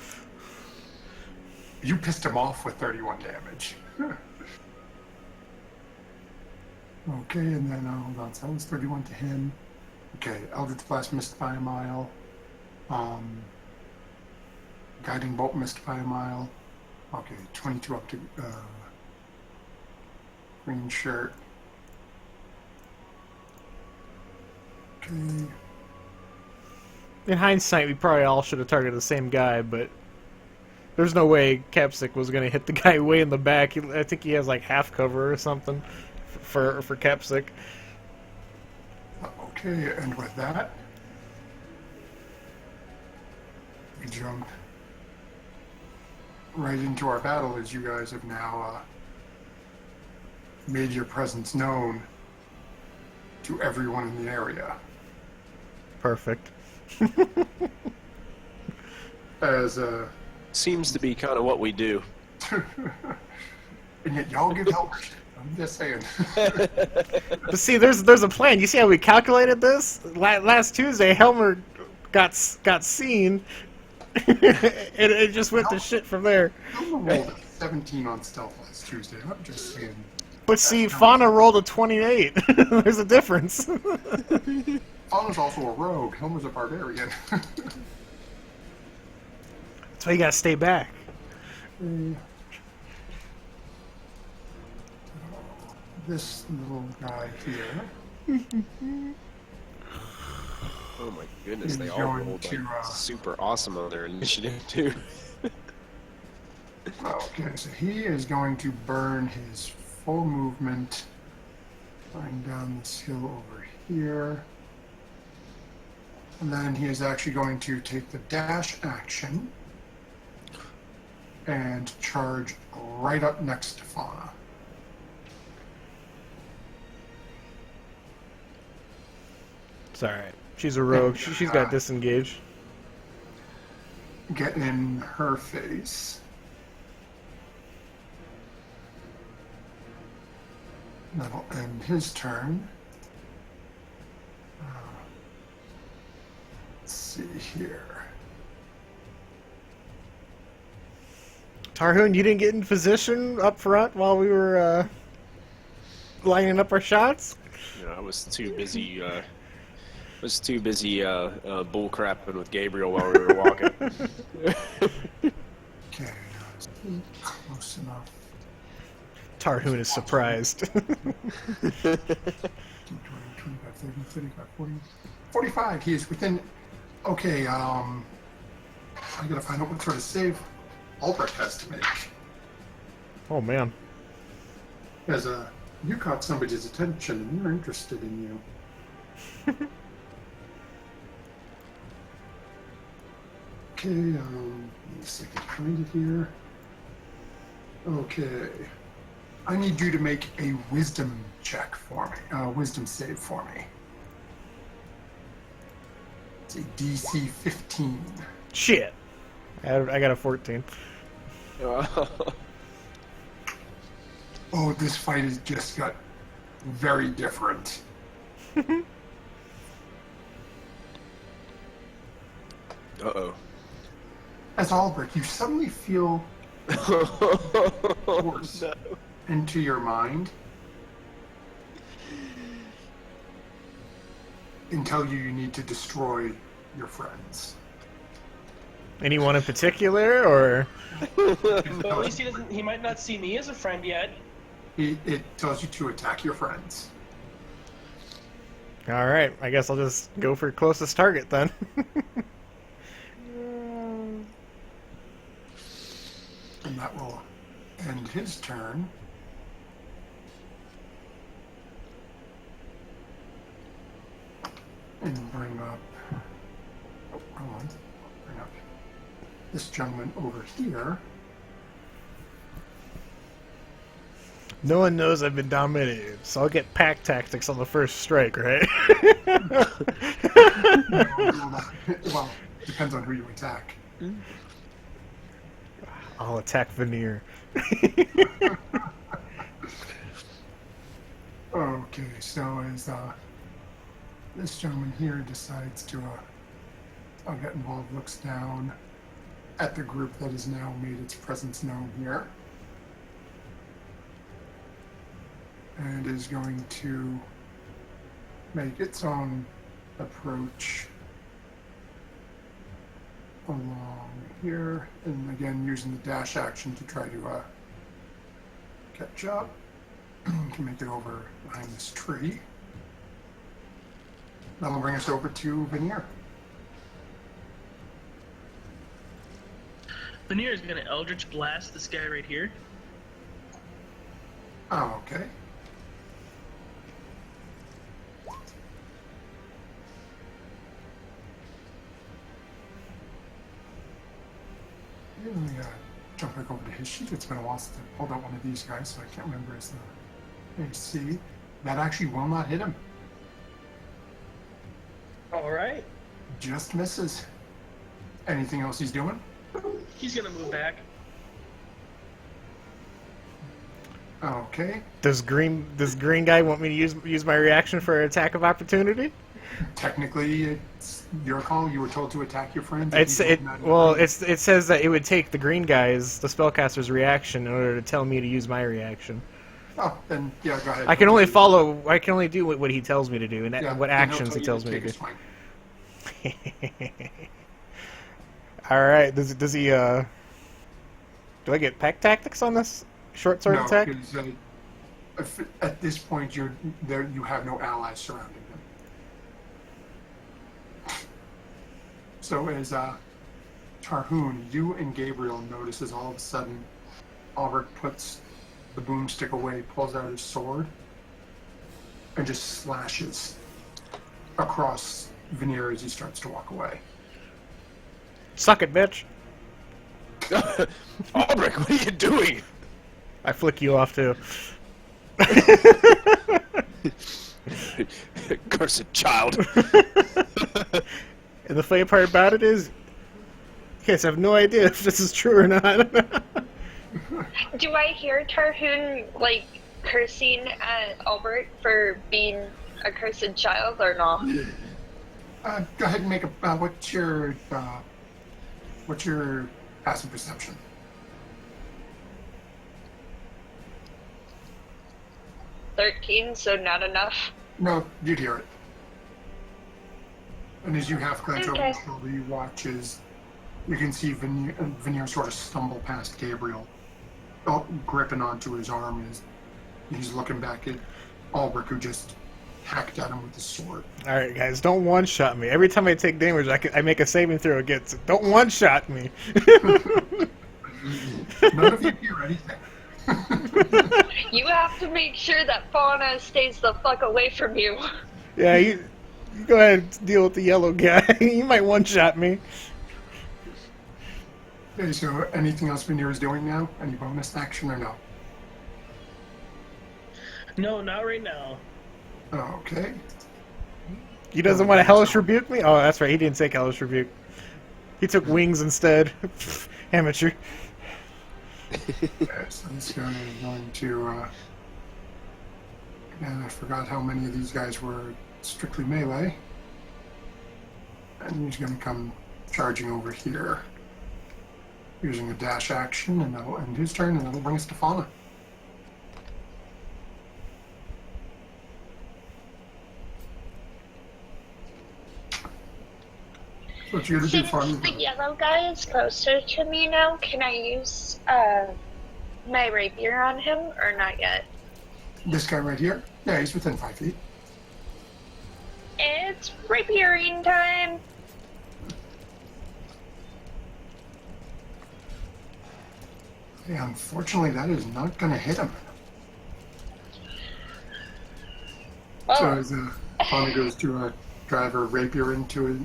You pissed him off with 31 damage. Okay, and then hold on. So that was 31 to him. Okay, Eldritch Blast missed by a mile. Guiding Bolt missed by a mile. Okay, 22 up to green shirt. Okay. In hindsight, we probably all should have targeted the same guy, but there's no way Capsic was gonna hit the guy way in the back. I think he has like half cover or something for Capsic. Okay, and with that, we jump right into our battle as you guys have now made your presence known to everyone in the area. Perfect. As Seems to be kind of what we do. and yet y'all give help. I'm just saying. But see, there's a plan. You see how we calculated this? Last Tuesday, Helmer got seen, and it just went to shit from there. Someone rolled a 17 on stealth last Tuesday. I'm just saying. But see, Fauna rolled a 28. There's a difference. Fauna's also a rogue. Helmer's a barbarian. That's why you gotta stay back. This little guy here. Oh my goodness, Is they all going rolled to, like super awesome on their initiative too. Okay, so he is going to burn his full movement, going down this hill over here. And then he is actually going to take the dash action and charge right up next to Fauna. It's alright. She's a rogue. She's got disengage. Get in her face. That'll end his turn. Let's see here. Tarhoon, you didn't get in position up front while we were lining up our shots? You know, I was too busy. Bull crapping with Gabriel while we were walking. Okay, close enough. Tarhoon is surprised. 25, 30, 35, 40, 45. He is within. Okay, I gotta find out what sort of save Albrecht has to make. Oh man. As you caught somebody's attention and they're interested in you. Okay, let me see if I can find it here. Okay. I need you to make a wisdom check for me. Wisdom save for me. It's a DC 15. Shit. I got a 14. Oh, this fight has just got very different. Uh-oh. As Albrecht, you suddenly feel force No. into your mind and tell you need to destroy your friends. Anyone in particular, or? But at least he might not see me as a friend yet. It tells you to attack your friends. All right, I guess I'll just go for closest target then. And that will end his turn. And bring up. Oh, hold on. Bring up this gentleman over here. No one knows I've been dominated, so I'll get pack tactics on the first strike, right? Well, depends on who you attack. I'll attack Veneer. Okay, so as this gentleman here decides to I'll get involved, looks down at the group that has now made its presence known here, and is going to make its own approach along here, and again using the dash action to try to catch up. Can make it over behind this tree. That'll bring us over to Veneer. Veneer is going to Eldritch Blast this guy right here. Oh, okay. Let me jump back over to his sheet. It's been a while since I pulled out one of these guys, so I can't remember his AC. That actually will not hit him. All right. Just misses. Anything else he's doing? He's going to move back. Okay. Does green guy want me to use my reaction for an attack of opportunity? Technically, it's your call. You were told to attack your friends. It says that it would take the green guy's, the spellcaster's reaction in order to tell me to use my reaction. Oh, then yeah, go ahead. I can only follow. I can only do what he tells me to do, and Yeah, what and he'll actions tell he you tells me take to a do. swing. All right. Does he? Do I get pack tactics on this short sword No, attack? because at this point you're there. You have no allies surrounding him. So as Tarhoon, you and Gabriel notices all of a sudden, Albert puts the boomstick away, pulls out his sword, and just slashes across Veneer as he starts to walk away. Suck it, bitch! Albrecht, what are you doing? I flick you off too. Cursed child. And the funny part about it is, you guys have no idea if this is true or not. Do I hear Tarhoon, like, cursing at Albert for being a cursed child or not? Go ahead and make a. What's your passive perception? 13, so not enough. No, you'd hear it. And as you half glance over Okay. the shoulder, you watch as you can see Veneer sort of stumble past Gabriel, gripping onto his arm as he's looking back at Albrecht, who just hacked at him with his sword. All right, guys, don't one-shot me. Every time I take damage, I make a saving throw against it. Don't one-shot me. None of you hear anything. You have to make sure that Fauna stays the fuck away from you. Yeah, you go ahead and deal with the yellow guy. You might one-shot me. Okay, so anything else Veneer is doing now? Any bonus action or no? No, not right now. Okay. He doesn't want to hellish rebuke me? Oh, that's right. He didn't take hellish rebuke. He took wings instead. Amateur. Okay, so this guy is going to. And I forgot how many of these guys were strictly melee. And he's going to come charging over here, using a dash action, and that'll end his turn, and that'll bring us to Fauna. So what you gonna do, Since Fauna? the yellow guy is closer to me now, can I use my rapier on him or not yet? This guy right here? Yeah, he's within 5 feet. it's rapiering time. Yeah, unfortunately, that is not going to hit him. So Well, as Fauna goes to drive her rapier into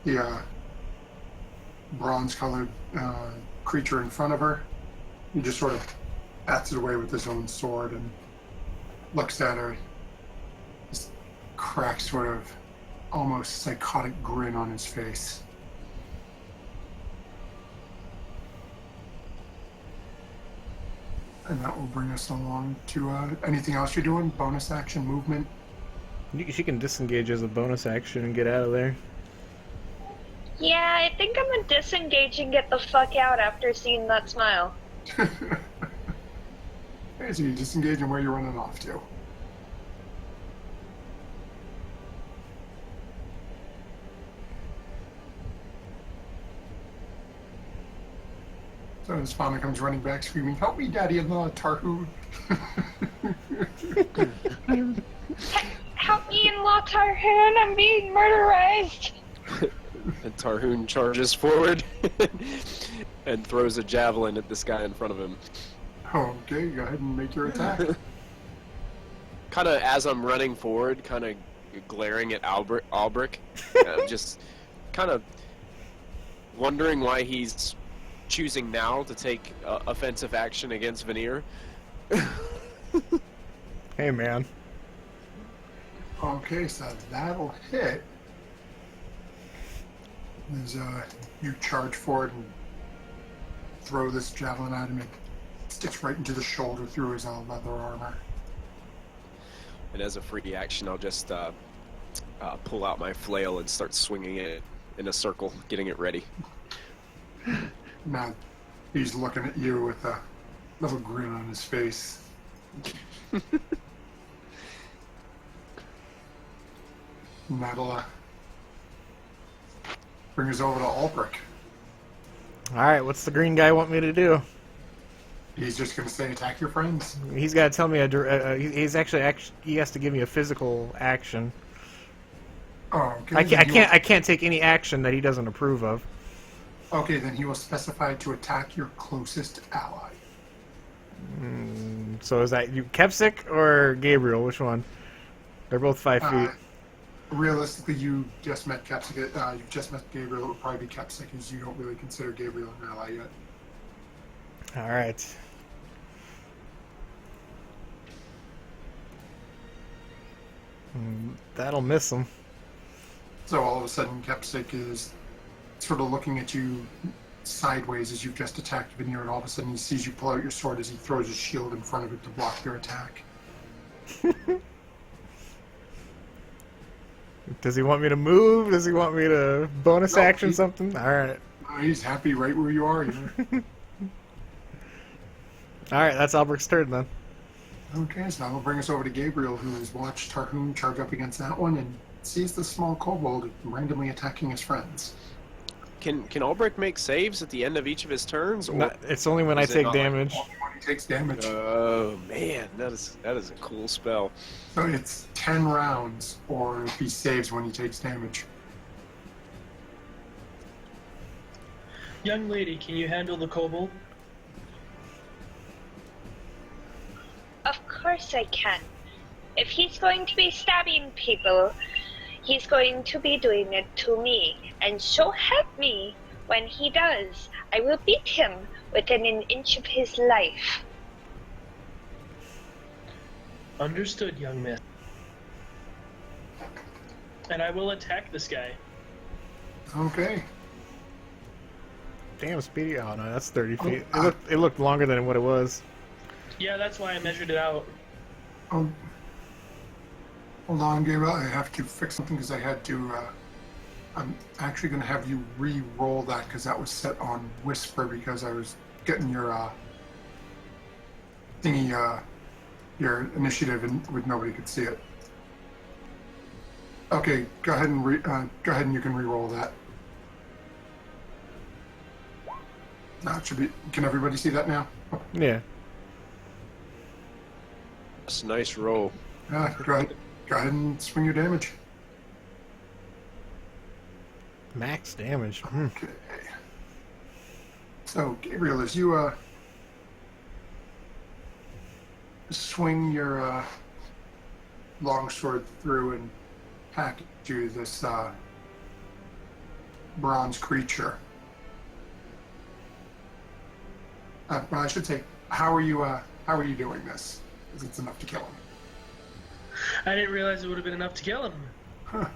the bronze-colored creature in front of her, he just sort of bats it away with his own sword and looks at her. This cracked sort of almost psychotic grin on his face. And that will bring us along to anything else you're doing? Bonus action, movement? She can disengage as a bonus action and get out of there. yeah, I think I'm gonna disengage and get the fuck out after seeing that smile. Okay, so you disengage and where you're running off to. So as Fauna comes running back screaming, "Help me, Daddy-in-law, Tarhoon!" Help me in La Tarhoon, I'm being murderized. And Tarhoon charges forward and throws a javelin at this guy in front of him. Okay, go ahead and make your attack. Kind of as I'm running forward, kind of glaring at Albric, just kind of wondering why he's choosing now to take offensive action against Veneer. Hey, man. Okay, so that'll hit. As you charge forward and throw this javelin at him, it sticks right into the shoulder through his leather armor. And as a free action, I'll just pull out my flail and start swinging it in a circle, getting it ready. Now he's looking at you with a little grin on his face. And that'll bring us over to Ulbrich. Alright, what's the green guy want me to do? He's just going to say, attack your friends. He's got to tell me he's actually he has to give me a physical action. Oh, okay. I can't take any action that he doesn't approve of. Okay, then he will specify to attack your closest ally. So is that you, Kepsik or Gabriel? Which one? They're both 5 feet. Realistically, you just met Kepsik. You've just met Gabriel. It would probably be Kepsik, as you don't really consider Gabriel an ally yet. All right. That'll miss him. So all of a sudden, Kepsik is sort of looking at you sideways as you've just attacked Veneer, and all of a sudden he sees you pull out your sword as he throws his shield in front of it to block your attack. Does he want me to move? Does he want me to bonus No, action something? All right. He's happy right where you are. All right, that's Albert's turn then. Okay, so that'll bring us over to Gabriel, who has watched Tarhoon charge up against that one and sees the small kobold randomly attacking his friends. Can Ulbrich make saves at the end of each of his turns? Or It's only when I is it take not like- damage. Only when he takes damage. Oh man, that is a cool spell. So it's 10 rounds, or if he saves when he takes damage. Young lady, can you handle the kobold? Of course I can. If he's going to be stabbing people, he's going to be doing it to me. And so help me, when he does, I will beat him within an inch of his life. Understood, young miss. And I will attack this guy. Okay. Damn, speedy. Oh no, that's 30 feet. It looked longer than what it was. Yeah, that's why I measured it out. Oh, hold on, Gabriel. I have to fix something because I had to. I'm actually going to have you re-roll that because that was set on Whisper because I was getting your thingy, your initiative, and with nobody could see it. Okay, go ahead and you can re-roll that. Now it should be. Can everybody see that now? Yeah. That's a nice roll. Go ahead and swing your damage. Max damage. Hmm. Okay. So, Gabriel, as you swing your longsword through and hack into this bronze creature. Well, I should say, how are you doing this? Is it enough to kill him? I didn't realize it would have been enough to kill him. Huh.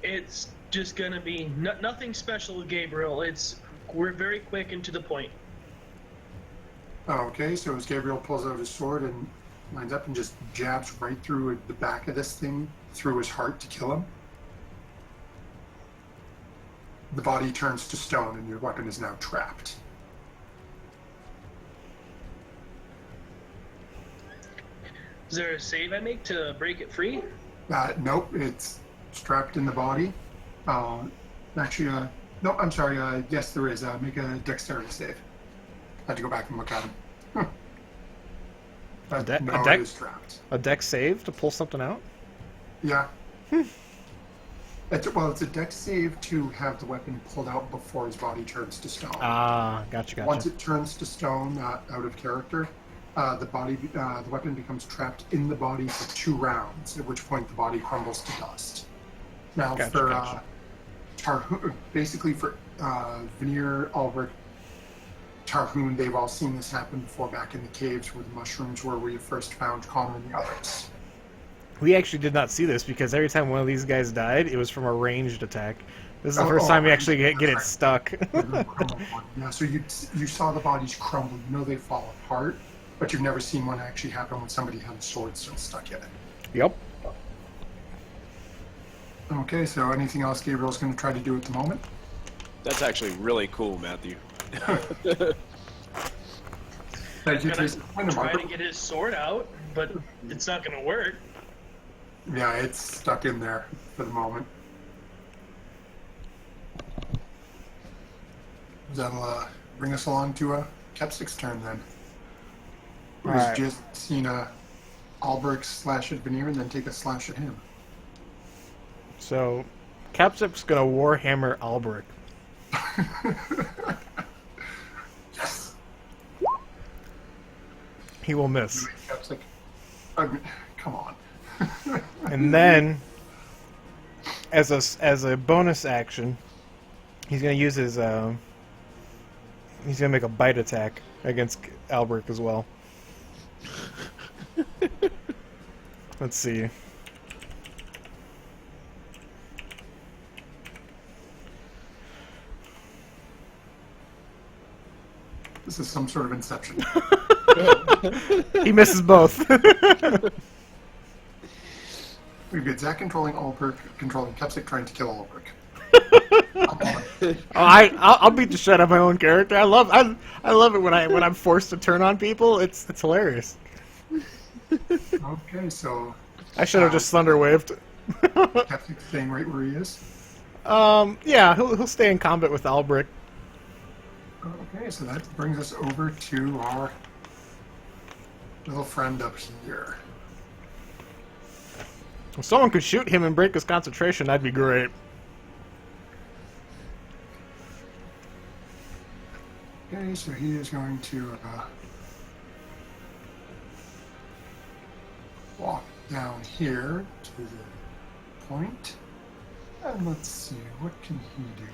It's just gonna be nothing special with Gabriel. We're very quick and to the point. Okay, so as Gabriel pulls out his sword and lines up and just jabs right through the back of this thing, through his heart to kill him, the body turns to stone and your weapon is now trapped. Is there a save I make to break it free? Nope, it's strapped in the body. Actually, no, I'm sorry. Yes, there is. Make a dexterity save. I had to go back and look at him. A It is trapped. A dex save to pull something out? Yeah. It's a dex save to have the weapon pulled out before his body turns to stone. Ah, gotcha. Once it turns to stone, out of character, the weapon becomes trapped in the body for 2 rounds, at which point the body crumbles to dust. Now, Gotcha. basically for Veneer, Albrecht, Tarhoon, they've all seen this happen before back in the caves where the mushrooms were where you first found Connor and the others. We actually did not see this because every time one of these guys died, it was from a ranged attack. This is the first time we actually get it stuck. Yeah, so you saw the bodies crumble. You know they fall apart, but you've never seen one actually happen when somebody had a sword still stuck in it. Yep. Okay, so anything else Gabriel's going to try to do at the moment? That's actually really cool, Matthew. Thank you, I'm Jason. gonna try to get his sword out, but it's not gonna work. Yeah, it's stuck in there for the moment. That'll bring us along to Kepsik's turn then. Who's Alright. just seen Albrecht slash at Veneer and then take a slash at him. So, Capsic's gonna Warhammer Albrecht. Yes! He will miss. Kepsik. Come on. And then, as a bonus action, he's gonna use his he's gonna make a bite attack against Albrecht as well. Let's see. This is some sort of inception. He misses both. We've got Zach controlling Albrecht, controlling Kepsik, trying to kill Albrecht. I'll beat the shit out of my own character. I love it when I'm forced to turn on people. It's hilarious. Okay, so I should have just thunder waved. Kepsik's staying right where he is. Yeah, he'll stay in combat with Albrecht. Okay, so that brings us over to our little friend up here. If someone could shoot him and break his concentration, that'd be great. Okay, so he is going to walk down here to the point. And let's see, what can he do?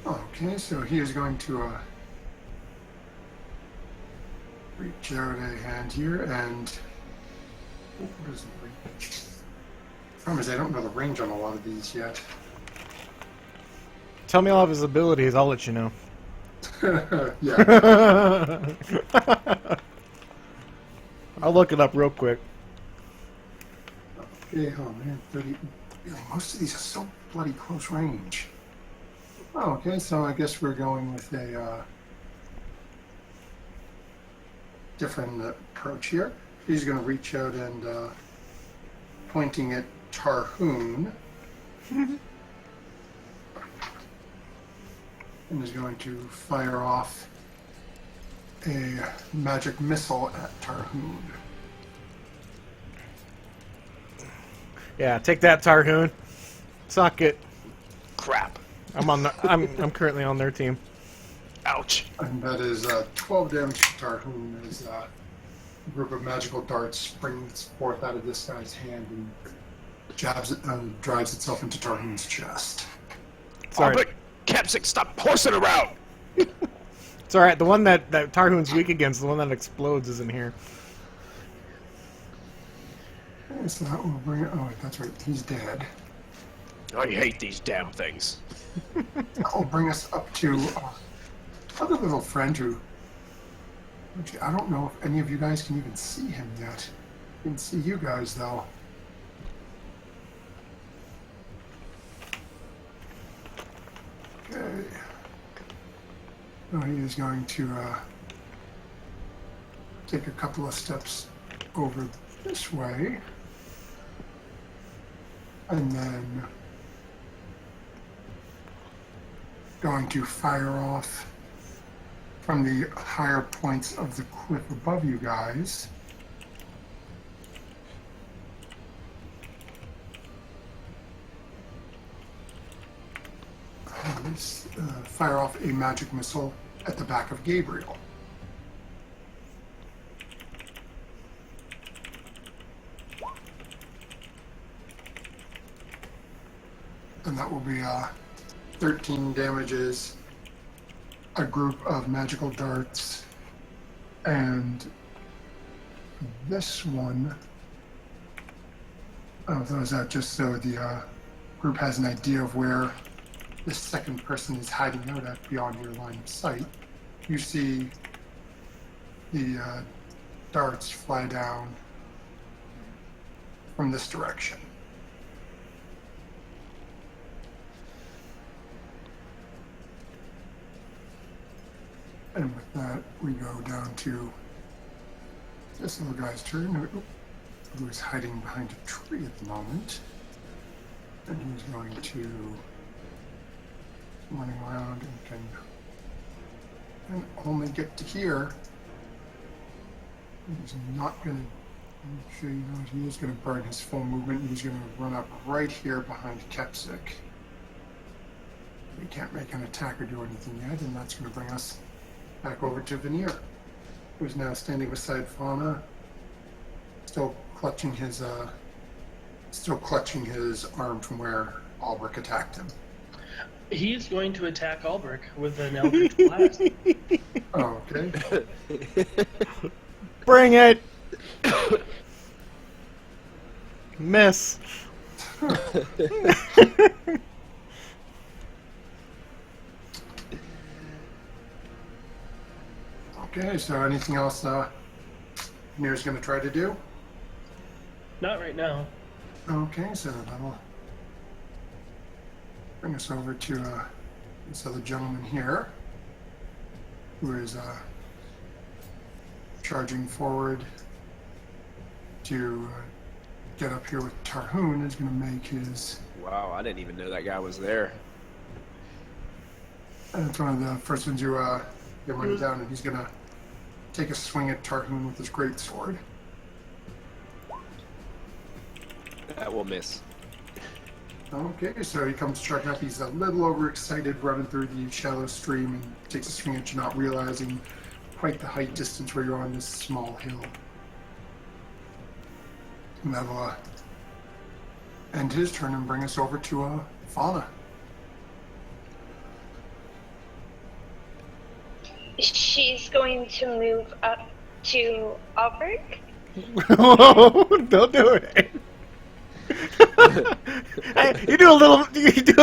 Okay, so he is going to reach out a hand here and... Oh, what is the range? The problem is I don't know the range on a lot of these yet. Tell me all of his abilities, I'll let you know. Yeah. I'll look it up real quick. Okay, oh man, 30... Really, most of these are so bloody close range. Oh, okay, so I guess we're going with a different approach here. He's going to reach out and pointing at Tarhoon. And is going to fire off a magic missile at Tarhoon. Yeah, take that, Tarhoon. Suck it. Crap. I'm currently on their team. Ouch. And that is 12 damage to Tarhoon as a group of magical darts springs forth out of this guy's hand and jabs it and drives itself into Tarhoon's chest. Sorry. Albrecht, Capsic, stop horsing around! It's alright, the one that Tarhoon's weak against, the one that explodes, is in here. Okay, so that will bring it. Oh, wait, that's right. He's dead. I hate these damn things. That will bring us up to other little friend who. Actually, I don't know if any of you guys can even see him yet. I can see you guys though. Okay. So he is going to take a couple of steps over this way. And then going to fire off from the higher points of the cliff above you guys. Fire off a magic missile at the back of Gabriel. And that will be 13 damages, a group of magical darts, and this one, those that just so the group has an idea of where this second person is hiding out at beyond your line of sight. You see the darts fly down from this direction. And with that, we go down to this little guy's turn, who is hiding behind a tree at the moment. And he's going to running around and can only get to here. He's not going to, I'm sure you know, he is going to burn his full movement. He's going to run up right here behind Kepsik. He can't make an attack or do anything yet, and that's going to bring us back over to Veneer, who's now standing beside Fauna, still clutching his arm from where Albrecht attacked him. He's going to attack Albrecht with an Eldritch Blast. Oh, okay. Bring it! Miss. Okay, so anything else Veneer's going to try to do? Not right now. Okay, so that'll bring us over to this other gentleman here, who is charging forward to get up here with Tarhoon. Is going to make his. Wow, I didn't even know that guy was there. And it's one of the first ones you get running down, and he's going to take a swing at Tarhoon with his greatsword. That will miss. Okay, so he comes charging up. He's a little overexcited, running through the shallow stream, and takes a swing at you, not realizing quite the height distance where you're on this small hill. And that'll end his turn and bring us over to Fauna. She's going to move up to Albrecht. Don't do it. Hey, you do a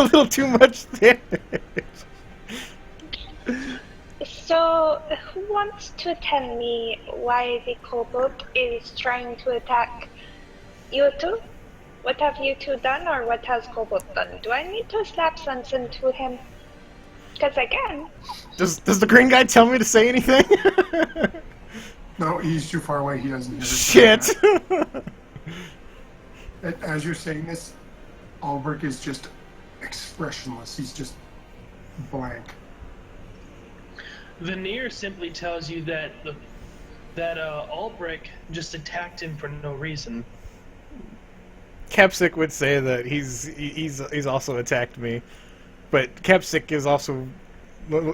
little too much damage. So, who wants to tell me why the kobold is trying to attack you two? What have you two done, or what has kobold done? Do I need to slap something to him? Because I can. Does the green guy tell me to say anything? No, he's too far away. He doesn't hear it. Shit. As you're saying this, Albrecht is just expressionless. He's just blank. Veneer simply tells you that Albrecht just attacked him for no reason. Kepsic would say that he's also attacked me, but Kepsic is also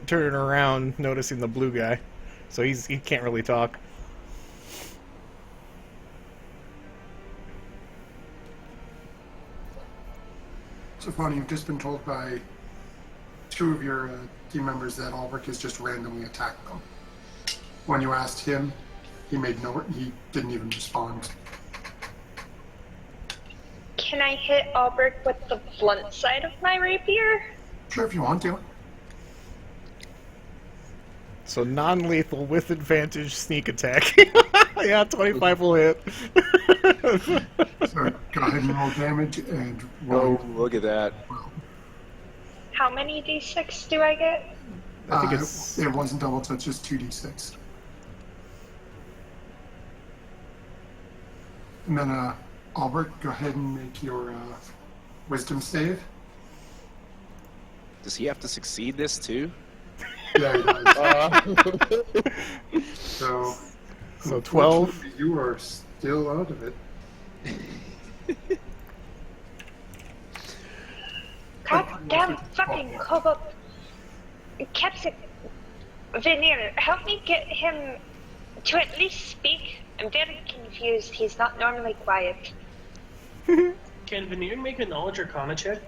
turning around, noticing the blue guy, so he can't really talk. So, Fonny, you've just been told by two of your team members that Albrecht has just randomly attacked them. When you asked him, he didn't even respond. Can I hit Albrecht with the blunt side of my rapier? Sure, if you want to. So non-lethal with advantage sneak attack. Yeah, 25 will hit. So go ahead and roll damage and Oh, roll. look at that. How many d6 do I get? I think it's It wasn't doubled, so it's just 2d6. And then, Albert, go ahead and make your wisdom save. Does he have to succeed this too? Yeah, he does. So 12. unfortunately, you are still out of it. God damn fucking kobold. Kepsic. Veneer, help me get him to at least speak. I'm very confused. He's not normally quiet. Can Veneer make a knowledge arcana check?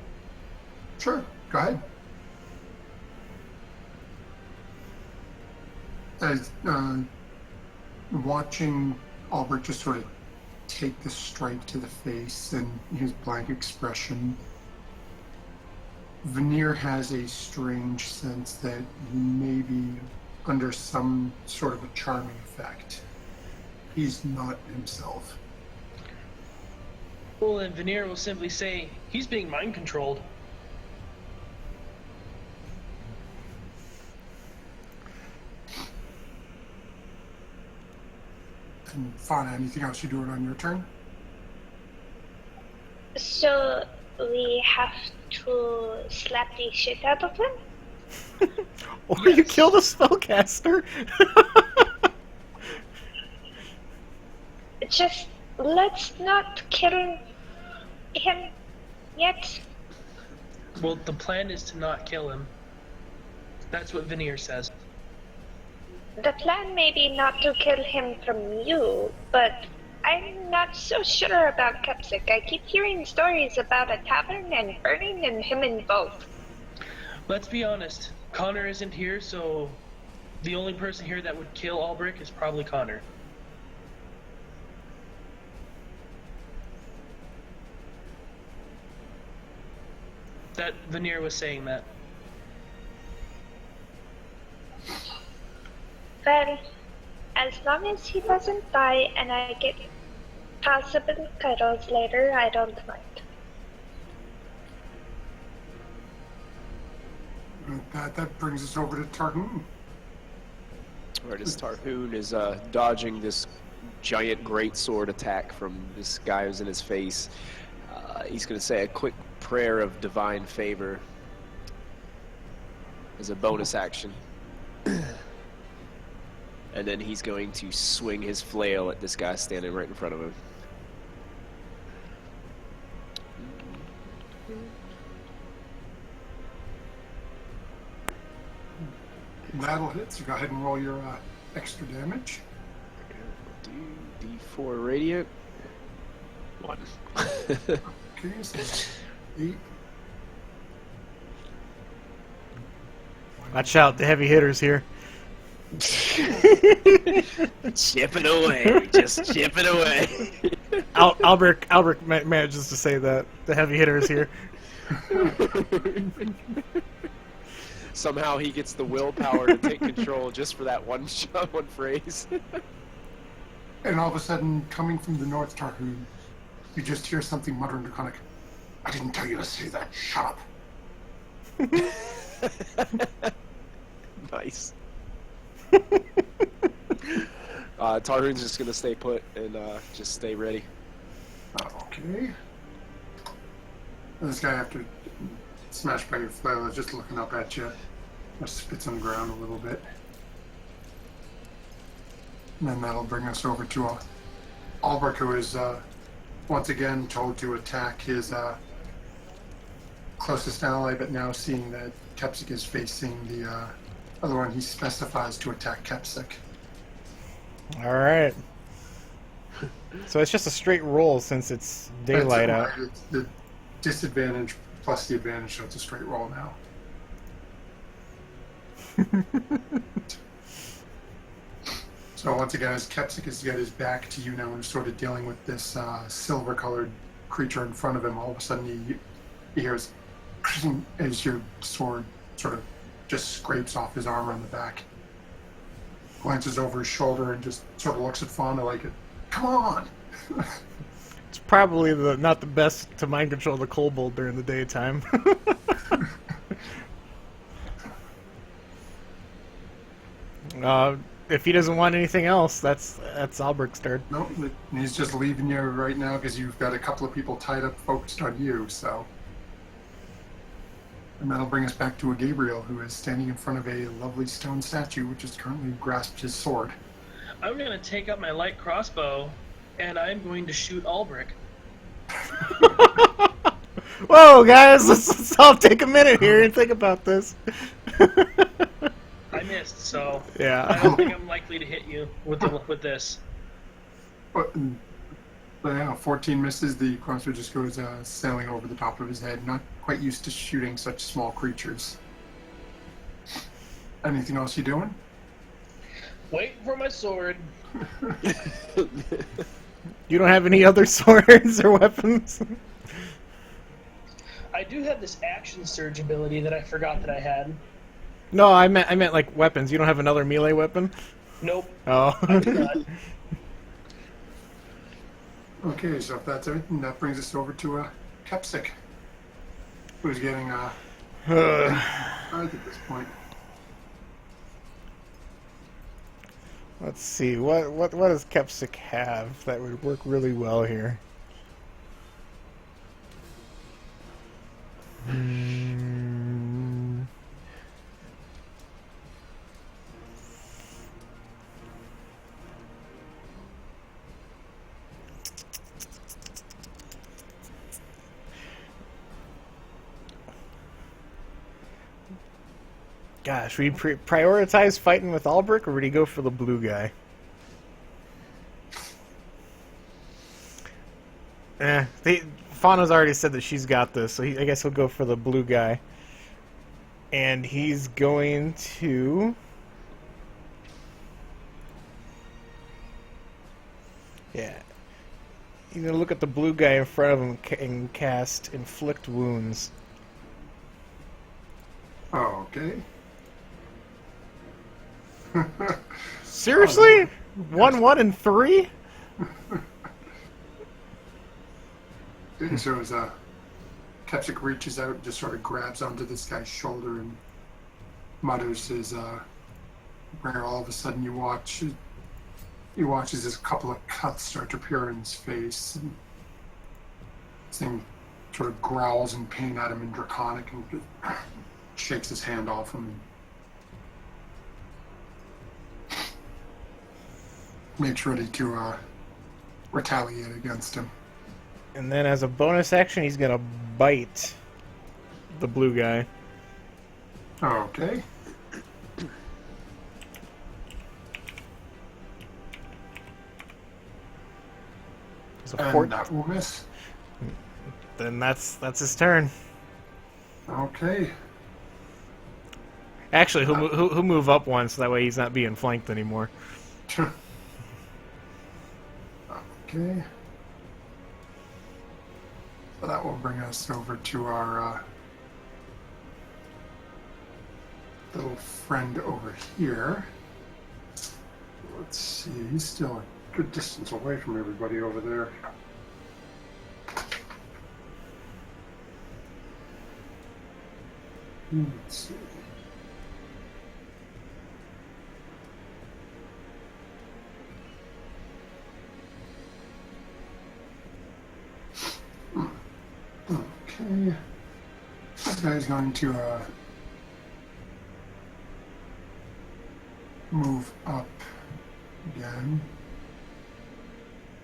Sure, go ahead. As watching Albert just sort of take the strike to the face and his blank expression, Veneer has a strange sense that he may be under some sort of a charming effect. He's not himself. Well, then Veneer will simply say, he's being mind controlled. And Fauna, anything else you're doing on your turn? So we have to slap the shit out of him? Or you kill the spellcaster. Just let's not kill him yet. Well, the plan is to not kill him. That's what Veneer says. The plan may be not to kill him from you, but I'm not so sure about Kepsic. I keep hearing stories about a tavern and burning and him involved. Let's be honest. Connor isn't here, so the only person here that would kill Albrecht is probably Connor. That Veneer was saying that. Well, as long as he doesn't die and I get possible cuddles later, I don't mind. That brings us over to Tarhun. Right as Tarhoon is dodging this giant greatsword attack from this guy who's in his face, he's going to say a quick prayer of divine favor as a bonus action. And then he's going to swing his flail at this guy standing right in front of him. That'll hit, so go ahead and roll your extra damage. Do D4 radiant. 1. Okay, so 8. Watch out, the heavy hitters here. Chipping away, just chipping away. Albert manages to say that the heavy hitters here. Somehow he gets the willpower to take control just for that one shot, one phrase. And all of a sudden, coming from the north, Tarhun, you just hear something muttering draconic. I didn't tell you to say that. Shut up. Nice. Tarhoon's just gonna stay put and just stay ready. Okay. And this guy, after smashed by your flail, is just looking up at you. Just spits on the ground a little bit. And then that'll bring us over to Albrecht, who is once again told to attack his closest ally, but now seeing that Kepsik is facing the other one, he specifies to attack Kepsik. All right. So it's just a straight roll since it's daylight out. It's the disadvantage plus the advantage, so it's a straight roll now. So once again, as Kepsik has got his back to you now and sort of dealing with this silver-colored creature in front of him, all of a sudden he hears as your sword sort of just scrapes off his armor on the back. Glances over his shoulder and just sort of looks at Fauna like, "Come on!" It's probably not the best to mind control the kobold during the daytime. If he doesn't want anything else, that's Alberic's turn. Nope, he's just leaving you right now because you've got a couple of people tied up focused on you, so. And that'll bring us back to a Gabriel who is standing in front of a lovely stone statue which has currently grasped his sword. I'm going to take up my light crossbow, and I'm going to shoot Albrecht. Whoa, guys, let's all take a minute here and think about this. I missed, so Yeah. I don't think I'm likely to hit you with this. But yeah, 14 misses. The crossbow just goes sailing over the top of his head. Not quite used to shooting such small creatures. Anything else you doing? Waiting for my sword. You don't have any other swords or weapons? I do have this action surge ability that I forgot that I had. No, I meant like weapons. You don't have another melee weapon? Nope, Oh. I do not. Okay, so if that's everything, that brings us over to Kepsik, who's getting at this point. Let's see. What does Kepsik have that would work really well here? Gosh, we prioritize fighting with Albrecht, or would he go for the blue guy? Fauna's already said that she's got this, so I guess he'll go for the blue guy. And he's going to... Yeah. He's going to look at the blue guy in front of him and cast Inflict Wounds. Okay. Seriously? 1, 1, and 3? So as Kepsik reaches out and just sort of grabs onto this guy's shoulder and mutters his prayer, all of a sudden he watches as a couple of cuts start to appear in his face. And this thing sort of growls in pain at him in Draconic and just shakes his hand off him and makes ready to retaliate against him. And then as a bonus action, he's going to bite the blue guy. Okay. So And that will miss. Then that's his turn. Okay. Actually, he'll move up one, so that way he's not being flanked anymore. Okay. So that will bring us over to our little friend over here. Let's see, he's still a good distance away from everybody over there. Let's see. Okay. This guy's going to move up again.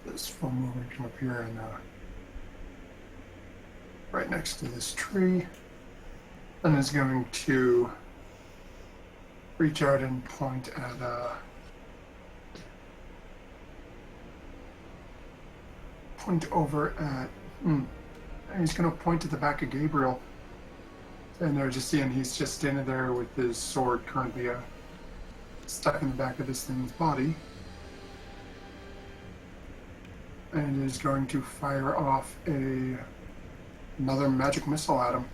This full movement come up here and right next to this tree and is going to reach out and point at point over at he's going to point at the back of Gabriel, and they're just seeing he's just standing there with his sword currently stuck in the back of this thing's body, and is going to fire off another magic missile at him.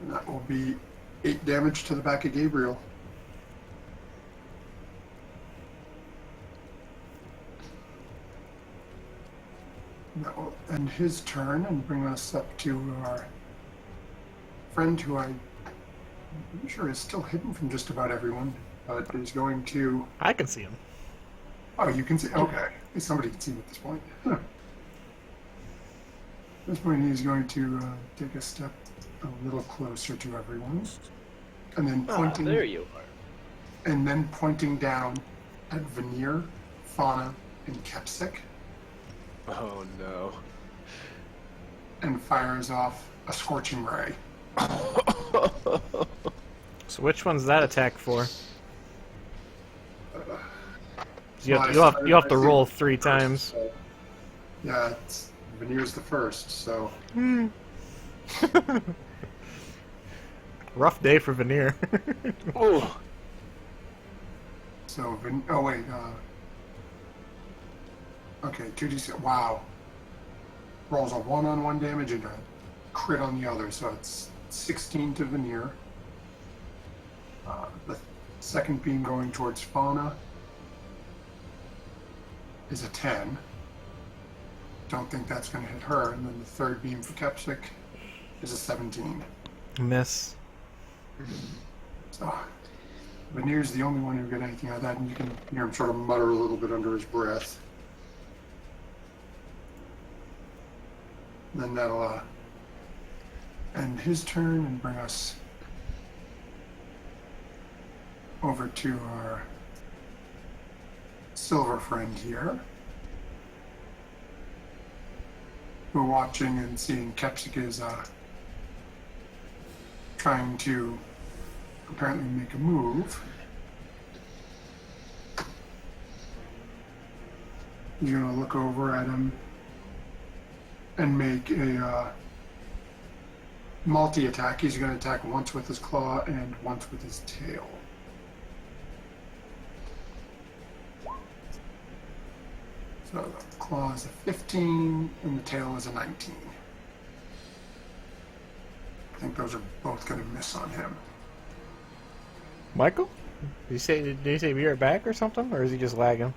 And that will be 8 damage to the back of Gabriel. That will end his turn and bring us up to our friend who I'm sure is still hidden from just about everyone, but is going to... I can see him. Oh, you can see? Okay. Somebody can see him at this point. Huh. At this point, he's going to take a step a little closer to everyone, and then pointing... there you are. And then pointing down at Veneer, Fauna, and Kepsik, Oh no. and fires off a Scorching Ray. So which one's that attack for? You Well, have, you have to I roll think 3 first, times. so- yeah, Veneer's the first, so... Rough day for Veneer. Oh, So, oh wait, okay, 2d6, wow. Rolls a 1-on-1 damage and a crit on the other, so it's 16 to Veneer. The second beam going towards Fauna is a 10. Don't think that's going to hit her. And then the third beam for Kepsik is a 17. Miss. So, Veneer's the only one who got anything out of that, and you can hear him sort of mutter a little bit under his breath. And then that'll end his turn and bring us over to our silver friend here, who are watching and seeing Kepsik is trying to apparently make a move. He's going to look over at him and make a multi-attack. He's going to attack once with his claw and once with his tail. So the claw is a 15 and the tail is a 19. I think those are both going to miss on him. Michael? Did he say be right back or something? Or is he just lagging?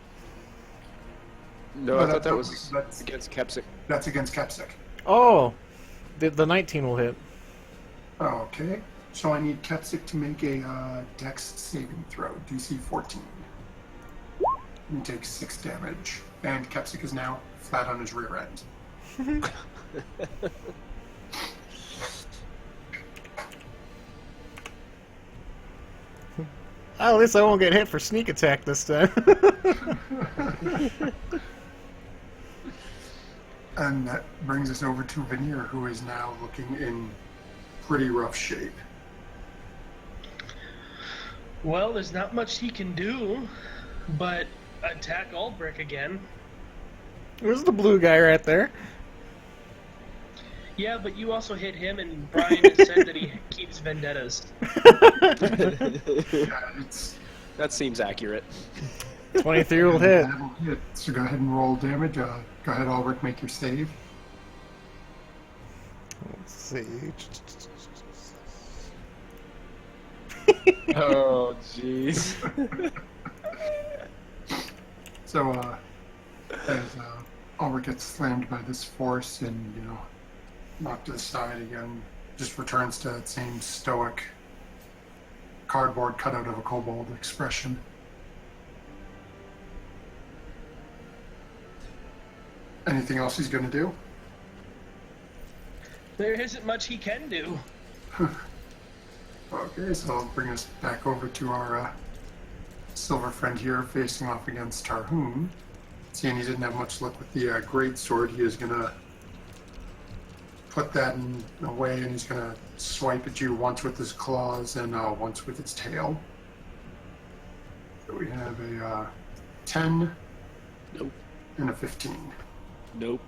no, No, I thought that that's- was against Kepsik. That's against Kepsik. Oh! The 19 will hit. Okay, so I need Kepsik to make a Dex saving throw, DC 14. He takes 6 damage, and Kepsik is now flat on his rear end. Oh, at least I won't get hit for sneak attack this time. And that brings us over to Veneer, who is now looking in pretty rough shape. Well, there's not much he can do, but attack Aldrich again. There's the blue guy right there. Yeah, but you also hit him, and Brian has said that he keeps vendettas. Yeah, it's... That seems accurate. 23 will hit. That'll hit. So go ahead and roll damage. Go ahead, Ulrich, make your save. Let's see. Oh, jeez. So, as Ulrich gets slammed by this force and, knocked to the side again, just returns to that same stoic cardboard cutout of a kobold expression. Anything else he's going to do? There isn't much he can do. Okay, so I'll bring us back over to our Silver Friend here facing off against Tarhoon. Seeing he didn't have much luck with the great sword, he is gonna put that away, and he's gonna swipe at you once with his claws and once with his tail. So we have a 10 Nope. and a 15. Nope.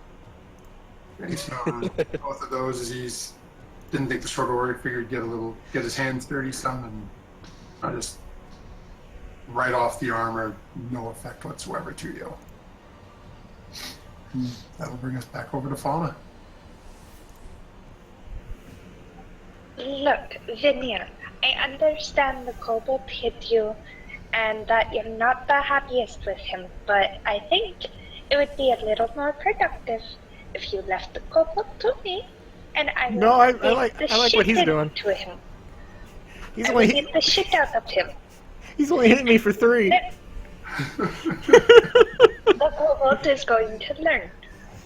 Okay, so both of those, he's didn't think the sword would work. Figured get his hands dirty some, and just right off the armor, no effect whatsoever to you. That'll bring us back over to Fauna. Look, Veneer, I understand the kobold hit you and that you're not the happiest with him, but I think it would be a little more productive if you left the kobold to me, and I would No, I beat like the what shit he's doing. to him. He's I would only beat the shit out of him. he's only hitting me for 3. The kobold is going to learn.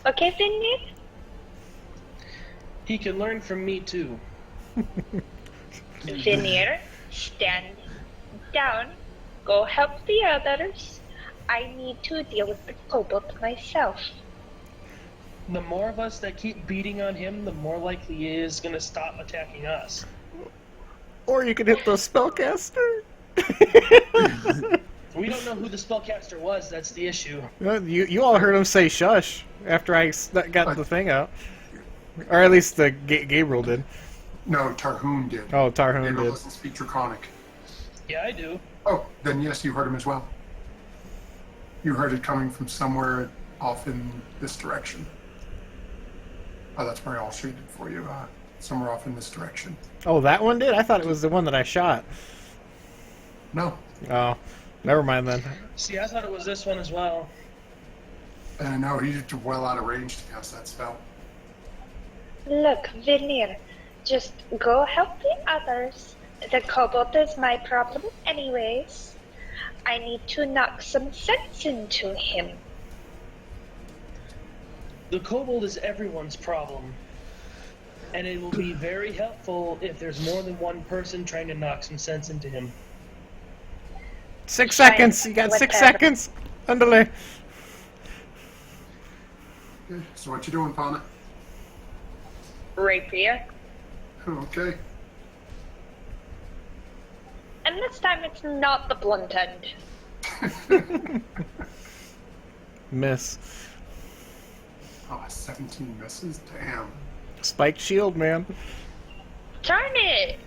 Okay, Veneer? He can learn from me too. Veneer, stand down. Go help the others. I need to deal with the kobold myself. The more of us that keep beating on him, the more likely he is gonna stop attacking us. Or you could hit the spellcaster. We don't know who the spellcaster was, that's the issue. You all heard him say shush after I got the thing out. Or at least the Gabriel did. No, Tarhoon did. Oh, Tarhoon Gabriel did. doesn't speak Draconic. Yeah, I do. Oh, then yes, you heard him as well. You heard it coming from somewhere off in this direction. Oh, that's where I all shaded for you. Somewhere off in this direction. Oh, that one did? I thought it was the one that I shot. No. Oh, never mind then. See, I thought it was this one as well. No, he's well out of range to cast that spell. Look, Veneer, just go help the others. The kobold is my problem anyways. I need to knock some sense into him. The kobold is everyone's problem. And it will be very helpful if there's more than one person trying to knock some sense into him. 6 seconds. You got 6 Whatever. seconds. Underlay. Okay, so what you doing, Fauna? Rapier. Okay. And this time it's not the blunt end. Miss. Oh, 17 misses? Damn. Spiked shield, man. Darn it!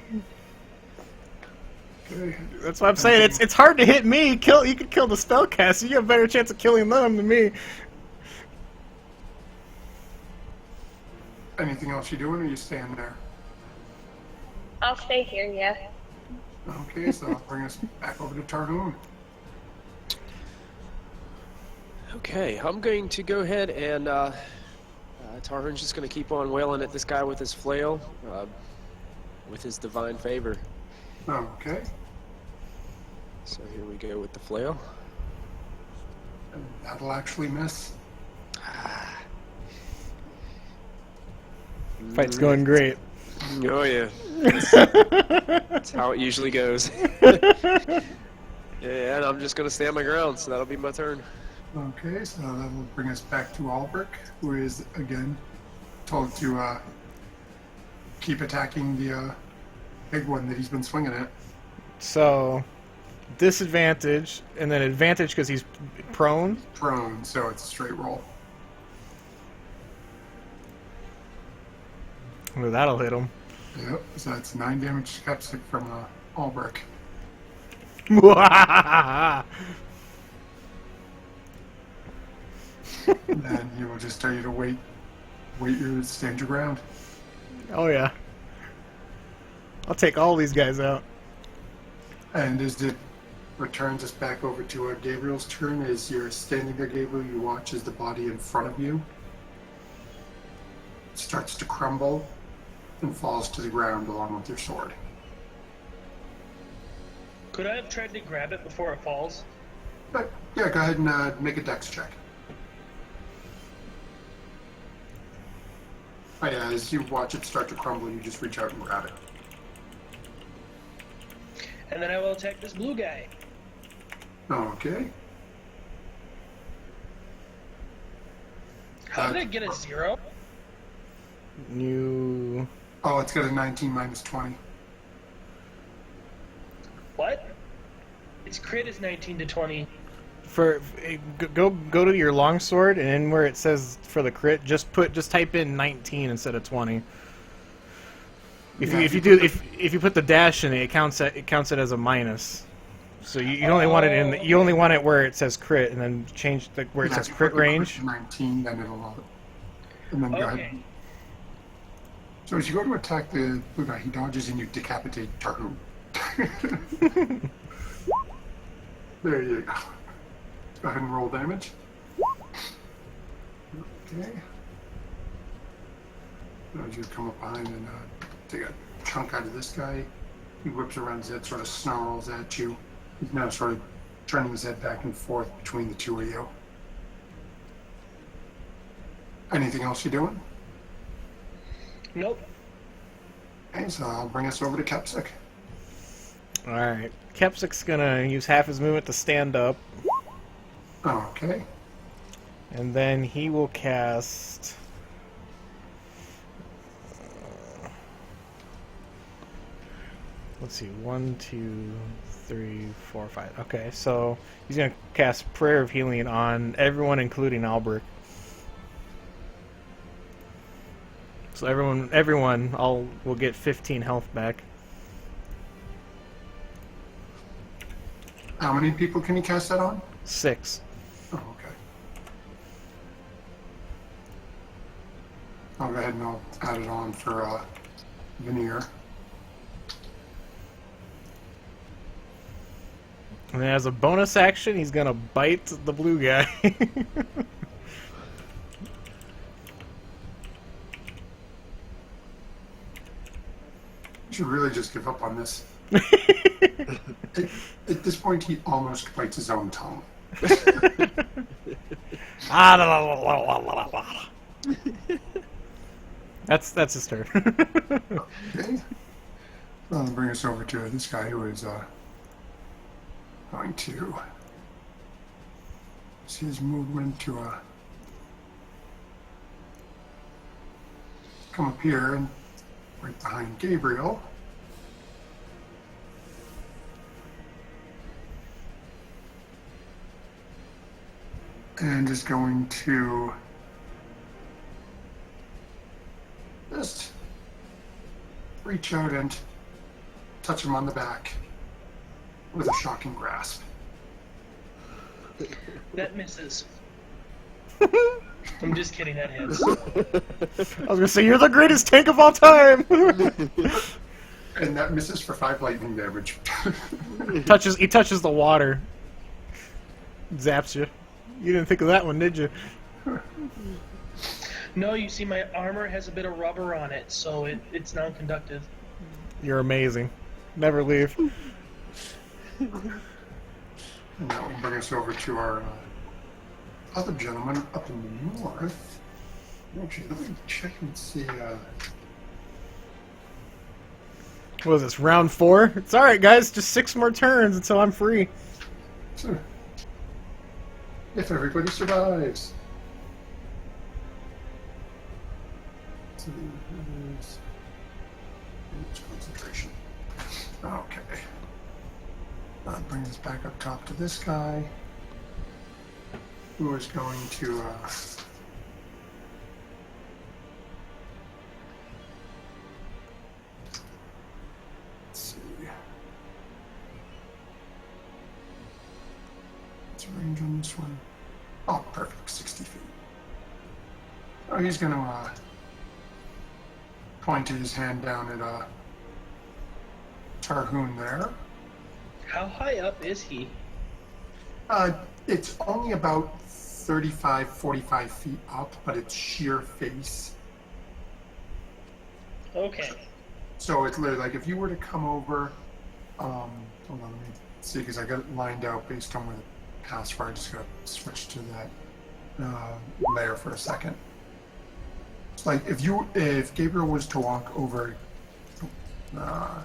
Okay. That's what I'm saying. It's hard to hit me. You could kill the spellcaster. You have a better chance of killing them than me. Anything else you doing, or you staying there? I'll stay here, yeah. Okay, so I'll bring us back over to Tarhoon. Okay, I'm going to go ahead and Tarhoon's just going to keep on wailing at this guy with his flail, with his divine favor. Okay. So here we go with the flail. And that'll actually miss. Fight's going great. Oh yeah, that's how it usually goes. Yeah, and I'm just going to stand my ground, so that'll be my turn. Okay, so that'll bring us back to Albrecht, who is, again, told to keep attacking the big one that he's been swinging at. So, disadvantage, and then advantage because he's prone. Prone, so it's a straight roll. Well, that'll hit him. Yep, so that's 9 damage skeptic from Albrecht. And then he will just tell you to wait stand your ground. Oh yeah. I'll take all these guys out. And as it returns us back over to Gabriel's turn, as you're standing there, Gabriel, you watch as the body in front of you starts to crumble and falls to the ground along with your sword. Could I have tried to grab it before it falls? But, yeah, go ahead and make a dex check. Oh yeah, as you watch it start to crumble, you just reach out and grab it. And then I will attack this blue guy. Okay. How did it get a 0? You. Oh, it's got a 19 minus 20. What? Its crit is 19 to 20. Go to your longsword, and then where it says for the crit, just type in 19 instead of 20. If you put the dash in it, it counts it as a minus. So you only want it in you only want it where it says crit, and then change where it says crit range. 19, then it'll and then go ahead. So as you go to attack the blue guy, he dodges and you decapitate Tarhu. There you go. Go ahead and roll damage. Okay. Now you come up behind and take a chunk out of this guy. He whips around his head, sort of snarls at you. He's now sort of turning his head back and forth between the two of you. Anything else you're doing? Nope. Okay, so I'll bring us over to Kepsik. Alright. Kepsik's gonna use half his movement to stand up, Okay. and then he will cast... let's see, 1, 2, 3, 4, 5. Okay, so he's gonna cast Prayer of Healing on everyone, including Albrecht. So everyone will get 15 health back. How many people can you cast that on? 6. Oh, okay. I'll go ahead and I'll add it on for Veneer. And then as a bonus action, he's gonna bite the blue guy. You should really just give up on this. At this point, he almost bites his own tongue. That's his turn. Okay. Well, I'll bring us over to this guy who is going to see his movement to come up here and right behind Gabriel. And is going to just reach out and touch him on the back with a shocking grasp. That misses. I'm just kidding, that hits. I was gonna say, you're the greatest tank of all time! And that misses for 5 lightning damage. He touches the water. Zaps you. You didn't think of that one, did you? No, you see, my armor has a bit of rubber on it, so it's non-conductive. You're amazing. Never leave. And that will bring us over to our other gentleman up in the north. Actually, let me check and see. What is this, round 4? It's alright, guys. Just 6 more turns until I'm free. So, if everybody survives. So, concentration. Okay. That brings us back up top to this guy, who is going to let's see. What's the range on this one? Oh, perfect, 60 feet. Oh, he's going to point his hand down at Tarhoon there. How high up is he? It's only about 35, 45 feet up, but it's sheer face. Okay. So it's literally like if you were to come over, hold on, let me see, because I got it lined out based on where the pass for. I just got to switch to that layer for a second. It's like if Gabriel was to walk over, of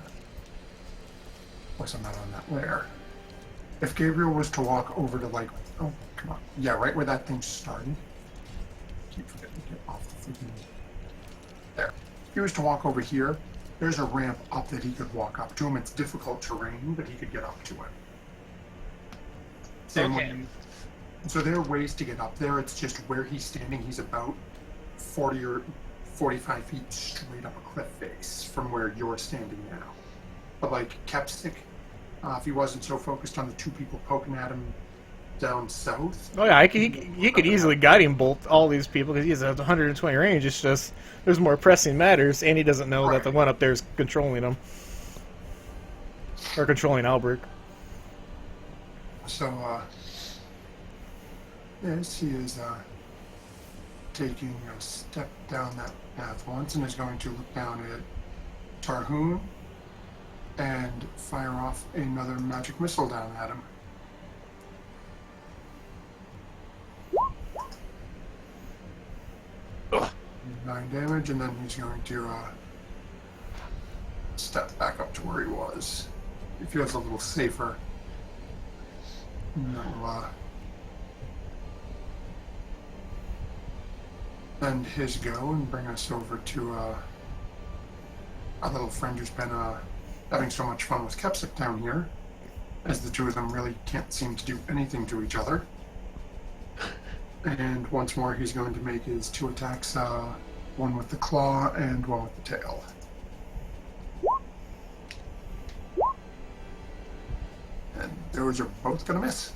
course I'm not on that layer. if Gabriel was to walk over to like, oh come on, yeah, right where that thing started. Keep forgetting to get off the freaking. There. If he was to walk over here, there's a ramp up that he could walk up to him. It's difficult terrain, but he could get up to it. Same Okay. way. So there are ways to get up there. It's just where he's standing. He's about 40 or 45 feet straight up a cliff face from where you're standing now. But like Kepsic, if he wasn't so focused on the two people poking at him down south. Oh yeah, he could easily guiding bolt all these people because he has a 120 range. It's just there's more pressing matters, and he doesn't know that the one up there is controlling him or controlling Albrecht. So, yes, he is taking a step down that path once and is going to look down at Tarhoon and fire off another magic missile down at him. Ugh. 9 damage, and then he's going to step back up to where he was. He feels a little safer. No, end his go and bring us over to our little friend who's been having so much fun with Kepsic down here, as the two of them really can't seem to do anything to each other. And once more, he's going to make his 2 attacks, one with the claw and one with the tail. And those are both going to miss.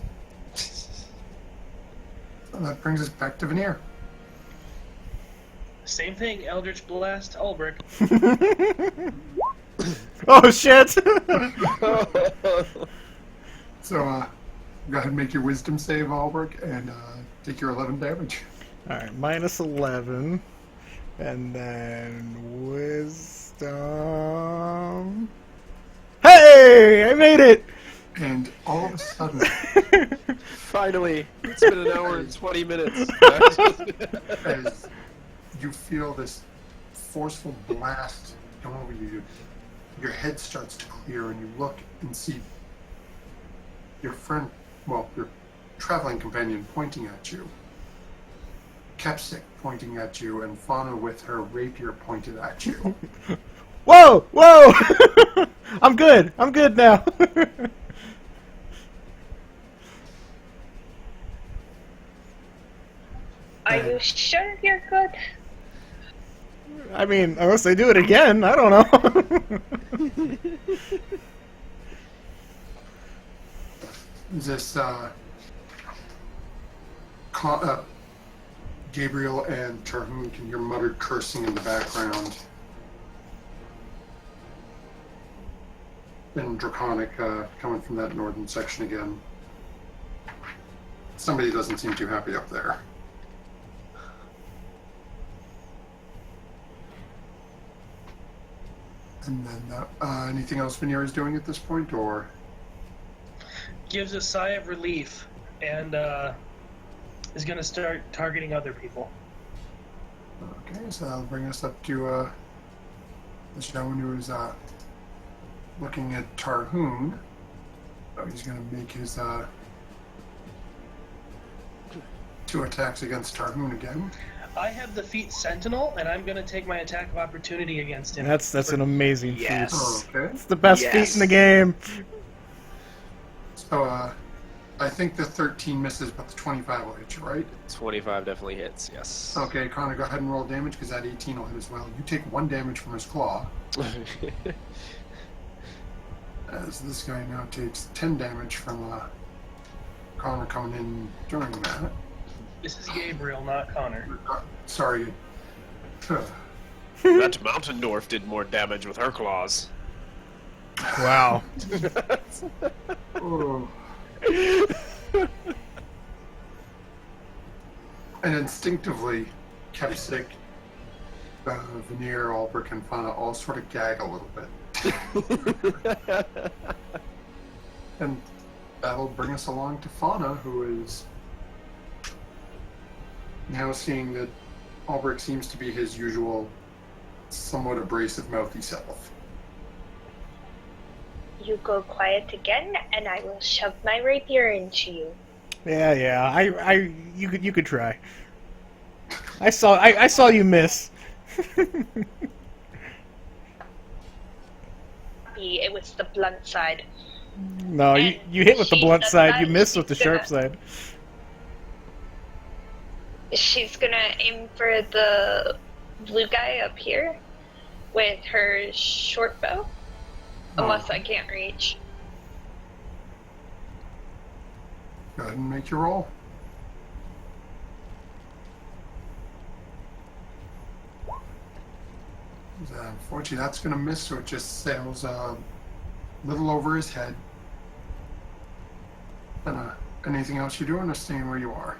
So that brings us back to Veneer. Same thing, Eldritch Blast, Albrecht. Oh shit! So, go ahead and make your wisdom save, Albrecht, and take your 11 damage. Alright, minus 11. And then wisdom. Hey! I made it! And all of a sudden, Finally, it's been an hour and 20 minutes. as you feel this forceful blast come over you, your head starts to clear, and you look and see your friend, well, your traveling companion pointing at you, Kepsic pointing at you, and Fauna with her rapier pointed at you. Whoa! Whoa! I'm good! I'm good now! Are you sure you're good? I mean, unless they do it again, I don't know. This, Gabriel and Tarhoon can hear muttered cursing in the background. And Draconic coming from that northern section again. Somebody doesn't seem too happy up there. And then, anything else Veneer is doing at this point, or? Gives a sigh of relief and is going to start targeting other people. Okay, so that'll bring us up to this gentleman who is looking at Tarhoon. So he's going to make his 2 attacks against Tarhoon again. I have the feat Sentinel, and I'm going to take my attack of opportunity against him. That's an amazing feat. Yes. Okay. It's the best feat in the game. So I think the 13 misses, but the 25 will hit you, right? 25 definitely hits, yes. Okay, Connor, go ahead and roll damage, because that 18 will hit as well. You take 1 damage from his claw, as this guy now takes 10 damage from Connor coming in during that. This is Gabriel, not Connor. Sorry. That mountain dwarf did more damage with her claws. Wow. Oh. And instinctively, Kepsic, Veneer, Albrecht, and Fauna all sort of gag a little bit. And that'll bring us along to Fauna, who is now seeing that Albrecht seems to be his usual, somewhat abrasive, mouthy self. you go quiet again, and I will shove my rapier into you. Yeah. You could try. I saw you miss. It was the blunt side. No, you hit with the She blunt does side. that, You miss with the she's sharp gonna- side. She's gonna aim for the blue guy up here with her short bow. Unless I can't reach. Go ahead and make your roll. Unfortunately, that's going to miss, so it just sails a little over his head. And anything else you're doing, or staying where you are?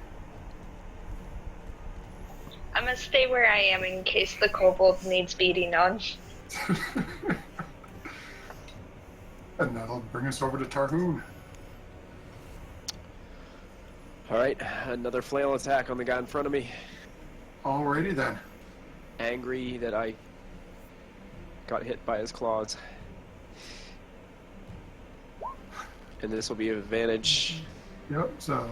I'm gonna stay where I am in case the kobold needs beating on. And that'll bring us over to Tarhoon. All right, another flail attack on the guy in front of me. Alrighty then. Angry that I got hit by his claws. And this will be an advantage. Yep, so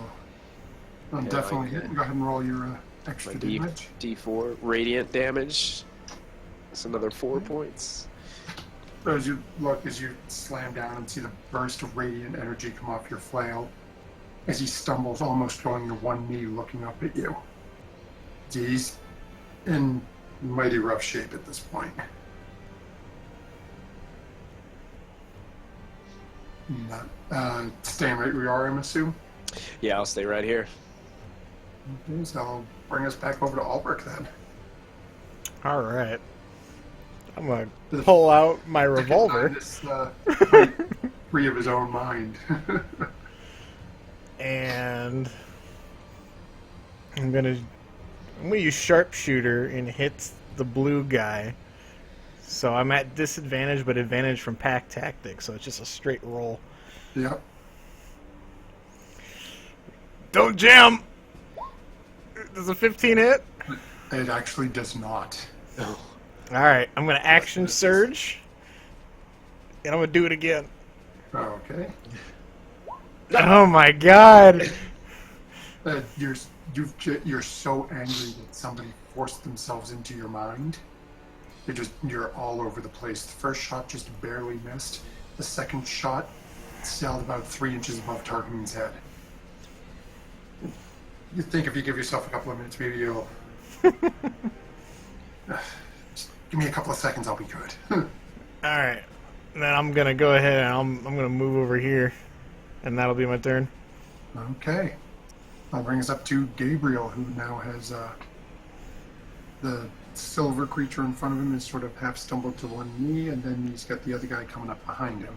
I'll Yeah, definitely I hit. get- Go ahead and roll your My extra D- damage. D4 radiant damage. That's another 4 points. So as you look, as you slam down and see the burst of radiant energy come off your flail, as he stumbles, almost going to one knee, looking up at you. He's in mighty rough shape at this point. Staying right where you are, I'm assuming. Yeah, I'll stay right here. Okay, so I'll bring us back over to Albrecht then. All right. I'm gonna pull out my revolver. This, free of his own mind. And I'm gonna use sharpshooter and hit the blue guy. So I'm at disadvantage, but advantage from pack tactics. So it's just a straight roll. Yep. Don't jam. Does a 15 hit? It actually does not. All right. I'm gonna action surge, and I'm gonna do it again. Okay. Oh my god. You're so angry that somebody forced themselves into your mind. You're all over the place. The first shot just barely missed. The second shot sailed about 3 inches above Tarkin's head. You think if you give yourself a couple of minutes, maybe you'll. Just give me a couple of seconds, I'll be good. All right. Then I'm gonna go ahead and I'm gonna move over here, and that'll be my turn. Okay. I'll bring us up to Gabriel, who now has the silver creature in front of him is sort of half stumbled to one knee, and then he's got the other guy coming up behind him.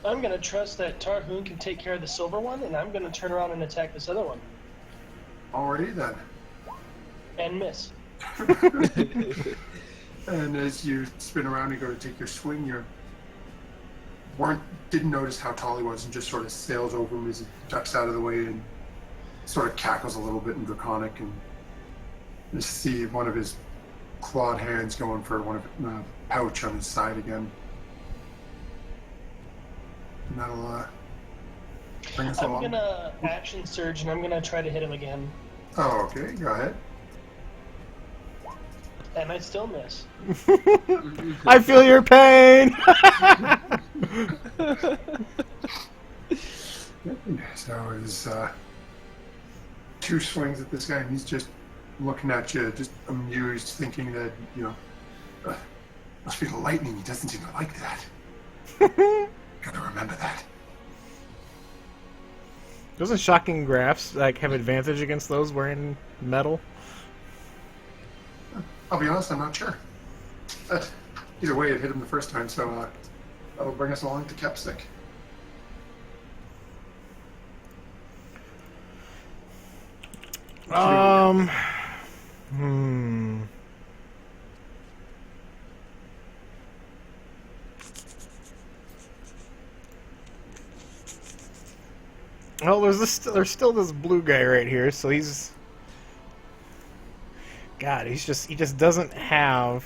I'm gonna trust that Tarhoon can take care of the silver one, and I'm gonna turn around and attack this other one. Alrighty then. And miss. And as you spin around and go to take your swing, you didn't notice how tall he was and just sort of sails over him as he ducks out of the way and sort of cackles a little bit in Draconic, and you see one of his clawed hands going for one of the pouch on his side again. And that'll bring us I'm along. gonna action surge, and I'm gonna try to hit him again. Oh, okay, go ahead. And I still miss. I feel your pain. So it's 2 swings at this guy, and he's just looking at you, just amused, thinking that, must be the lightning. He doesn't seem to like that. Gotta remember that. Doesn't shocking graphs have advantage against those wearing metal? I'll be honest, I'm not sure. Either way, it hit him the first time, so that'll bring us along to Kepstick. Hmm. Well, there's still this blue guy right here, so he's. God, he just doesn't have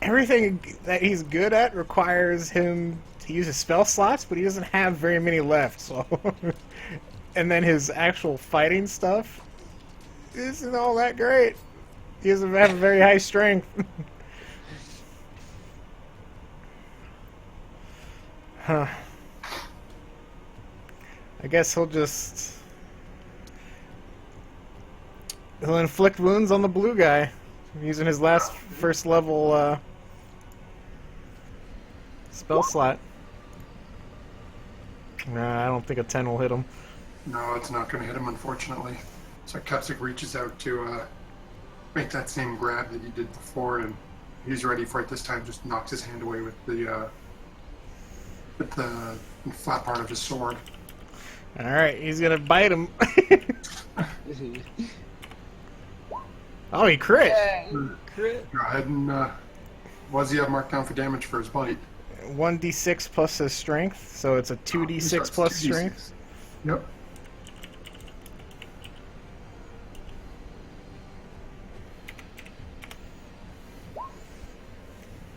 everything that he's good at requires him to use his spell slots, but he doesn't have very many left. So, and then his actual fighting stuff isn't all that great. He doesn't have a very high strength. Huh. I guess he'll inflict wounds on the blue guy using his last first level spell slot. Nah, I don't think a 10 will hit him. No, it's not going to hit him, unfortunately. So Kepsik reaches out to make that same grab that he did before, and he's ready for it this time. Just knocks his hand away with the flat part of his sword. All right, he's gonna bite him. Oh, he crit! Crit. Go ahead and what does he have marked down for damage for his bite? 1d6 plus his strength, so it's a 2d6 plus strength. Yep.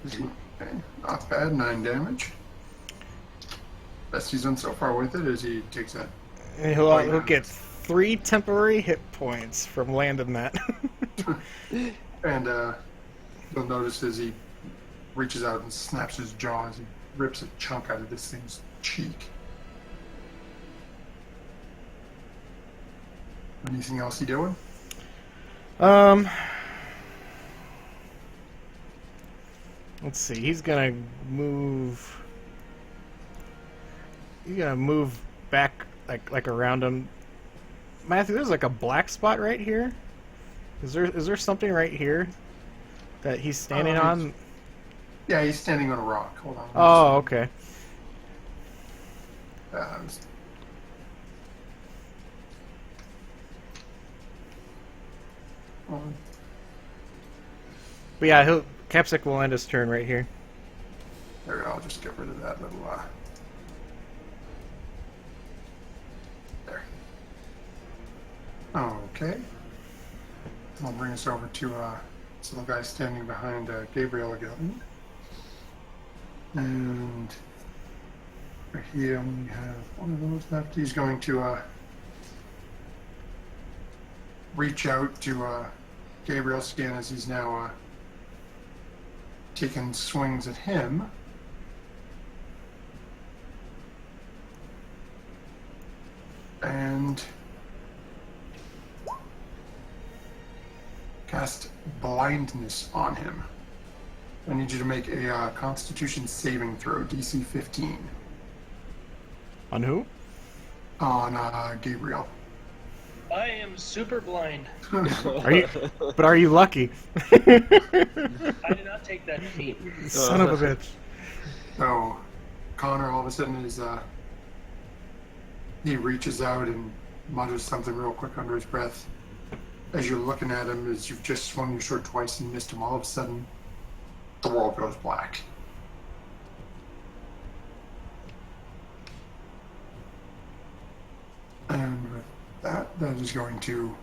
Okay, not bad, 9 damage. Best he's done so far with it is he takes that. And he'll get 3 temporary hit points from landing that. And you'll notice as he reaches out and snaps his jaws, he rips a chunk out of this thing's cheek. Anything else he doing? Let's see. He's gonna move. He's gonna move back like around him. Matthew, there's like a black spot right here. Is there something right here that he's standing on? Yeah, he's standing on a rock. Hold on. Oh, okay. But yeah, Kepsik will end his turn right here. There we go. I'll just get rid of that little. There. Okay. I'll bring us over to this little guy standing behind Gabriel again. And he only has one of those left. He's going to reach out to Gabriel Scan as he's now taking swings at him. And cast blindness on him. I need you to make a Constitution saving throw, DC 15. On who? On Gabriel. I am super blind. Are you lucky? I did not take that feat. Son of a bitch. So, Connor all of a sudden is, he reaches out and mutters something real quick under his breath. As you're looking at him, as you've just swung your sword twice and missed him, all of a sudden, the world goes black. And with that is going to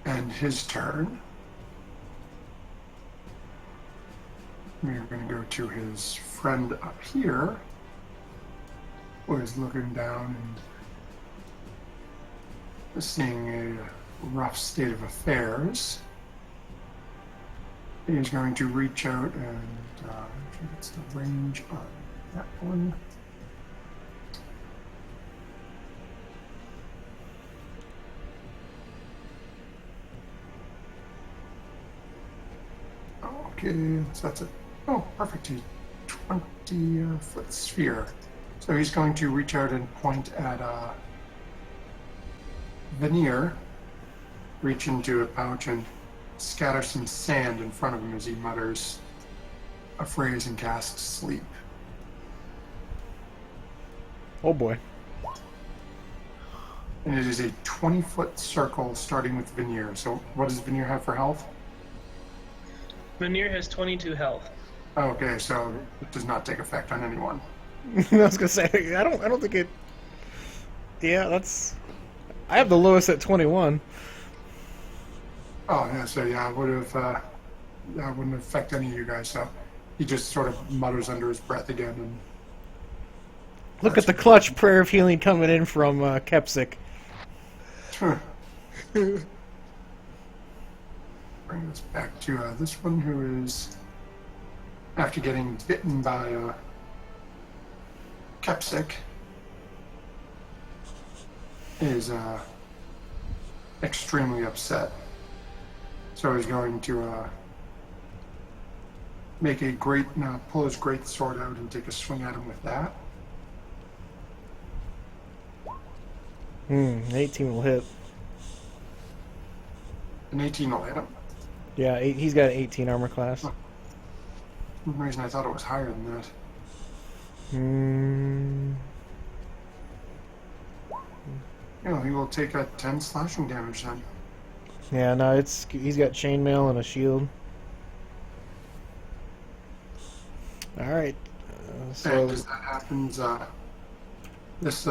end his turn. We're going to go to his friend up here, who is looking down and seeing a rough state of affairs. He's going to reach out and what's the range on that one? Okay, so that's a perfect. 20-foot sphere. So he's going to reach out and point at Veneer, reach into a pouch and scatter some sand in front of him as he mutters a phrase and casts sleep. Oh boy. And it is a 20-foot circle starting with Veneer. So what does Veneer have for health? Veneer has 22 health. Okay, so it does not take effect on anyone. I was gonna say I don't think it. Yeah, I have the lowest at 21. Oh yeah, so yeah, I would have that wouldn't affect any of you guys. So he just sort of mutters under his breath again, and Look at the clutch prayer of healing coming in from Kepsik. bring this back to this one who is, after getting bitten by Kepsik, is extremely upset. So he's going to make a pull his great sword out and take a swing at him with that. 18 will hit. An 18 will hit him. Yeah, he's got an 18 armor class. For some reason I thought it was higher than that. He will take a 10 slashing damage then. Yeah, no, he's got chainmail and a shield. All right. So And as that happens, this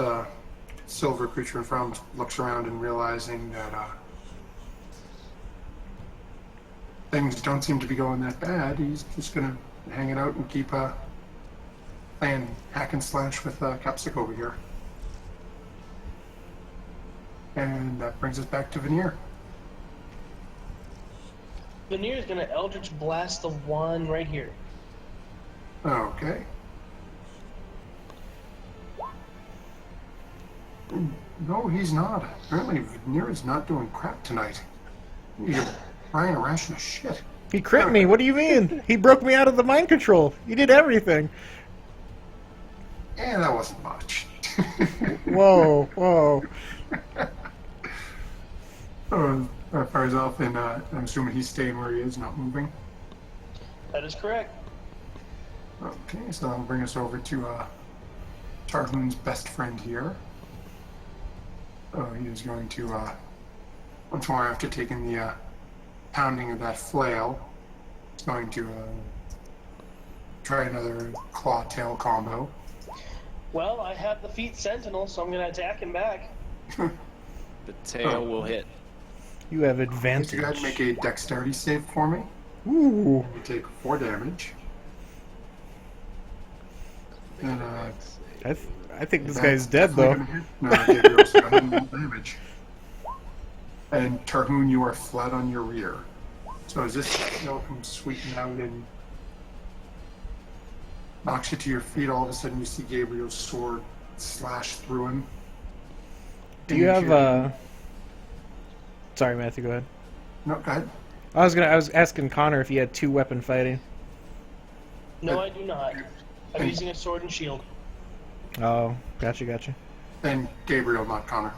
silver creature in front looks around and realizing that things don't seem to be going that bad. He's just gonna hang it out and keep playing hack and slash with Kepsik over here. And that brings us back to Veneer. Veneer is gonna Eldritch Blast the one right here. Okay. No, he's not. Apparently, Veneer is not doing crap tonight. You're buying a ration of shit. he crit me. What do you mean? He broke me out of the mind control. He did everything. Yeah, that wasn't much. Whoa, whoa. As far as Elfin, I'm assuming he's staying where he is, not moving. That is correct. Okay, so that'll bring us over to Tarhoon's best friend here. He is going to, once more after taking the pounding of that flail, he's going to try another claw tail combo. Well, I have the feet sentinel, so I'm gonna attack him back. The tail will hit. You have So advantage. go ahead and make a dexterity save for me. Ooh. You take 4 damage. And I think this that's guy's dead, definitely though. gonna hit. No, Gabriel, so go ahead and roll damage. And Tarhoon, you are flat on your rear. So as this tail comes sweeping out and knocks you to your feet, all of a sudden you see Gabriel's sword slash through him. Do you have Injuring- Sorry, Matthew. Go ahead. No, go ahead. I was asking Connor if he had 2-weapon fighting. No, I do not. I'm using a sword and shield. Oh, gotcha. And Gabriel, not Connor.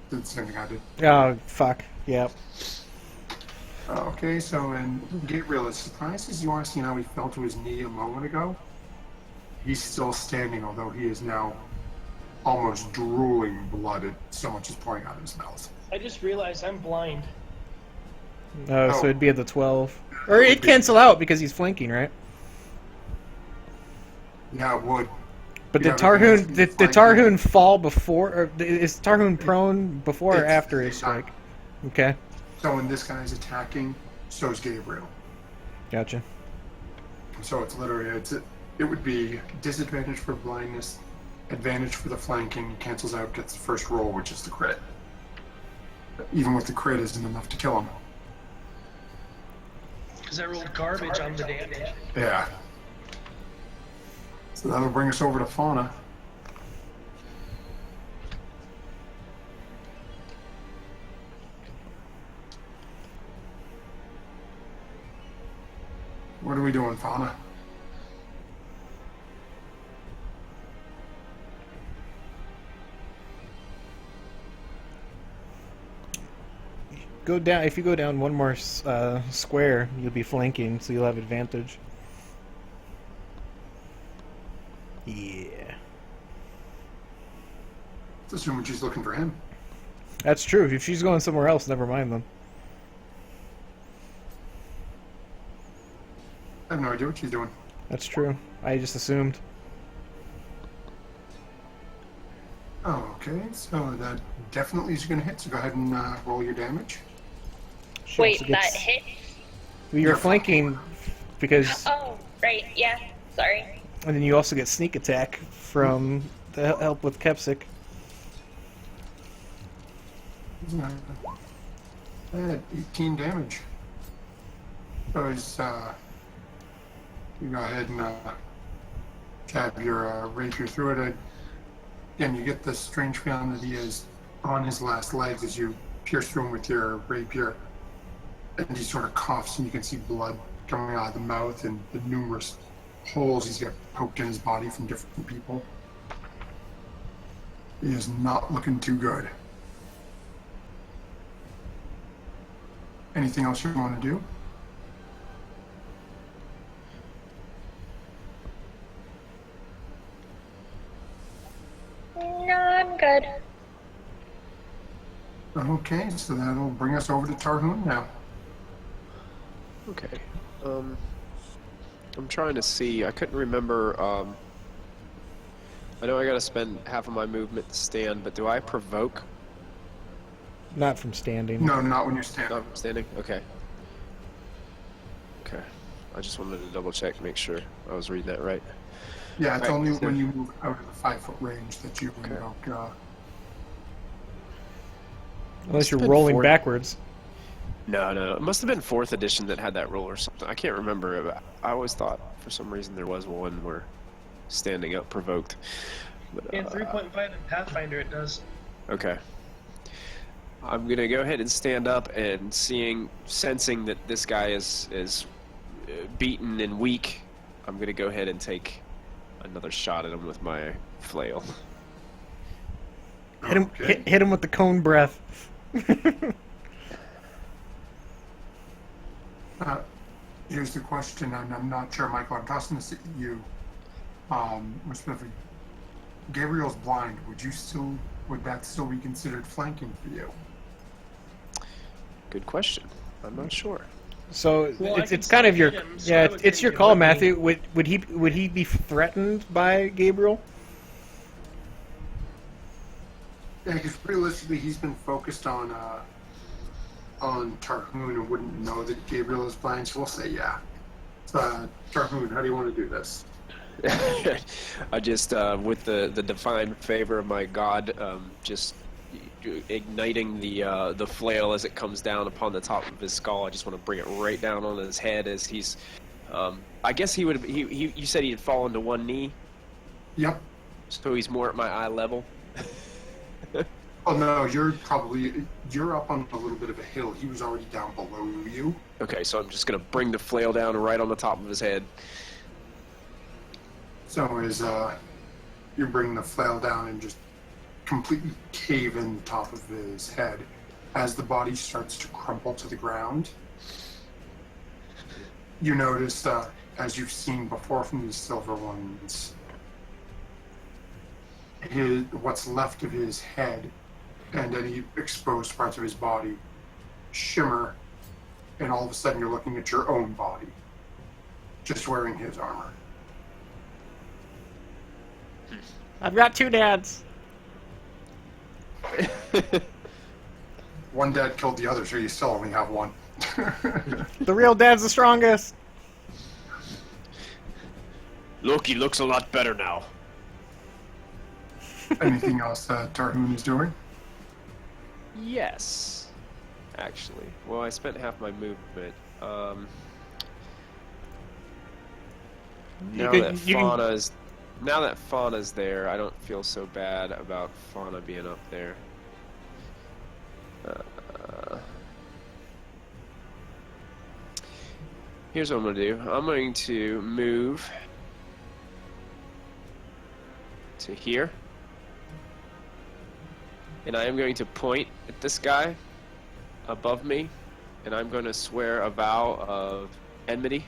Did the same thing I did. Oh, fuck. Yep. Okay, so and Gabriel, as surprised as you are seeing how he fell to his knee a moment ago, he's still standing, although he is now almost drooling blood. So much is pouring out of his mouth. I just realized I'm blind. Oh, so it'd be at the 12. Or it'd cancel out because he's flanking, right? Yeah, it would. But Yeah, did but Tarhoon he's did flanking. Tarhoon fall before, or is Tarhoon prone before or It's after the his same time. strike? Okay, So when this guy's attacking, so is Gabriel. gotcha. So it's literally it would be disadvantage for blindness, advantage for the flanking, cancels out, gets the first roll, which is the crit. Even with the crit, isn't enough to kill him. Because I rolled garbage on the damage. Yeah. So that'll bring us over to Fauna. What are we doing, Fauna? Go down. If you go down one more square, you'll be flanking, so you'll have advantage. Yeah, Let's assume she's looking for him. that's true. If she's going somewhere else, never mind then. I have no idea what she's doing. That's true. I just assumed. Oh, okay, so that definitely is going to hit, so go ahead and roll your damage. She Wait, also gets- that hit? You're flanking because, Oh, right, yeah, sorry. and then you also get sneak attack from the help with Kepsic. At 18 damage. So you go ahead and jab your rapier through it. Again, you get this strange feeling that he is on his last legs as you pierce through him with your rapier. And he sort of coughs, and you can see blood coming out of the mouth and the numerous holes he's got poked in his body from different people. He is not looking too good. Anything else you want to do? No, I'm good. Okay, so that'll bring us over to Tarhoon now. Okay. I'm trying to see. I couldn't remember. I know I gotta spend half of my movement to stand, but do I provoke? Not from standing. No, not when you're standing. Not standing? Okay. Okay. I just wanted to double check, make sure I was reading that right. Yeah, it's Right, only so- when you move out of the 5-foot range that you Okay. invoke. Unless you're It's been rolling 40. backwards. No. It must have been 4th edition that had that rule or something. I can't remember. I always thought for some reason there was one where standing up provoked. But, In 3.5 in Pathfinder, it does. Okay. I'm gonna go ahead and stand up, and sensing that this guy is beaten and weak, I'm gonna go ahead and take another shot at him with my flail. Hit him, Okay. hit him with the cone breath. Here's the question, and I'm not sure, Michael. I'm tossing this at you. Specifically, Gabriel's blind. Would that still be considered flanking for you? Good question. I'm not sure. So Well, I it's can kind of still your hit him, so I would it's your think it call, would be- Matthew. Would he be threatened by Gabriel? Yeah, because realistically, he's been focused on Tarhoon and wouldn't know that Gabriel is blind. So we'll say yeah. Tarhoon, how do you want to do this? I just, with the divine favor of my god, just igniting the flail as it comes down upon the top of his skull. I just want to bring it right down on his head as he's. I guess he would. You said he'd fallen to one knee, Yep. so he's more at my eye level. Oh no, you're up on a little bit of a hill. He was already down below you. Okay, so I'm just gonna bring the flail down right on the top of his head. So as you bring the flail down and just completely cave in the top of his head, as the body starts to crumple to the ground, you notice, as you've seen before from these silver ones, what's left of his head and any exposed parts of his body shimmer, and all of a sudden you're looking at your own body, just wearing his armor. I've got two dads. One dad killed the other, so you still only have one. The real dad's the strongest. Look, he looks a lot better now. Anything else that Tarhoon is doing? Yes, actually. Well, I spent half my movement. Now that Fauna's there, I don't feel so bad about Fauna being up there. Here's what I'm gonna do. I'm going to move to here. And I am going to point at this guy above me, and I'm going to swear a vow of enmity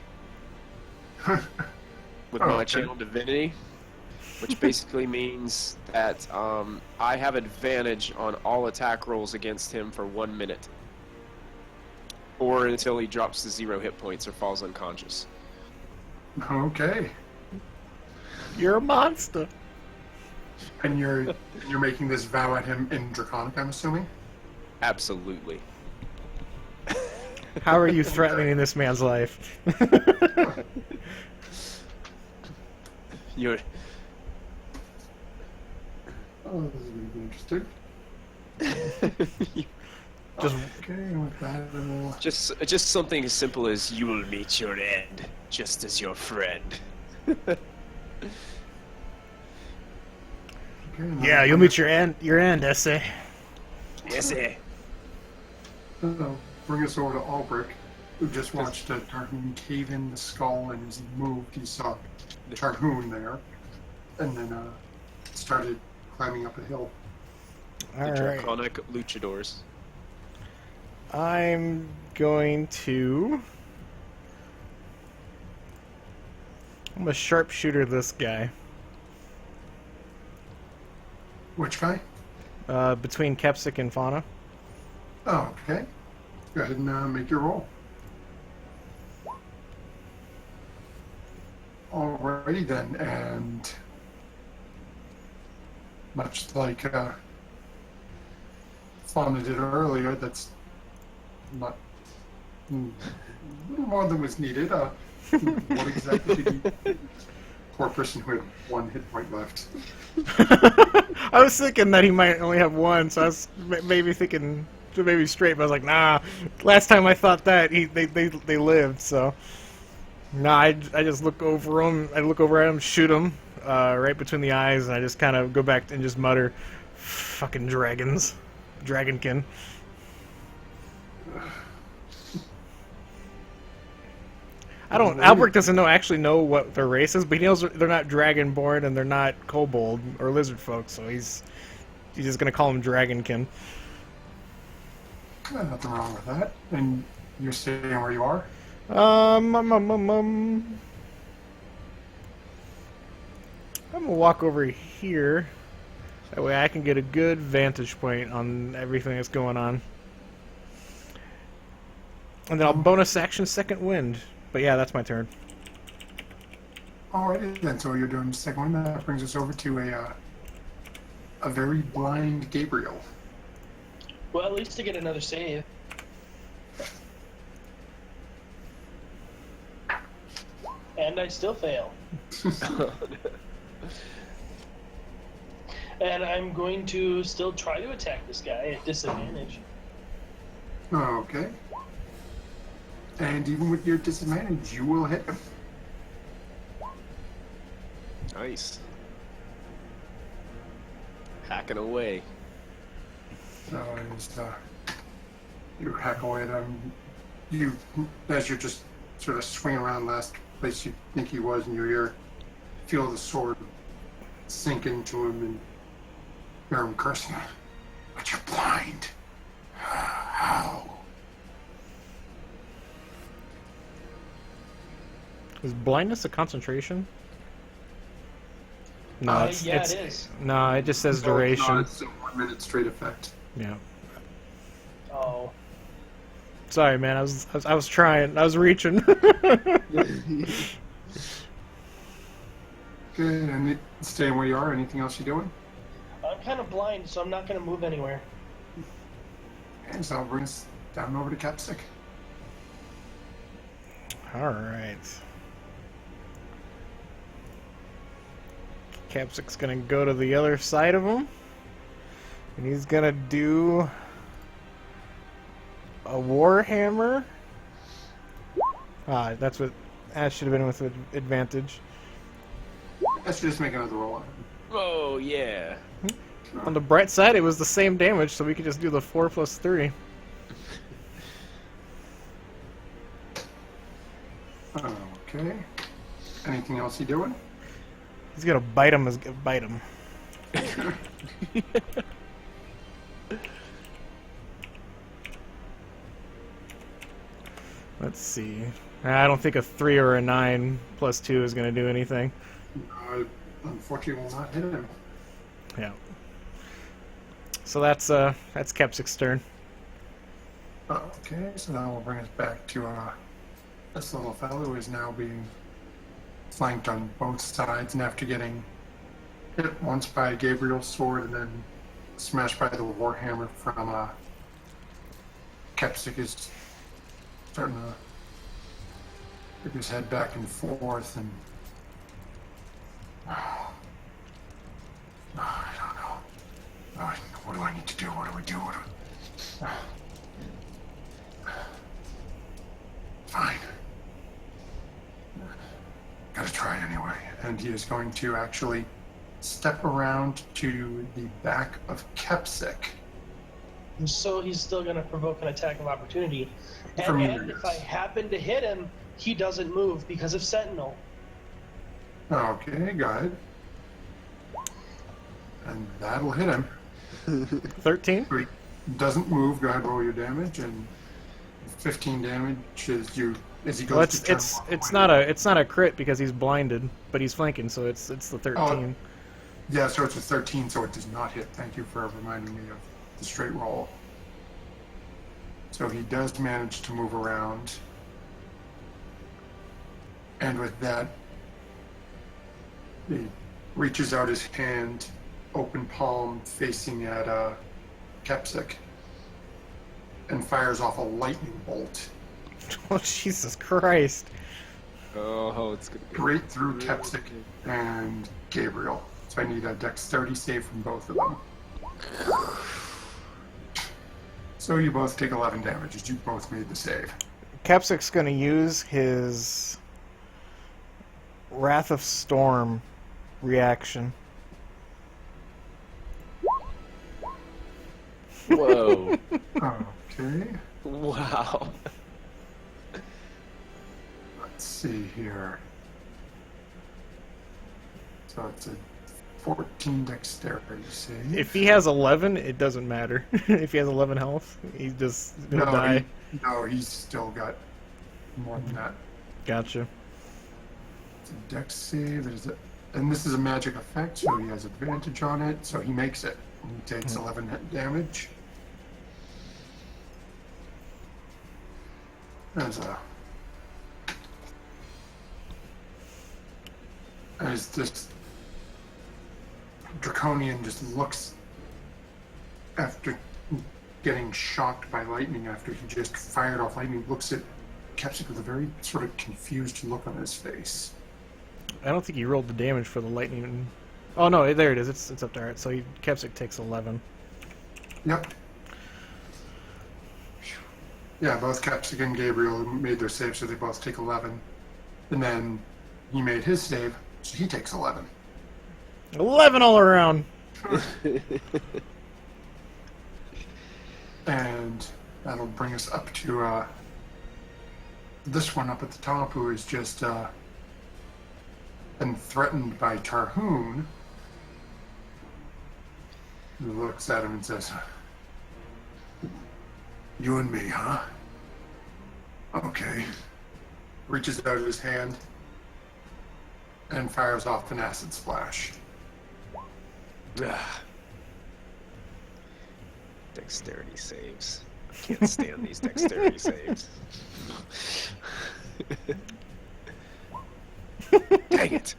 with my Okay. channel divinity, which basically means that I have advantage on all attack rolls against him for 1 minute, or until he drops to 0 hit points or falls unconscious. Okay. You're a monster. And you're making this vow at him in Draconic, I'm assuming? Absolutely. How are you threatening this man's life? You're Oh, this is going to be interesting. Just Okay, with that, we'll... just something as simple as you will meet your end, just as your friend. Okay, yeah, you'll meet your end, essay. Yes, eh? Bring us over to Albrecht, who just watched a Tarhoon cave in the skull, and as he moved, he saw Tarhoon there, and then started climbing up a hill. The All right. draconic luchadors. I'm going to. I'm a sharpshooter this guy. Which guy? Between Kepsic and Fauna. Oh, okay. Go ahead and make your roll. Alrighty then, and much like Fauna did earlier, that's not a little more than was needed. What exactly did you... Poor person who had 1 hit point left. I was thinking that he might only have 1, so I was maybe thinking maybe straight, but I was like, nah. Last time I thought that they lived, so nah. I just look over him. I look over at him, shoot him right between the eyes, and I just kind of go back and just mutter, "Fucking dragons, dragonkin." I don't. Albrecht doesn't actually know what their race is, but he knows they're not dragonborn and they're not kobold or lizard folk, so he's just gonna call them dragonkin. Nothing wrong with that. And you're staying where you are? I'm gonna walk over here. That way I can get a good vantage point on everything that's going on. And then I'll bonus action second wind. But yeah, that's my turn. Alrighty then, so you're doing the second one. That brings us over to a very blind Gabriel. Well, at least to get another save. And I still fail. And I'm going to still try to attack this guy at disadvantage. Okay. And even with your disadvantage, you will hit him. Nice. Hacking away. So just, you hack away at him. You, as you're just sort of swinging around last place you think he was in your ear, feel the sword sink into him and hear him cursing. But you're blind. How? Is blindness a concentration? No, Yeah, it's it is. no. It just says No, duration. it's a 1 minute straight effect. Yeah. Oh. Sorry, man. I was trying. I was reaching. Good, and staying where you are. Anything else you're doing? I'm kind of blind, so I'm not going to move anywhere. And so I'll bring us down over to Capsic. All right. Capsic's gonna go to the other side of him, and he's gonna do a warhammer. That's what Ash should have been with advantage. Let's just make another roll on it. Oh yeah. On the bright side, it was the same damage, so we could just do the 4 + 3. Okay. Anything else you doing? He's gonna bite him. Bite him. Let's see. I don't think a 3 or a 9 + 2 is gonna do anything. Unfortunately, will not hit him. Yeah. So that's Kepsic's turn. Okay, so that will bring us back to this little fellow who is now being flanked on both sides, and after getting hit once by Gabriel's sword and then smashed by the warhammer from Kepsic, is starting to pick his head back and forth, and I don't know. What do I need to do? What do we do? Fine. Gotta try anyway. And he is going to actually step around to the back of Kepsik. So he's still going to provoke an attack of opportunity. From And you, if I yes. happen to hit him, he doesn't move because of Sentinel. Okay, go ahead. And that'll hit him. 13. So he doesn't move. Go ahead, roll your damage, and 15 damage as he goes Well, to turn one way. it's not a crit because he's blinded, but he's flanking, so it's the 13. Yeah, so it's a 13, so it does not hit. Thank you for reminding me of the straight roll. So he does manage to move around. And with that, he reaches out his hand, open palm, facing at Kepsik, and fires off a lightning bolt Oh, Jesus Christ. Oh, it's gonna be right through Kepsik and Gabriel. So I need a dexterity save from both of them. So you both take 11 damage as you both made the save. Kepsik's gonna use his Wrath of Storm reaction. Whoa. Okay, Wow. let's see here. So it's a 14 dexterity save. If he has 11, it doesn't matter. If he has 11 health, he's just gonna die. He's still got more than that. Gotcha. It's a dex save. And this is a magic effect, so he has advantage on it. So he makes it. He takes 11 damage. As this Draconian just looks after getting shocked by lightning, after he just fired off lightning, looks at Kepsik with a very sort of confused look on his face. I don't think he rolled the damage for the lightning. Oh no, there it is. It's up there. So Kepsik takes 11. Yep. Yeah, both Kepsik and Gabriel made their save, so they both take 11. And then he made his save, so he takes 11. 11 all around. And that'll bring us up to this one up at the top, who is just been threatened by Tarhoon, who looks at him and says, "You and me, huh? Okay." Reaches out his hand and fires off an acid splash. Dexterity saves. Can't stand these dexterity saves. Dang it.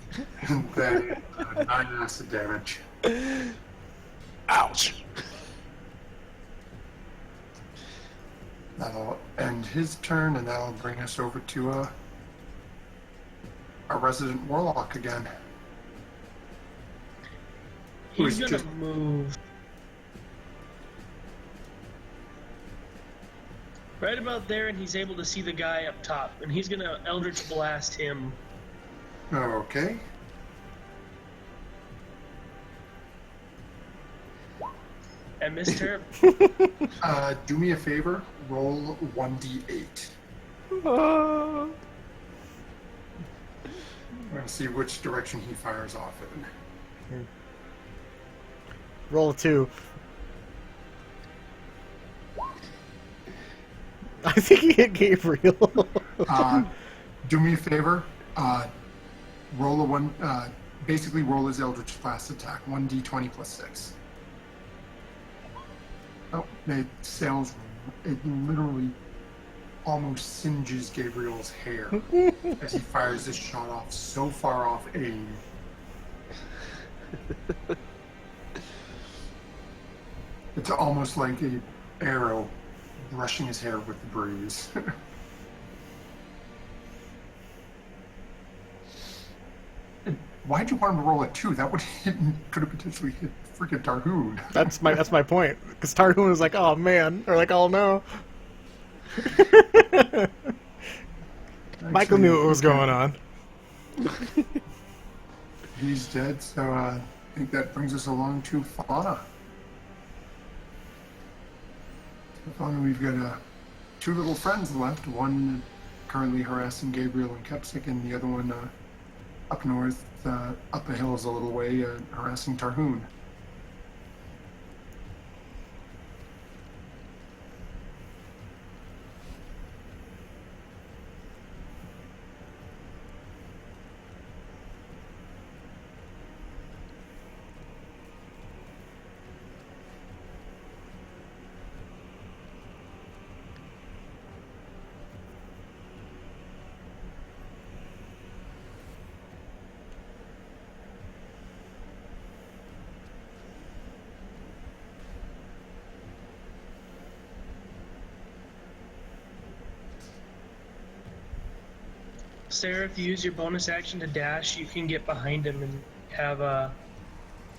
And then 9 acid damage. Ouch. That'll end his turn, and that'll bring us over to our resident warlock again. He's Who's gonna just- move right about there, and he's able to see the guy up top, and he's gonna Eldritch Blast him. Okay. And miss terrible. Do me a favor. Roll 1d8. Oh. I'm going to see which direction he fires off in. Roll a 2. I think he hit Gabriel. Do me a favor. Roll a one. Basically, roll his Eldritch Blast attack. 1d20 plus 6. Oh, it sails. It literally almost singes Gabriel's hair as he fires this shot off so far off aim. It's almost like a arrow brushing his hair with the breeze. why'd you want him to roll a 2? That would could have potentially hit freaking Tarhoon. That's my point. Because Tarhoon was like, oh man, or like, oh no. Michael knew what was going on. He's dead, so I think that brings us along to Fauna. Fauna, we've got two little friends left. One currently harassing Gabriel and Kepsik, and the other one up north, up the hills a little way, harassing Tarhoon. Sarah, if you use your bonus action to dash, you can get behind him and have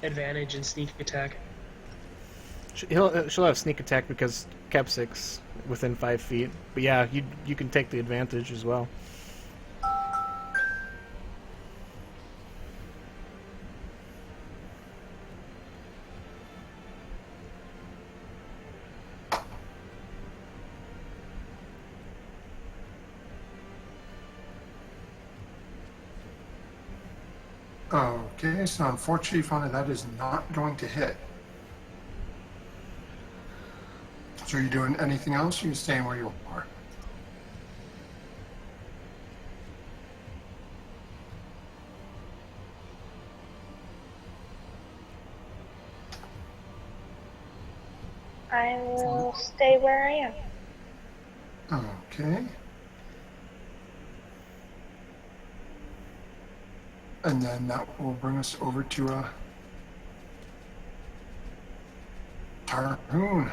advantage in sneak attack. She'll have sneak attack because Kepsik's within 5 feet. But yeah, you can take the advantage as well. Okay, so unfortunately, Fauna, that is not going to hit. So are you doing anything else, or are you staying where you are? I will stay where I am. Okay. And then that will bring us over to Tarhoon.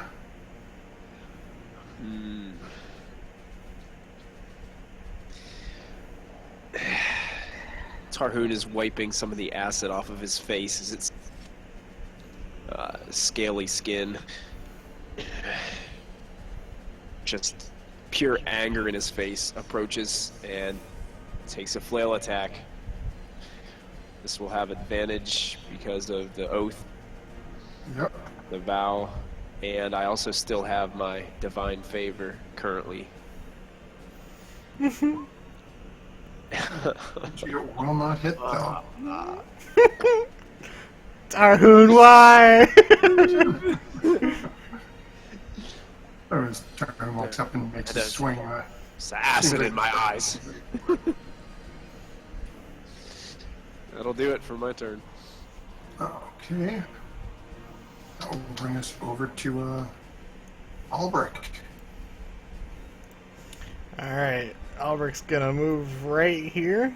Tarhoon is wiping some of the acid off of his face as its scaly skin. Just pure anger in his face, approaches and takes a flail attack. This will have advantage because of the oath, Yep. the vow, and I also still have my divine favor currently. You will not hit, though. Tarhoon, why? As Tarhoon walks up and makes a swing. It's acid in my eyes. That'll do it for my turn. Okay. That will bring us over to Albrecht. Alright, Albrecht's gonna move right here.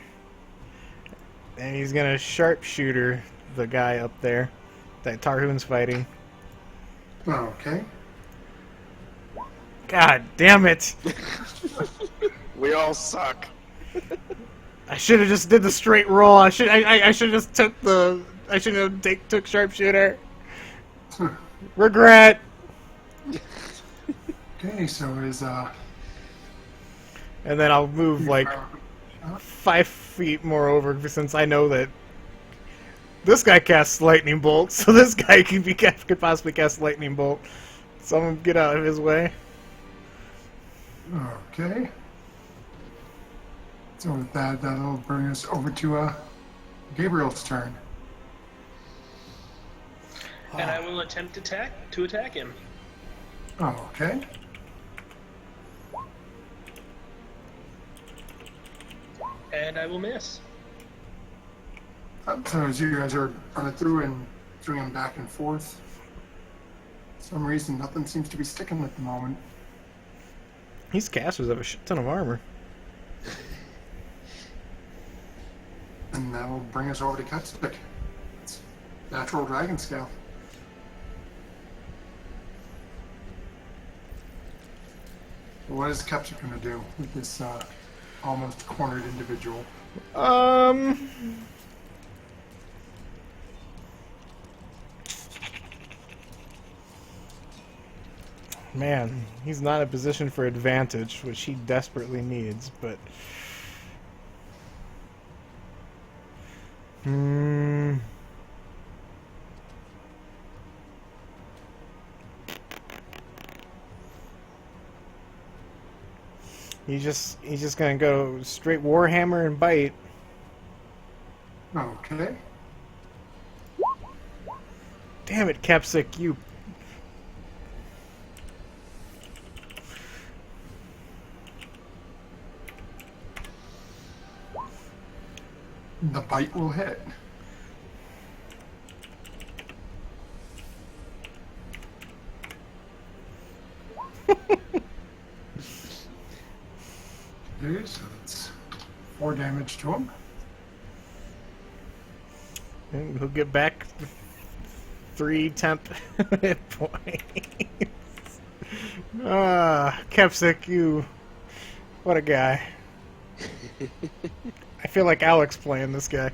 And he's gonna sharpshooter the guy up there that Tarhoon's fighting. Okay. God damn it! We all suck. I should have just did the straight roll. I should have just took the took sharpshooter. Regret. Okay, so is And then I'll move like 5 feet more over since I know that this guy casts lightning bolt, so this guy could possibly cast lightning bolt. So I'm gonna get out of his way. Okay. So with that, that'll bring us over to Gabriel's turn. And I will attempt to attack him. Okay. And I will miss. So as you guys are running through and swinging back and forth, for some reason nothing seems to be sticking at the moment. These casters have a shit ton of armor. And that'll bring us over to Kepsik. It's natural dragon scale. What is Kepsik going to do with this almost cornered individual? Man, he's not in a position for advantage, which he desperately needs, but... Hmm... he's just gonna go straight Warhammer and bite. Okay. Damn it, Kepsic, you... The bite will hit. Okay, so that's 4 damage to him. And he'll get back 3 temp hit points. Ah, Kepsic, you... What a guy. I feel like Alex playing this guy.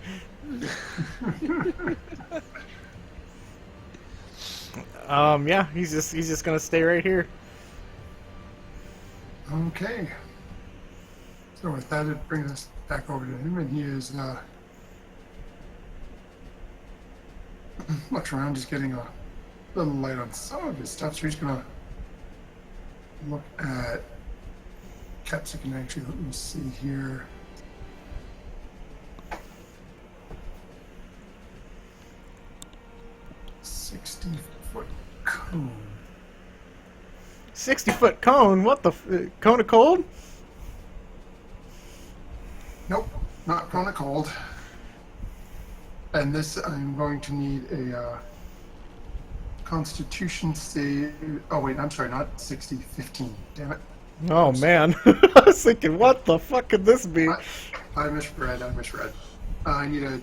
Yeah, he's just gonna stay right here. Okay. So with that, it brings us back over to him, and he is looks around, just getting a little light on some of his stuff. So he's gonna look at Kepsic and actually let me see here. "60-foot cone." 60-foot cone? What the cone of cold? Nope, not cone of cold. And this, I'm going to need a Constitution save. Oh wait, I'm sorry, not 60, 15. Damn it. Oh man, I was thinking, what the fuck could this be? I misread. I need a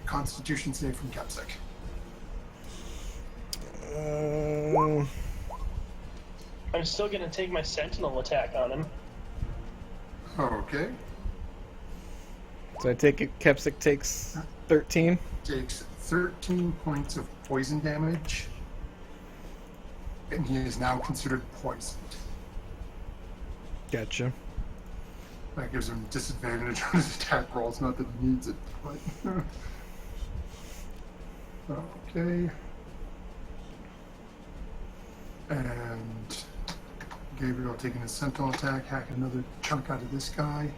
Constitution save from Kepsic. I'm still gonna take my Sentinel attack on him. Okay. So I take it Kepsic takes 13. Takes 13 points of poison damage. And he is now considered poisoned. Gotcha. That gives him disadvantage on his attack rolls, not that he needs it, but... Okay. And Gabriel taking his Sentinel attack, hack another chunk out of this guy.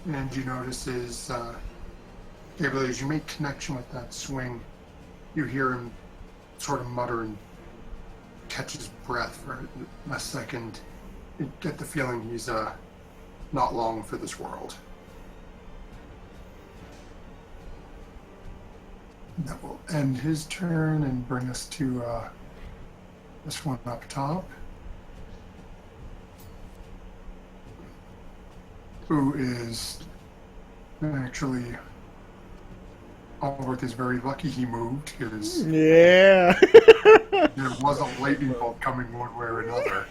And you notice is, Gabriel, as you make connection with that swing, you hear him sort of mutter and catch his breath for a second. You get the feeling he's not long for this world. That will end his turn and bring us to this one up top, who is actually Alworth is very lucky he moved because Yeah. there was a lightning bolt coming one way or another.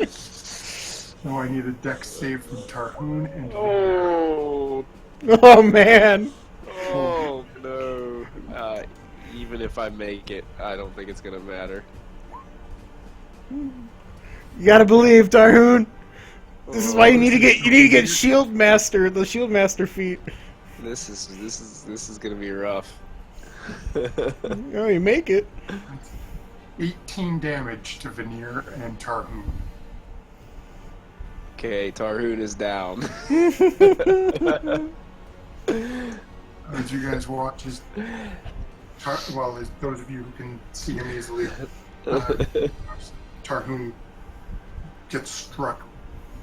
So I need a dex save from Tarhoon and Oh, Oh man. oh no. Even if I make it, I don't think it's gonna matter. You gotta believe, Tarhoon. This is why you need to get Shield Master, the Shield Master feat. This is gonna be rough. Oh, you make it. 18 damage to Veneer and Tarhoon. Okay, Tarhoon is down. As you guys watch, his well, as those of you who can see him easily, Tarhoon gets struck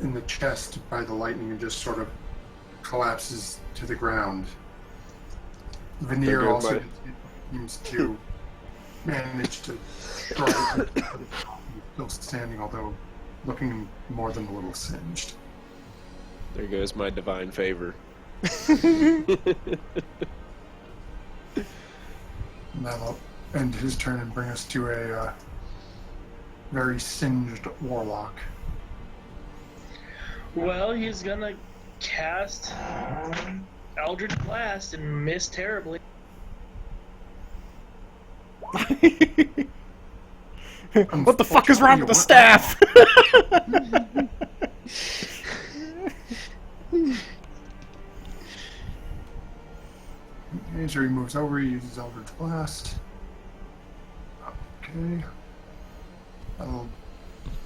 in the chest by the lightning and just sort of collapses to the ground. Veneer also seems to manage to struggle, still standing, although looking more than a little singed. There goes my divine favor. And that'll end his turn and bring us to a very singed warlock. Well, he's gonna cast Eldritch Blast and miss terribly. What the fuck is wrong with the staff? Okay, so he moves over, he uses Eldritch Blast. Okay. That'll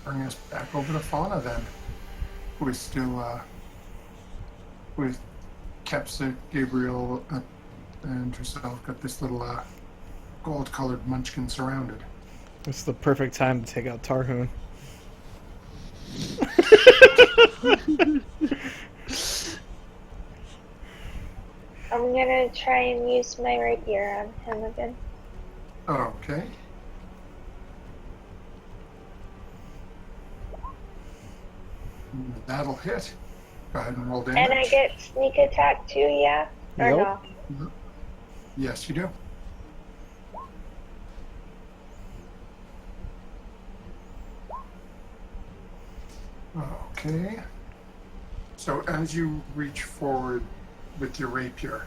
bring us back over to Fauna then. Who is still, with Kepsa, Gabriel, and herself got this little, gold-colored munchkin surrounded. It's the perfect time to take out Tarhoon. I'm gonna try and use my rapier on him again. Okay. That'll hit. Go ahead and roll damage. And I get sneak attack too, yeah? Or Nope. no? Yes, you do. Okay. So as you reach forward with your rapier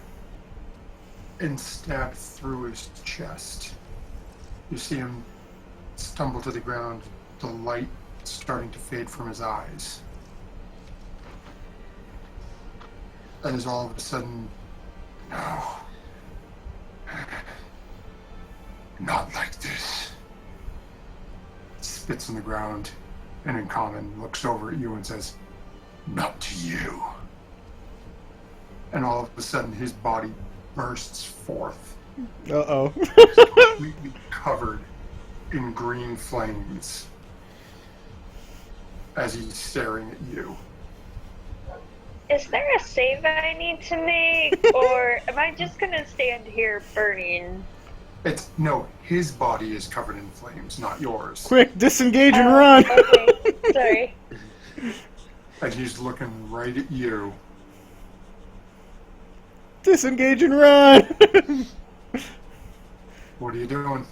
and stab through his chest, you see him stumble to the ground, the light starting to fade from his eyes. And as all of a sudden, no. Not like this. Spits on the ground and in common looks over at you and says, not to you. And all of a sudden his body bursts forth, Uh-oh. completely covered in green flames as he's staring at you. Is there a save I need to make? Or am I just gonna stand here burning? No, his body is covered in flames, not yours. Quick, disengage and run! Okay, sorry. And he's looking right at you. Disengage and run! What are you doing?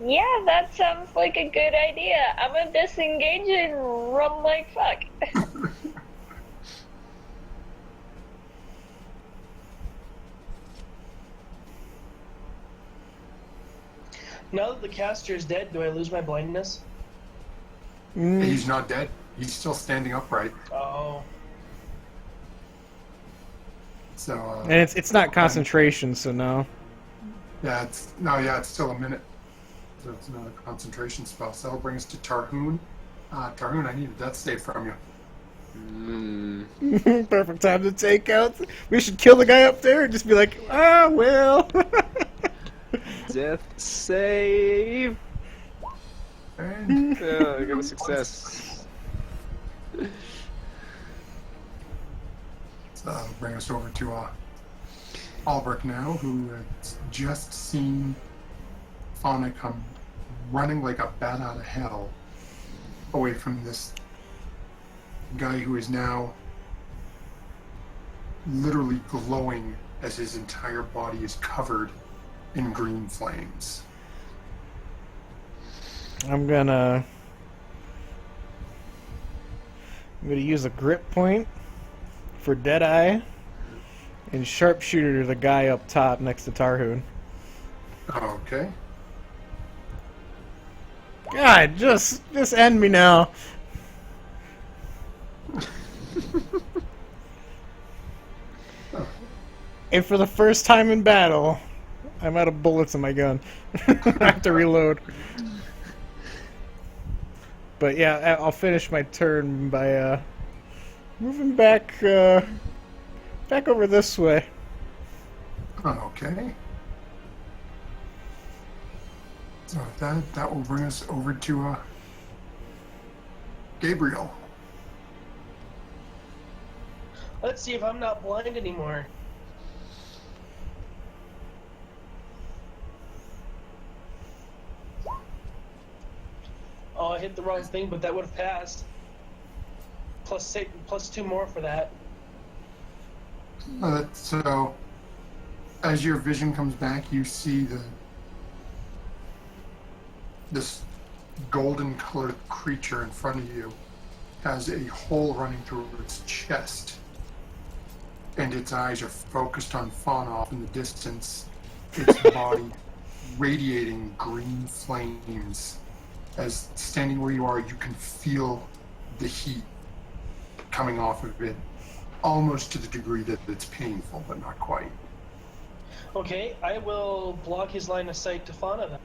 Yeah, that sounds like a good idea. I'm gonna disengage and run like fuck. Now that the caster is dead, do I lose my blindness? He's not dead. He's still standing upright. Oh. So, And it's not concentration, so no. yeah, it's still a minute. So it's another concentration spell. So that'll bring us to Tarhoon. Tarhoon, I need a death save from you. Perfect time to take out. We should kill the guy up there and just be like, ah, well. Death save. And Yeah, I got a success. so that'll bring us over to Albrecht now, who has just seen Fauna come running like a bat out of hell away from this guy who is now literally glowing as his entire body is covered in green flames. I'm gonna use a grip point for Deadeye and sharpshooter the guy up top next to Tarhoon. Okay. God, just end me now. And for the first time in battle, I'm out of bullets in my gun. I have to reload. But yeah, I'll finish my turn by moving back over this way. Okay. So that will bring us over to Gabriel. Let's see if I'm not blind anymore. Oh, I hit the wrong thing, but that would have passed. Plus 2 more for that. So, as your vision comes back, you see this golden-colored creature in front of you has a hole running through its chest, and its eyes are focused on Fauna off in the distance. Its body radiating green flames. As standing where you are, you can feel the heat coming off of it, almost to the degree that it's painful, but not quite. Okay, I will block his line of sight to Fauna then.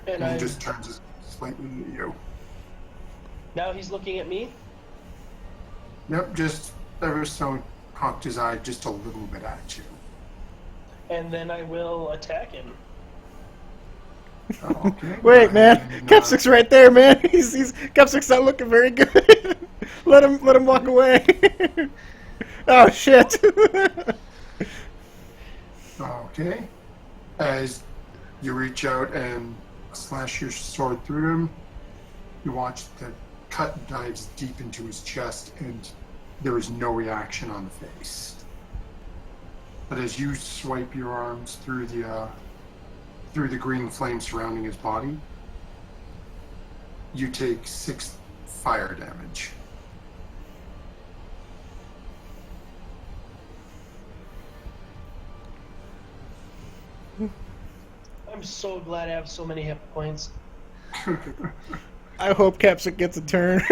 And And I he just turns his slightly at you. now he's looking at me. Yep, just ever so cocked his eye just a little bit at you. And then I will attack him. Okay. Wait, man, And, Capsic's right there, man. He's Capsic's not looking very good. let him walk away. Oh shit. Okay. As you reach out and slash your sword through him, you watch the cut dives deep into his chest, and there is no reaction on the face. But as you swipe your arms through the green flame surrounding his body, you take 6 fire damage. I'm so glad I have so many hit points. I hope Capsic gets a turn.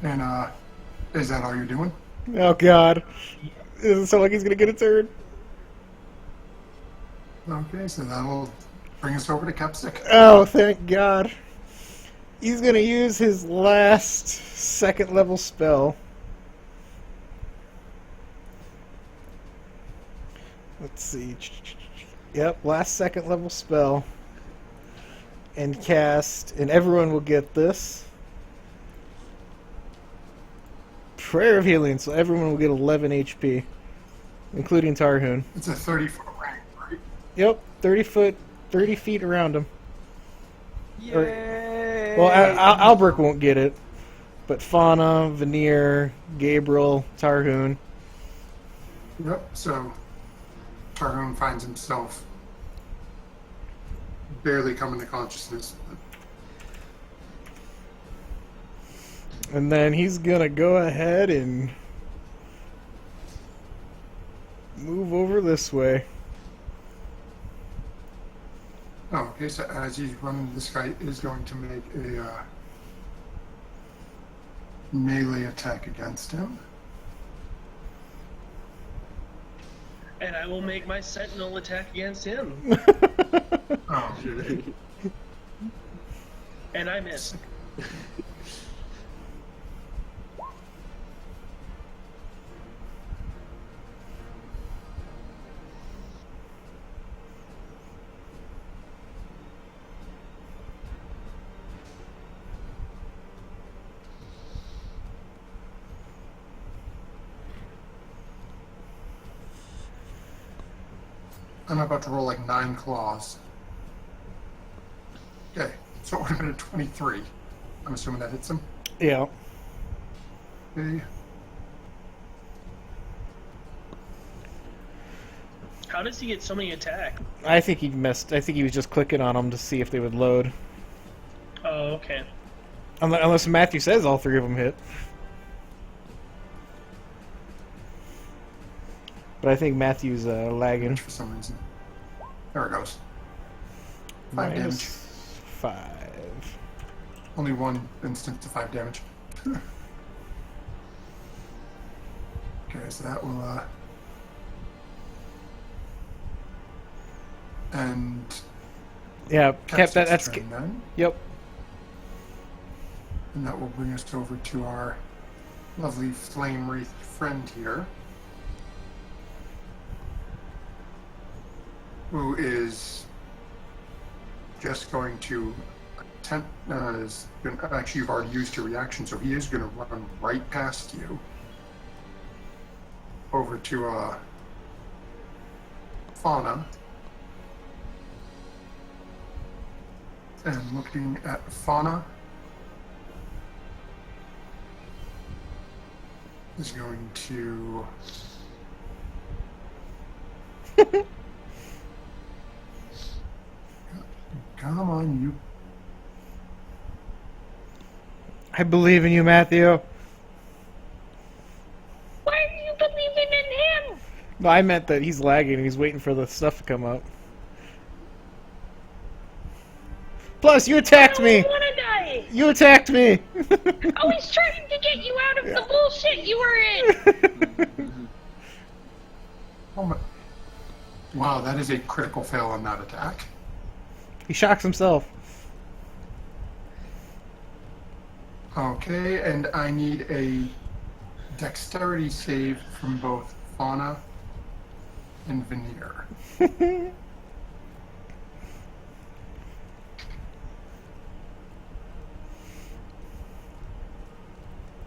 And is that all you're doing? Oh god. Does it sound like he's gonna get a turn? Okay, so that'll bring us over to Capsic. Oh, thank god. He's gonna use his last second level spell. Let's see. Yep, last second level spell. And cast, and everyone will get this. Prayer of Healing, so everyone will get 11 HP. Including Tarhoon. It's a 30-foot range, right? Yep, 30 feet around him. Yay! Well, Albrecht won't get it. But Fauna, Veneer, Gabriel, Tarhoon. Yep, so Tarhoon finds himself barely coming to consciousness. And then he's gonna go ahead and move over this way. Oh, okay, so as he's running, this guy is going to make a melee attack against him. And I will make my sentinel attack against him. Oh, And I miss. I'm about to roll like 9 claws. Okay, so it would have been a 23. I'm assuming that hits him. Yeah. Okay. How does he get so many attack? I think he missed. I think he was just clicking on them to see if they would load. Oh, okay. Unless Matthew says all 3 of them hit. But I think Matthew's lagging. For some reason. There it goes. 5 damage. Minus 5. Only one instance to 5 damage. Okay, so that will and Yeah, Cap, Capsic's that's... turn then. Yep. And that will bring us over to our lovely flame wreathed friend here, who is just going to attempt. Actually, you've already used your reaction, so he is going to run right past you over to Fauna. And looking at Fauna, is going to come on, you. I believe in you, Matthew. No, I meant that he's lagging and he's waiting for the stuff to come up. Plus, you attacked me! I don't wanna die! You attacked me! I was trying to get you out of the bullshit you were in! Oh my. Wow, that is a critical fail on that attack. He shocks himself. Okay, and I need a dexterity save from both Fauna and Veneer.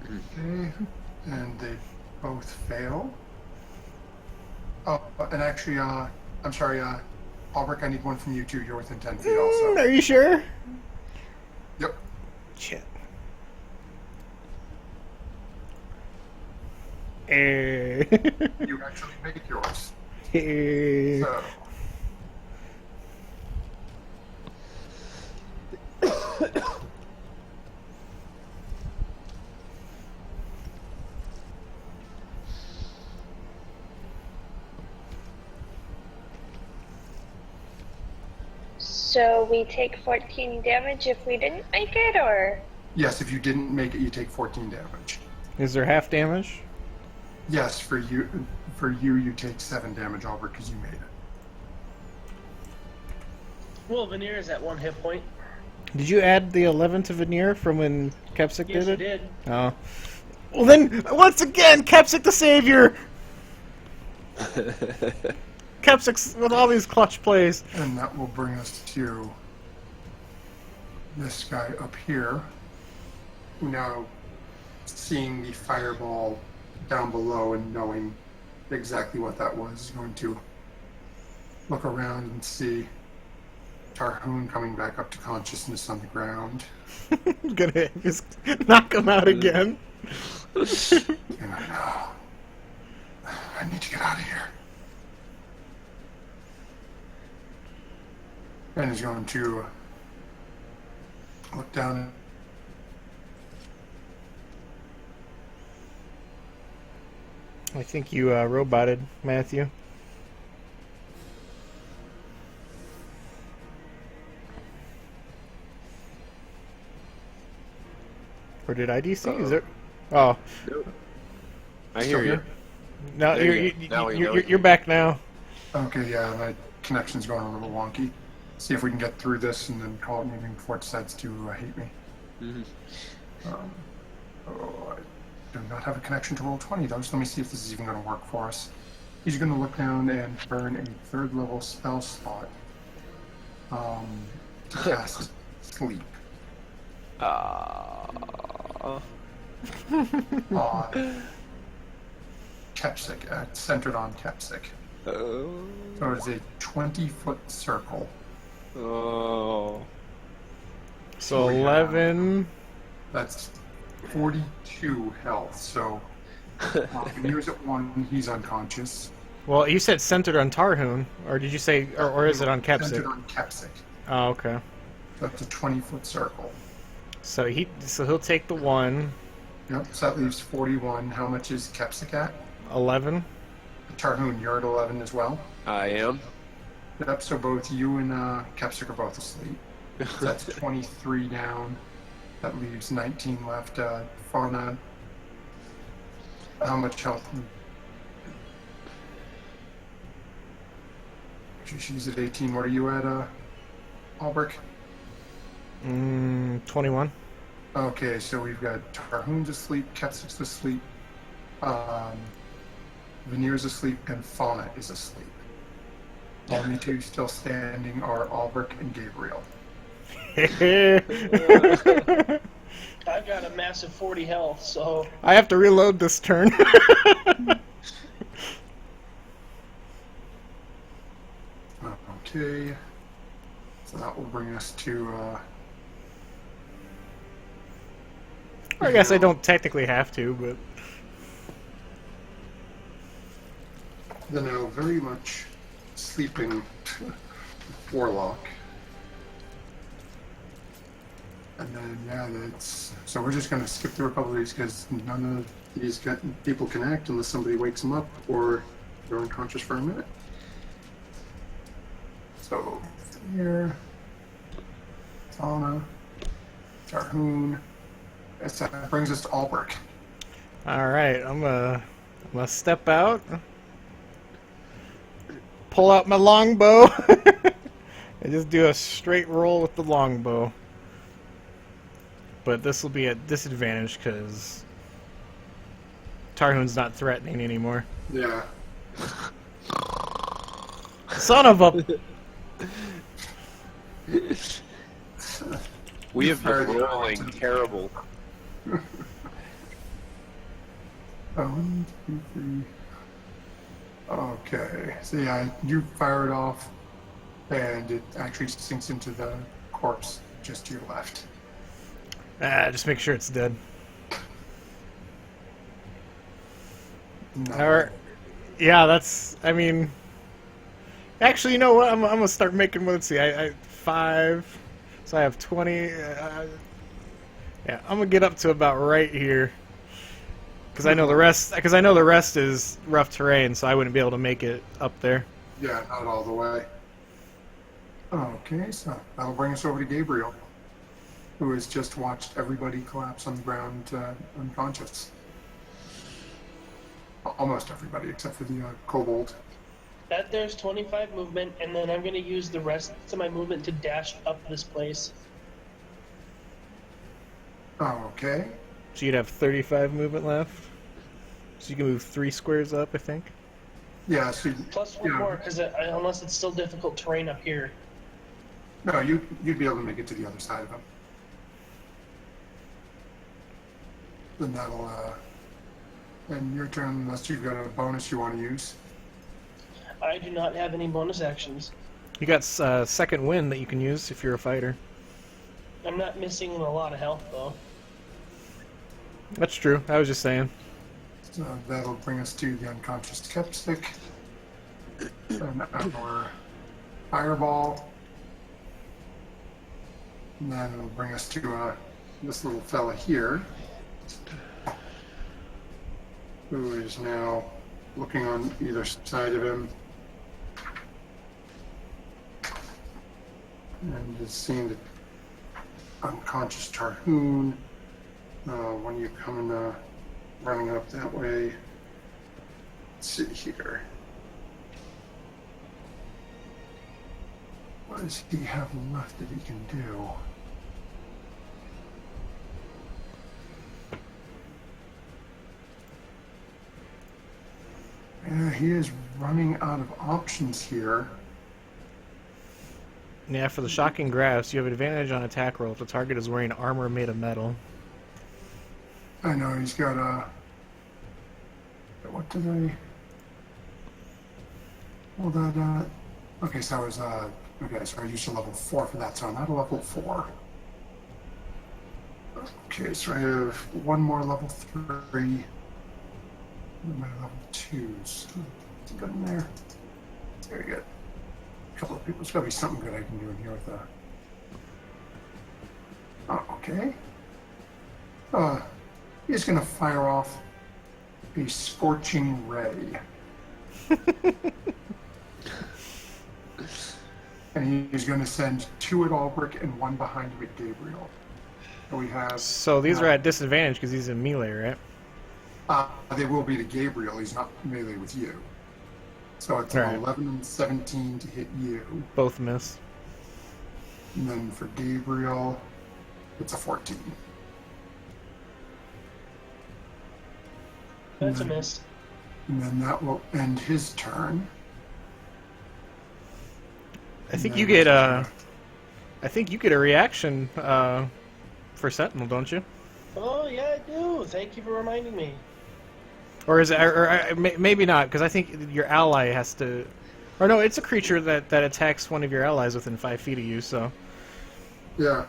Okay, and they both fail. Oh, and actually, I'm sorry, Albrecht, I need one from you too. You're within 10 feet also. Are you sure? Yep. Shit. You actually make yours. So. So we take 14 damage if we didn't make it, or? Yes, if you didn't make it, you take 14 damage. Is there half damage? Yes, for you, you take 7 damage, Albert, because you made it. Well, Veneer is at 1 hit point. Did you add the 11 to Veneer from when Kepsik Yes, did you it? did. Oh. Well then, once again, Kepsik the savior! Kepsik's with all these clutch plays. And that will bring us to this guy up here, who now, seeing the fireball down below and knowing exactly what that was, is going to look around and see Tarhoon coming back up to consciousness on the ground. Gonna just knock him out again. And I know. I need to get out of here. And he's going to look down. I think you roboted, Matthew. Or did I DC? Is it? Oh, I Still hear you. here? no, There you go. Now we know you're you. back now. Okay, yeah, my connection's going a little wonky. See if we can get through this and then call it moving before it decides to hate me. Mhm. Oh, I do not have a connection to Roll20 though, so let me see if this is even going to work for us. He's going to look down and burn a 3rd level spell slot to cast Sleep on Kepsik, centered on Kepsik. Oh. So it's a 20-foot circle. Oh. So we have- 11. That's 42 health, so when he was at 1, he's unconscious. Well, you said centered on Tarhoon, or did you say, or is it on Centered Kepsik? on Kepsik. Oh, okay. That's a 20-foot circle. So he'll take the 1, Yep, so that leaves 41. How much is Kepsik at? 11. Tarhoon, you're at 11 as well? I am. Yep, so both you and Kepsik are both asleep. So that's 23 down. That leaves 19 left. Fauna, how much health? She's at 18. What are you at, Albrecht? 21. Okay, so we've got Tarhoon's asleep, Kepsik's asleep, Veneer's asleep, and Fauna is asleep. The only two still standing are Albrecht and Gabriel. I've got a massive 40 health, so I have to reload this turn. Okay, so that will bring us to, I guess I don't technically have to, but the now very much sleeping Warlock. And then, yeah, that's... So we're just going to skip through a couple of these because none of these people can act unless somebody wakes them up or You're unconscious for a minute. So, here, Tana, Tarhoon. That brings us to Albrecht. All right, I'm gonna step out, pull out my longbow, and just do a straight roll with the longbow. But this will be at disadvantage because Tarhoon's not threatening anymore. Yeah. Son of a... We have been rolling terrible. 1, 2, 3. Okay. So yeah, you fire it off, and it actually sinks into the corpse just to your left. Just make sure it's dead. No. Alright. Yeah, that's... I mean... Actually, you know what? I'm gonna start making... Let's see, I 5... So I have 20... yeah, I'm gonna get up to about right here. Because I know the rest is rough terrain, so I wouldn't be able to make it up there. Yeah, not all the way. Okay, so that'll bring us over to Gabriel, who has just watched everybody collapse on the ground unconscious. Almost everybody, except for the kobold. That there's 25 movement, and then I'm going to use the rest of my movement to dash up this place. Okay. So you'd have 35 movement left. So you can move 3 squares up, I think. Yeah, so... Plus one more, because unless it's still difficult terrain up here. No, you'd be able to make it to the other side of him. Then that'll, and your turn, unless you've got a bonus you want to use. I do not have any bonus actions. You got second wind that you can use if you're a fighter. I'm not missing a lot of health, though. That's true. I was just saying. So that'll bring us to the unconscious Kepstick. And our fireball. And then it'll bring us to this little fella here, who is now looking on either side of him. And is seeing the unconscious Tarhoon. When you come running up that way, let's see here. What does he have left that he can do? He is running out of options here. Yeah, for the shocking grasp, you have advantage on attack roll if the target is wearing armor made of metal. I know he's got a. What did I? Well, that. Okay, so I was. Okay, so I used a level 4 for that, so I'm at a level 4. Okay, so I have one more level 3. My level 2s. Good in there. Very good. A couple of people. There's got to be something good I can do in here with that. Oh, okay. He's going to fire off a scorching ray. And he's going to send 2 at Albrecht and 1 behind him at Gabriel. So we have. So these are at disadvantage because he's in melee, right? They will be to Gabriel. He's not melee with you. So it's Right. an 11 and 17 to hit you. Both miss. And then for Gabriel, it's a 14. That's a miss. And then that will end his turn. I think And you then- get a. I think you get a reaction for Sentinel, don't you? Oh, yeah, I do. Thank you for reminding me. Or is it? Or maybe not, because I think your ally has to. Or no, it's a creature that attacks one of your allies within 5 feet of you. So. Yeah.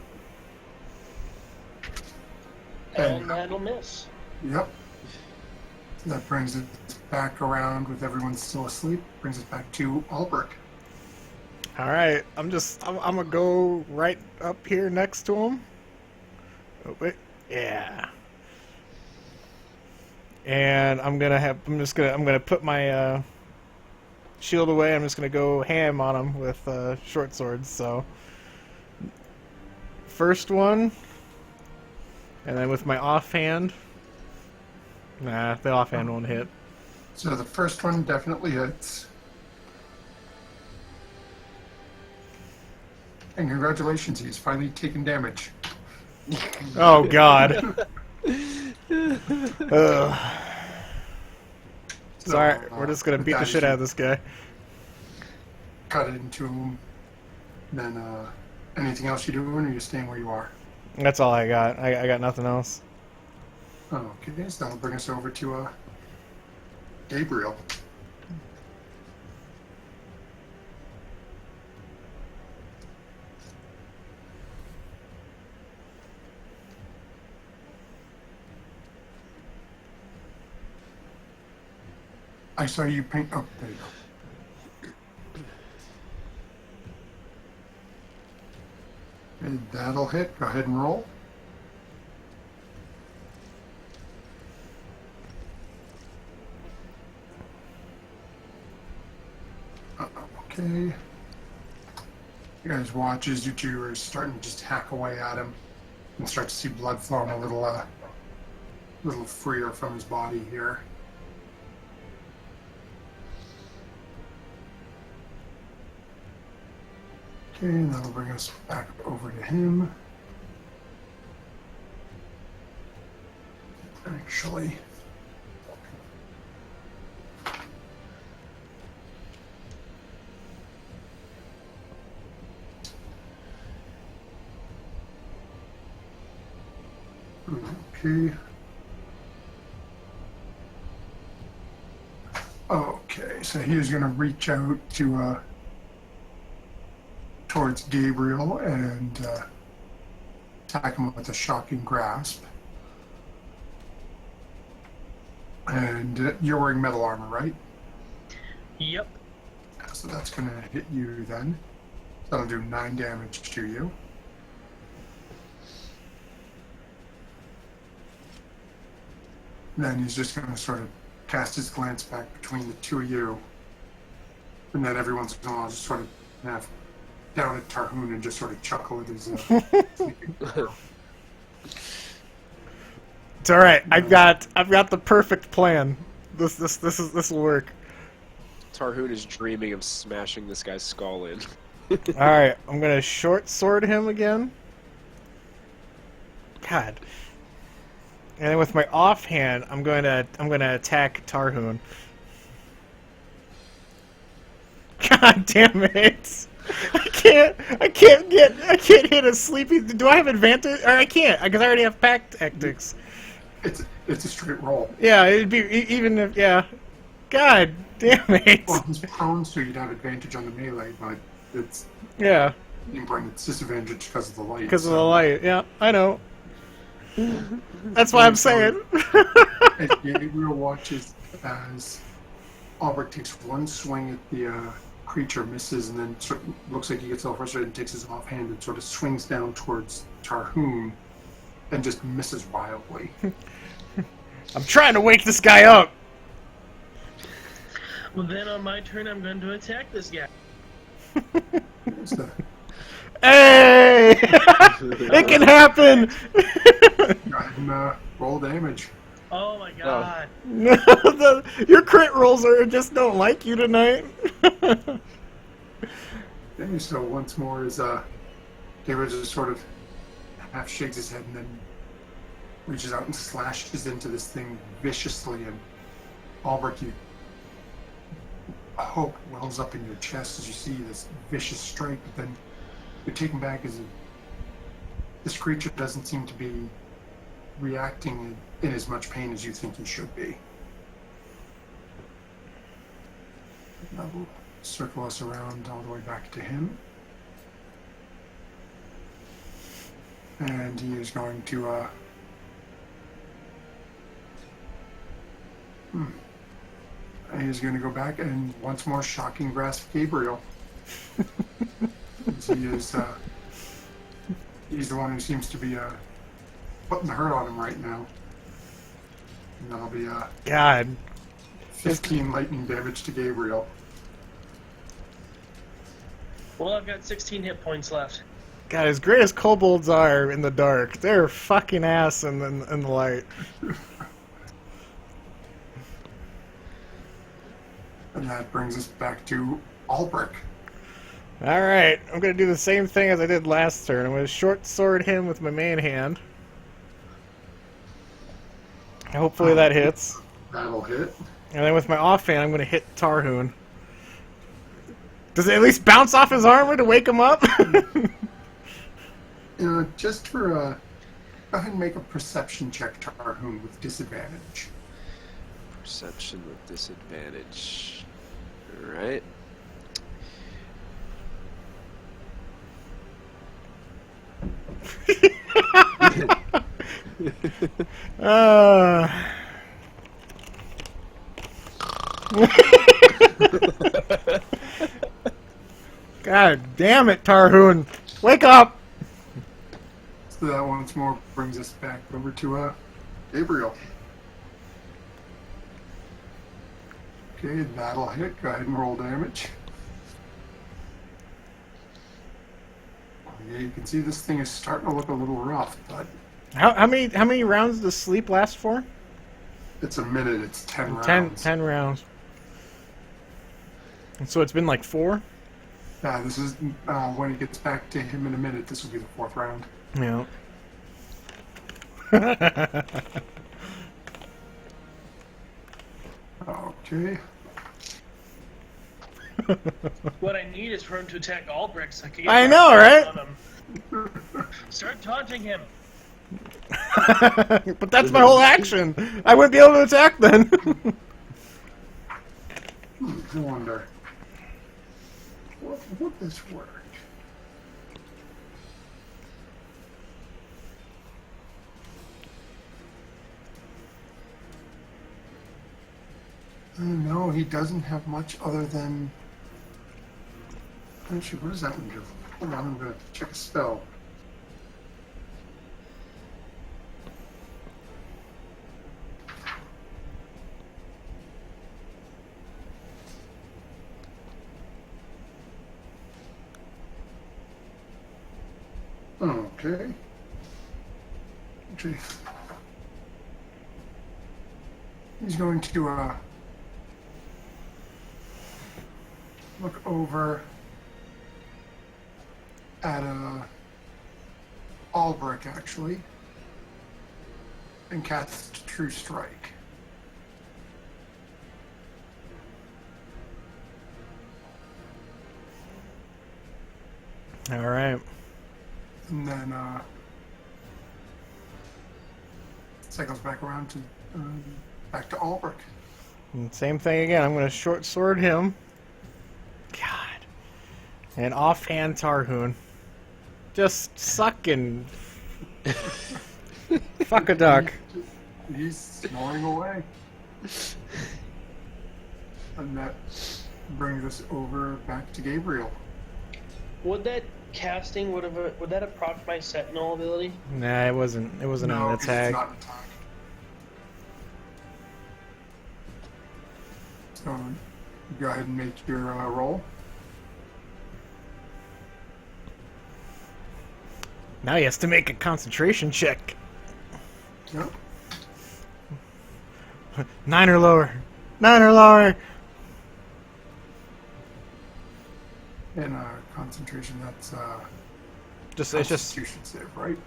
And that'll miss. Yep. That brings it back around with everyone still asleep. Brings us back to Albrecht. All right, I'm gonna go right up here next to him. Oh wait, yeah. And I'm gonna put my shield away. I'm just gonna go ham on him with short swords. So first one, and then with my offhand. Nah, the offhand won't hit. So the first one definitely hits. And congratulations, he's finally taken damage. Oh God. Ugh. So, Sorry, we're just gonna with beat the that, shit out of this guy. Cut it into him. Then, anything else you doing, or you staying where you are? That's all I got. I got nothing else. Okay, so that'll bring us over to, Gabriel. I saw you paint. Oh, there you go. And that'll hit. Go ahead and roll. Okay. You guys watch as you two are starting to just hack away at him and start to see blood flowing a little freer from his body here. Okay, and that'll bring us back over to him. Actually. Okay. Okay, so he is going to reach out to towards Gabriel and attack him with a shocking grasp. And you're wearing metal armor, right? Yep. So that's going to hit you then. That'll do 9 damage to you. Then he's just going to sort of cast his glance back between the two of you. And then every once in a while just sort of have down at Tarhoon and just sort of chuckle at his It's all right. I've got the perfect plan. This will work. Tarhoon is dreaming of smashing this guy's skull in. All right, I'm gonna short sword him again. God. And then with my offhand, I'm gonna attack Tarhoon. God damn it! I can't hit a sleepy. Do I have advantage? Or I can't because I already have pack tactics. It's a straight roll. Yeah, it'd be even if God damn it! Well, he's prone, so you'd have advantage on the melee, but it's Yeah, you bring its disadvantage because of the light. because of the light. Yeah, I know. That's why I'm saying. And Gabriel watches as Albert takes one swing at the creature, misses, and then sort of looks like he gets all frustrated and takes his offhand and sort of swings down towards Tarhoon and just misses wildly. I'm trying to wake this guy up. Well, then on my turn, I'm going to attack this guy. So, Hey! It can happen. go ahead and roll damage. Oh my god. Your crit rolls just don't like you tonight. Okay, so once more is Gabriel just sort of half shakes his head and then reaches out and slashes into this thing viciously, and Albert, you hope wells up in your chest as you see this vicious strike, but then you're taken back as this creature doesn't seem to be reacting in as much pain as you think he should be. That will circle us around all the way back to him. And he is going to he's going to go back and once more shocking grasp Gabriel. He is he's the one who seems to be putting the hurt on him right now. And that'll be God. 15 lightning damage to Gabriel. Well, I've got 16 hit points left. God, as great as kobolds are in the dark, they're fucking ass in the light. And that brings us back to Albrecht. Alright, I'm gonna do the same thing as I did last turn. I'm gonna short sword him with my main hand. Hopefully that hits. That'll hit. And then with my offhand, I'm gonna hit Tarhoon. Does it at least bounce off his armor to wake him up? Just for go ahead and make a perception check, Tarhoon, with disadvantage. Perception with disadvantage. Alright. uh... God damn it, Tarhoon! Wake up! So that once more brings us back over to Gabriel. Okay, that'll hit. Go ahead and roll damage. Yeah, you can see this thing is starting to look a little rough, but How many rounds does sleep last for? it's a minute. It's 10 rounds. 10 rounds. And so it's been like 4? Yeah, this is when it gets back to him in a minute. This will be the 4th round. Yeah. Okay. What I need is for him to attack Albrecht so I can get I my know, right? on him. Start taunting him. But that's my whole action. I wouldn't be able to attack then. I wonder. Would this work? No, he doesn't have much other than. Actually, what does that one do? Hold on, I'm going to check a spell. Okay. Gee. He's going to look over at Albrecht, actually, and cast True Strike. All right. And then cycles back around to back to Albrecht. And same thing again. I'm going to short sword him. God. And offhand Tarhoon. Just sucking. Fuck a duck. He's snoring away. And that brings us over back to Gabriel. Would that casting would that have procced my Sentinel ability? Nah, it wasn't. It wasn't No, an it's attack. not an attack. So go ahead and make your roll. Now he has to make a concentration check. Yep. 9 or lower. 9 or lower. And concentration, that's It's just. Constitution save, right?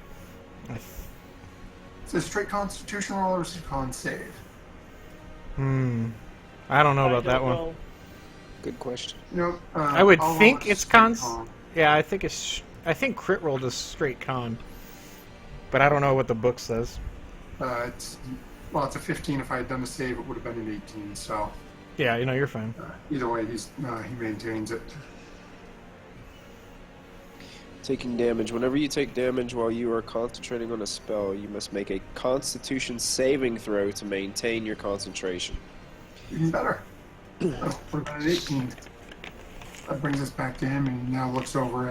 Is it a straight Constitution roll or is it a con save? I don't know I about that don't one. know. Good question. You know, I would I'll roll think it it's straight cons. con. Yeah, I think it's. I think crit roll is straight con. But I don't know what the book says. It's a 15. If I had done a save, it would have been an 18. So Yeah, you're fine. either way, he maintains it. Taking damage. Whenever you take damage while you are concentrating on a spell, you must make a Constitution saving throw to maintain your concentration. Even better. What about an 18? That brings us back to him, and he now looks over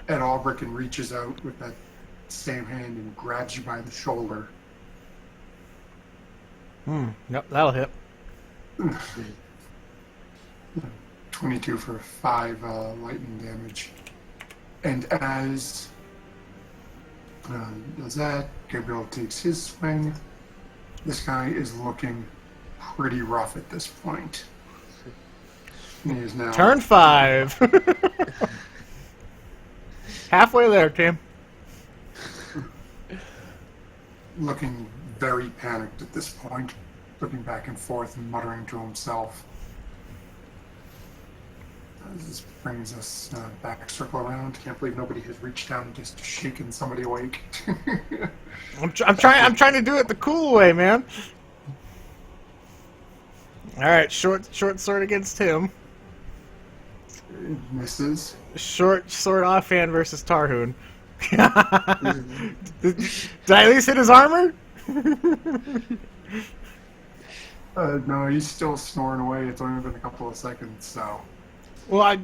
at Albrecht and reaches out with that same hand and grabs you by the shoulder. Yep, that'll hit. 22 for 5 lightning damage. And as does that, Gabriel takes his swing. This guy is looking pretty rough at this point. He is now Turn 5. Halfway there, Tim. looking very panicked at this point, looking back and forth and muttering to himself. This brings us back circle around. Can't believe nobody has reached down and just shaken somebody awake. I'm trying to do it the cool way, man. All right, short sword against him. Misses. Short sword offhand versus Tarhoon. Did I at least hit his armor? No, he's still snoring away. It's only been a couple of seconds, so. Well,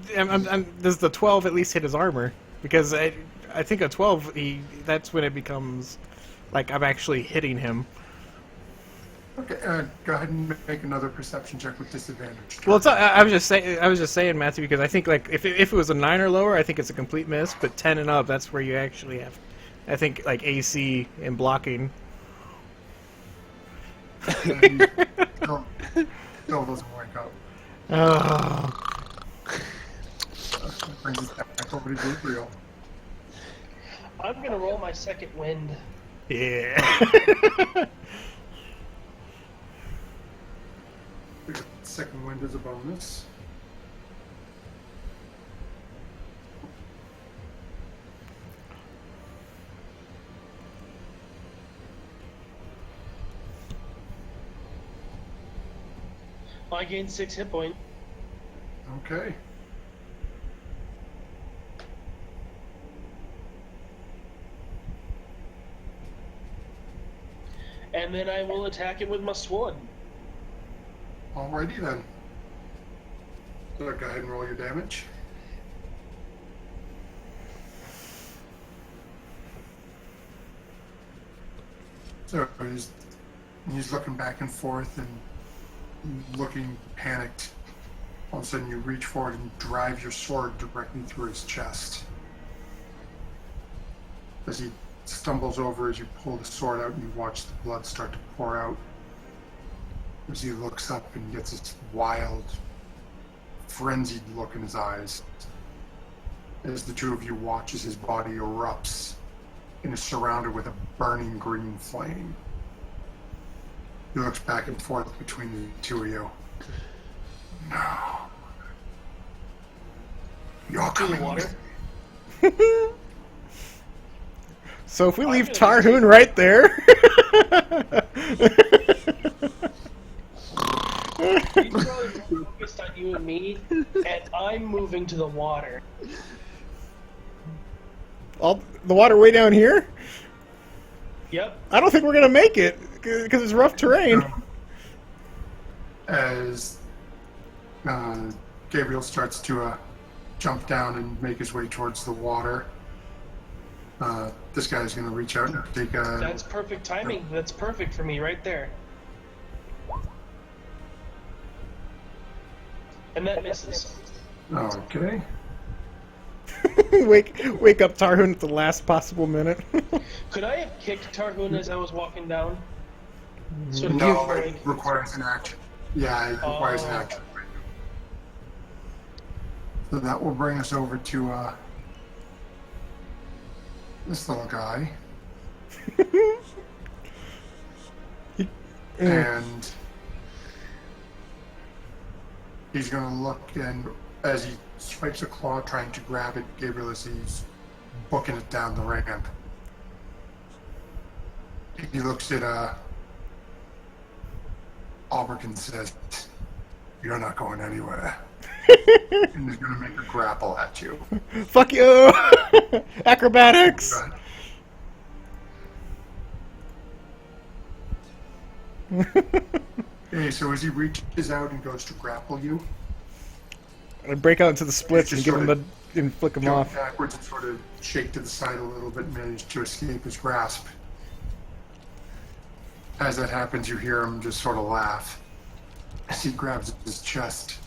does the 12 at least hit his armor? Because I think a 12, that's when it becomes like I'm actually hitting him. Okay, go ahead and make another perception check with disadvantage. Well, I was just saying, Matthew, because I think like if it was a 9 or lower, I think it's a complete miss. But 10 and up, that's where you actually have, I think, like AC and blocking. Still doesn't wake up. Oh. That brings us back over to Gabriel. I'm gonna roll my second wind. Yeah. Second wind is a bonus. I gained 6 hit points. Okay. And then I will attack it with my sword. Alrighty then. So go ahead and roll your damage. So he's looking back and forth and looking panicked. All of a sudden you reach forward and drive your sword directly through his chest. As he stumbles over as you pull the sword out and you watch the blood start to pour out. As he looks up and gets this wild, frenzied look in his eyes. As the two of you watch as his body erupts and is surrounded with a burning green flame. He looks back and forth between the two of you. No. You're coming with me. So if we leave Tarhoon right there. He's probably focused on you and me, and I'm moving to the water. All the water way down here? Yep. I don't think we're gonna make it because it's rough terrain. As Gabriel starts to jump down and make his way towards the water, this guy's going to reach out and take a... That's perfect timing. That's perfect for me right there. And that misses. Okay. wake up Tarhoon at the last possible minute. Could I have kicked Tarhoon as I was walking down? So No, it requires an action. Yeah, it requires an Oh. action. So that will bring us over to this little guy. And he's going to look, and as he swipes a claw trying to grab it, Gabriel as he's booking it down the ramp. He looks at Albrecht and says, "You're not going anywhere." And he's going to make a grapple at you. Fuck you! Acrobatics! Okay, so as he reaches out and goes to grapple you, I break out into the splits and Just give him sort and flick him jump off. backwards and sort of shake to the side a little bit and manage to escape his grasp. As that happens, you hear him just sort of laugh as he grabs his chest.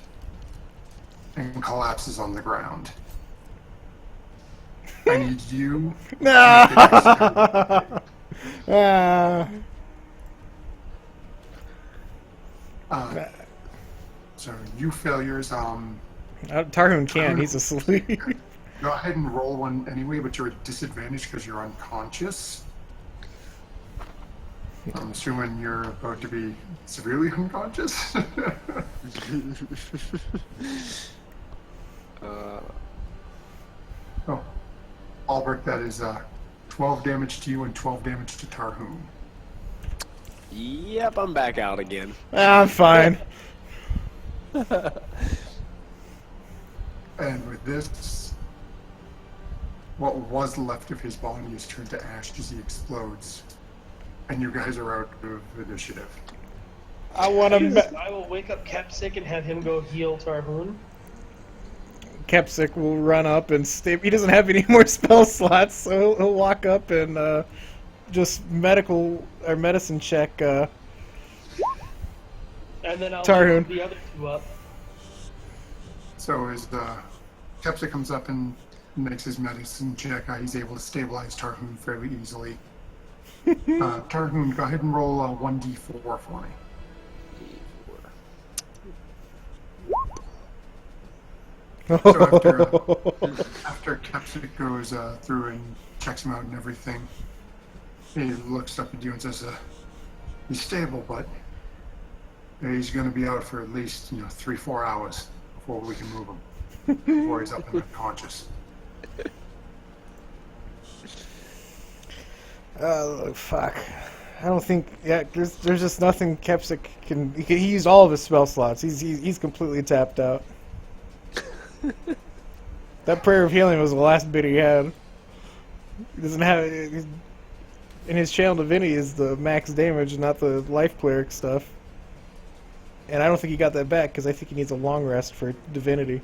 and collapses on the ground. I need you. No. Ah. So you failures. Tarhoon can't. He's asleep. Go ahead and roll one anyway, but you're at disadvantage because you're unconscious. I'm assuming you're about to be severely unconscious. Oh, Albert, that is 12 damage to you and 12 damage to Tarhoon. Yep, I'm back out again. I'm fine. And with this, what was left of his body is turned to ash as he explodes. And you guys are out of initiative. I want to. I will wake up Kepsic and have him go heal Tarhoon. Kepsic will run up and stay. He doesn't have any more spell slots, so he'll walk up and just medicine check And then I'll Tarhoon. wake the other two up. So as Kepsa comes up and makes his medicine check, he's able to stabilize Tarhoon fairly easily. Tarhoon, go ahead and roll a 1d4 for me. So after Kepsa goes through and checks him out and everything, he looks up at you and says, he's stable, but he's going to be out for at least 3-4 hours before we can move him, before he's up and unconscious. Oh fuck! I don't think. Yeah, there's just nothing Kepsic can. He used all of his spell slots. He's completely tapped out. That prayer of healing was the last bit he had. He doesn't have. In his channel divinity is the max damage, not the life cleric stuff. And I don't think he got that back because I think he needs a long rest for divinity.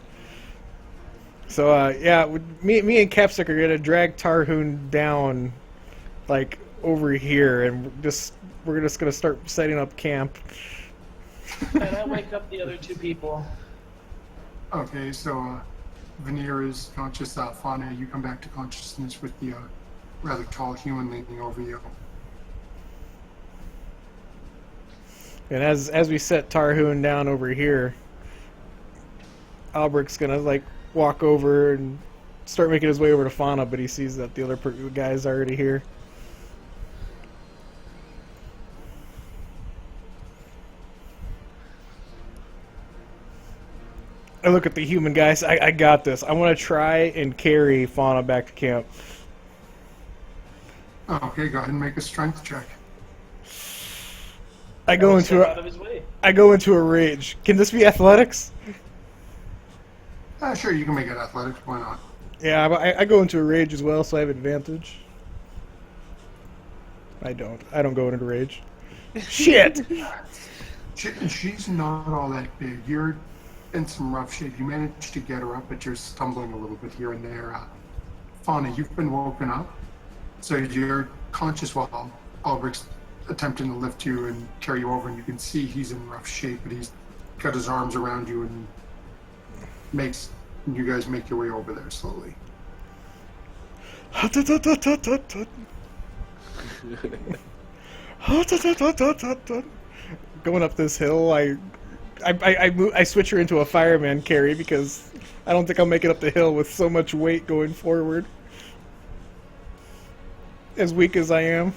So yeah, me and Kepsic are gonna drag Tarhoon down, like over here, and we're just gonna start setting up camp. And I wake up the other two people. Okay, so Veneer is conscious. Fauna, you come back to consciousness with the rather tall human leaning over you. And as we set Tarhoon down over here, Alberic's gonna like walk over and start making his way over to Fauna, but he sees that the other guy's already here. I look at the human guys. I got this. I want to try and carry Fauna back to camp. Okay, go ahead and make a strength check. I go into Out of his way. a rage. Can this be athletics? Sure, you can make it athletics. Why not? Yeah, but I go into a rage as well, so I have advantage. I don't go into rage. Shit! She's not all that big. You're in some rough shape. You managed to get her up, but you're stumbling a little bit here and there. Fauna, you've been woken up, so you're conscious while Alberic's attempting to lift you and carry you over, and you can see he's in rough shape, but he's got his arms around you and you guys make your way over there slowly. Going up this hill, I switch her into a fireman carry because I don't think I'll make it up the hill with so much weight going forward. As weak as I am.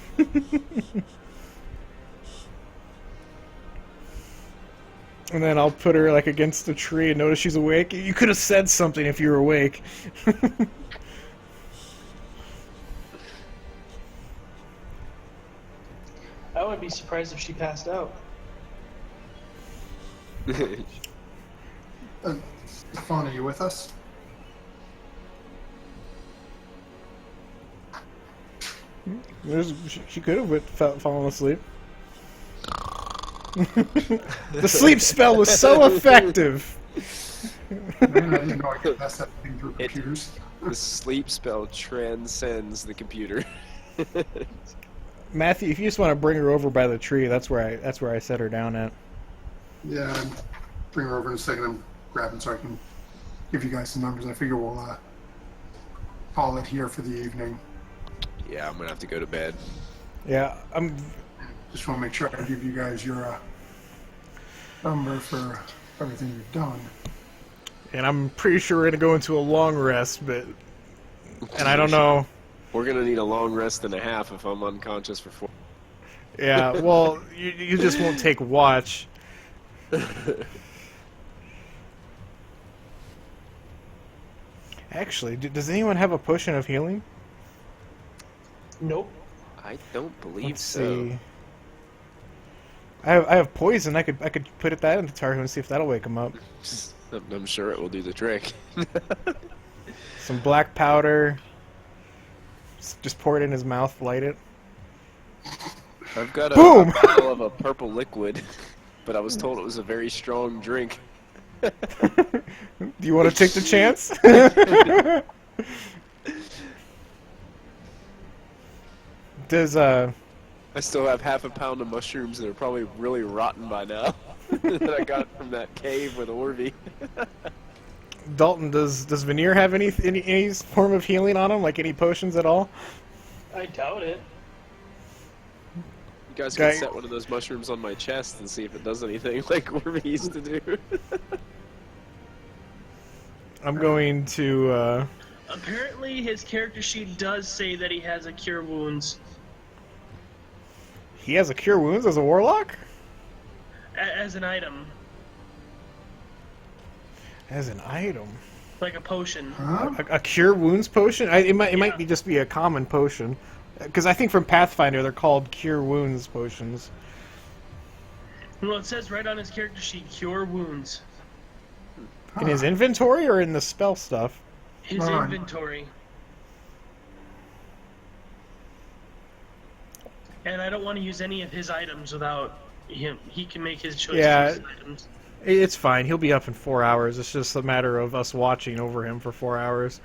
And then I'll put her like against a tree and notice she's awake. You could have said something if you were awake. I wouldn't be surprised if she passed out. Fauna, you with us? She could have fallen asleep. The sleep spell was so effective. Man, I didn't know I could pass that thing through computers. The sleep spell transcends the computer. Matthew, if you just want to bring her over by the tree, that's where I set her down at. Yeah, bring her over in a second. I'm grabbing so I can give you guys some numbers. I figure we'll call it here for the evening. Yeah, I'm gonna have to go to bed. Yeah, I'm. Just want to make sure I give you guys your number for everything you've done. And I'm pretty sure we're gonna go into a long rest, but and I don't know. We're gonna need a long rest and a half if I'm unconscious for 4. Yeah, well, you just won't take watch. Actually, does anyone have a potion of healing? Nope. I don't believe Let's so. see. I have poison. I could put that in the target and see if that'll wake him up. I'm sure it will do the trick. Some black powder. Just pour it in his mouth, light it. I've got a Boom! bottle of a purple liquid, but I was told it was a very strong drink. Do you want to take the chance? Does I still have half a pound of mushrooms that are probably really rotten by now that I got from that cave with Orvie. Dalton, does Veneer have any form of healing on him, like any potions at all? I doubt it. You guys Guy- can set one of those mushrooms on my chest and see if it does anything like Orvie used to do. I'm going to. Apparently, his character sheet does say that he has a cure wounds He has a cure wounds as a warlock. as an item, As an item, like a potion. Huh? a cure wounds potion. It might Yeah. be just be a common potion, because I think from Pathfinder they're called cure wounds potions. Well, it says right on his character sheet, cure wounds. In his inventory or in the spell stuff? His Alright. inventory. And I don't want to use any of his items without him. He can make his choice Yeah. of his items. It's fine. He'll be up in 4 hours. It's just a matter of us watching over him for 4 hours.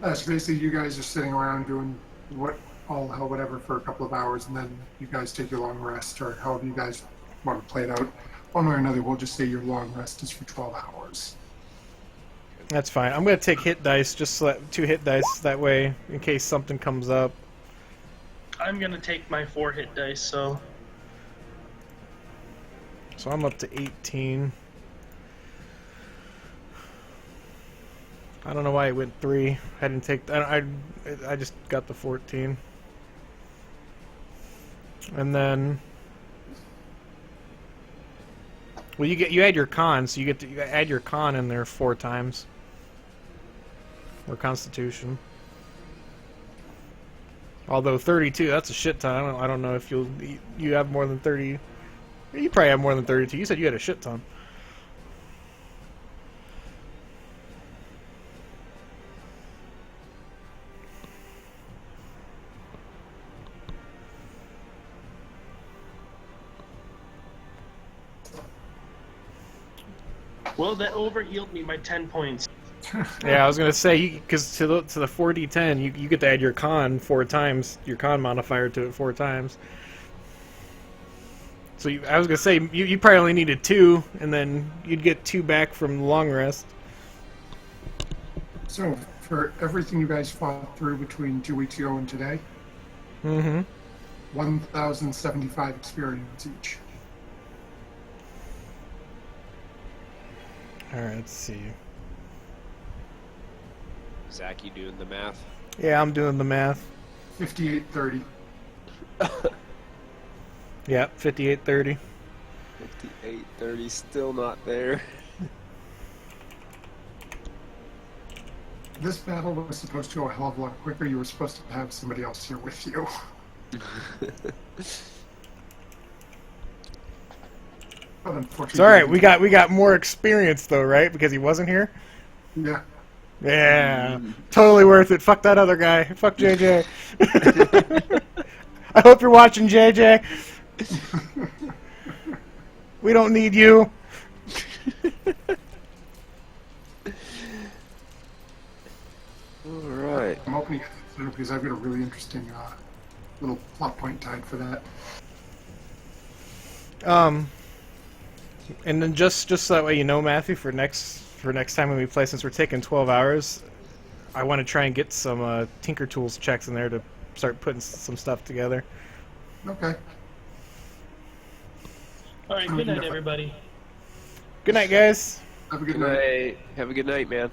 So basically, you guys are sitting around doing all hell whatever for a couple of hours, and then you guys take your long rest, or however you guys want to play it out. One way or another, we'll just say your long rest is for 12 hours. That's fine. I'm gonna take hit dice, just 2 hit dice, that way, in case something comes up. I'm gonna take my 4 hit dice, so. So I'm up to 18. I don't know why it went 3. I didn't take. I just got the 14. And then, well, you add your con, so you add your con in there 4 times. Or Constitution. Although 32, that's a shit ton. I don't know if you have more than 30. You probably have more than 32. You said you had a shit ton. Well, that overhealed me by 10 points. Yeah, I was gonna say, because to the 4d10, you get to add your con 4 times, your con modifier to it 4 times. So I was gonna say you probably only needed 2, and then you'd get 2 back from the long rest. So, for everything you guys fought through between 2 weeks ago and today, Mm-hmm. 1,075 experience each. All right, let's see. Zach, you doing the math? Yeah, I'm doing the math. 5830. Yeah, 5830. 5830, still not there. This battle was supposed to go a hell of a lot quicker. You were supposed to have somebody else here with you. But unfortunately, It's all right. We got more experience though, right? Because he wasn't here. Yeah. Yeah, totally worth it. Fuck that other guy. Fuck JJ. I hope you're watching, JJ. We don't need you. Alright. I'm opening it because I've got a really interesting little plot point tied for that. And then just so that way you know, Matthew, for for next time when we play, since we're taking 12 hours, I want to try and get some Tinker Tools checks in there to start putting some stuff together. Okay. All right, good night, everybody. Good night, guys. Have a good Good night. night. Have a good night, man.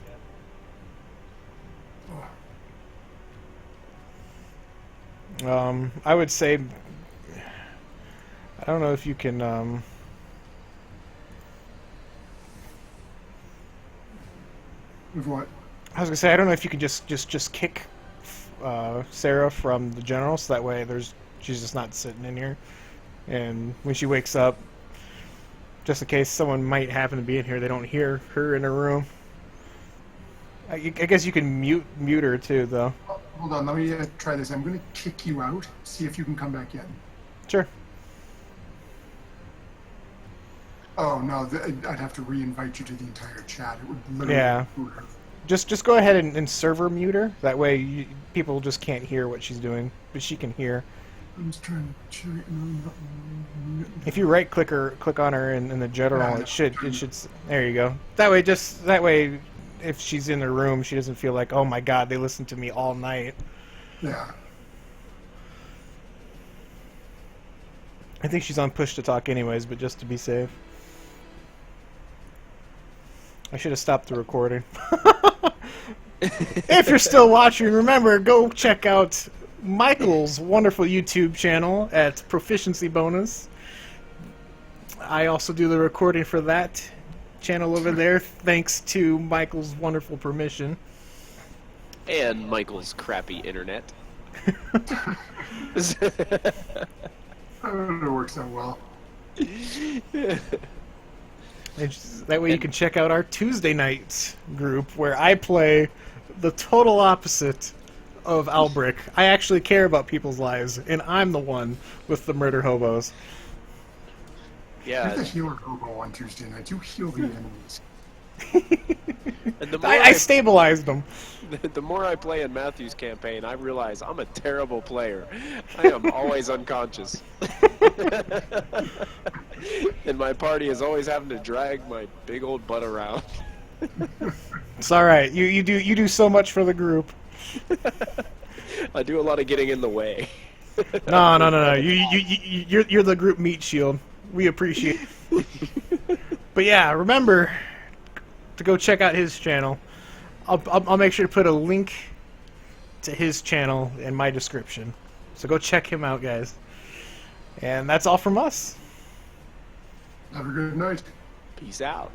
I would say, I don't know if you can. With what? I was gonna say I don't know if you can just kick Sarah from the general, so that way she's just not sitting in here, and when she wakes up, just in case someone might happen to be in here, they don't hear her in her room. I guess you can mute her too, though. Oh, hold on, let me try this. I'm going to kick you out, see if you can come back in. Sure. Oh, no, I'd have to re-invite you to the entire chat. It would literally... Yeah. Just go ahead and server mute her. That way people just can't hear what she's doing, but she can hear. I'm just trying to check. If you click on her in the general, Yeah, it should. There you go. That way, if she's in the room, she doesn't feel like, oh my god, they listened to me all night. Yeah. I think she's on push to talk anyways, but just to be safe. I should have stopped the recording. If you're still watching, remember, go check out Michael's wonderful YouTube channel at Proficiency Bonus. I also do the recording for that channel over there, thanks to Michael's wonderful permission. And Michael's crappy internet. I don't know, it works out well. That way you can check out our Tuesday night group, where I play the total opposite of Albrick. I actually care about people's lives, and I'm the one with the murder hobos. You're the Yeah. healer hobo on Tuesday nights. You heal the enemies. And the more I stabilized them. the more I play in Matthew's campaign, I realize I'm a terrible player. I am always unconscious. And my party is always having to drag my big old butt around. It's all right. You do so much for the group. I do a lot of getting in the way. No. You're the group meat shield. We appreciate it. But yeah, remember to go check out his channel. I'll make sure to put a link to his channel in my description. So go check him out, guys. And that's all from us. Have a good night. Peace out.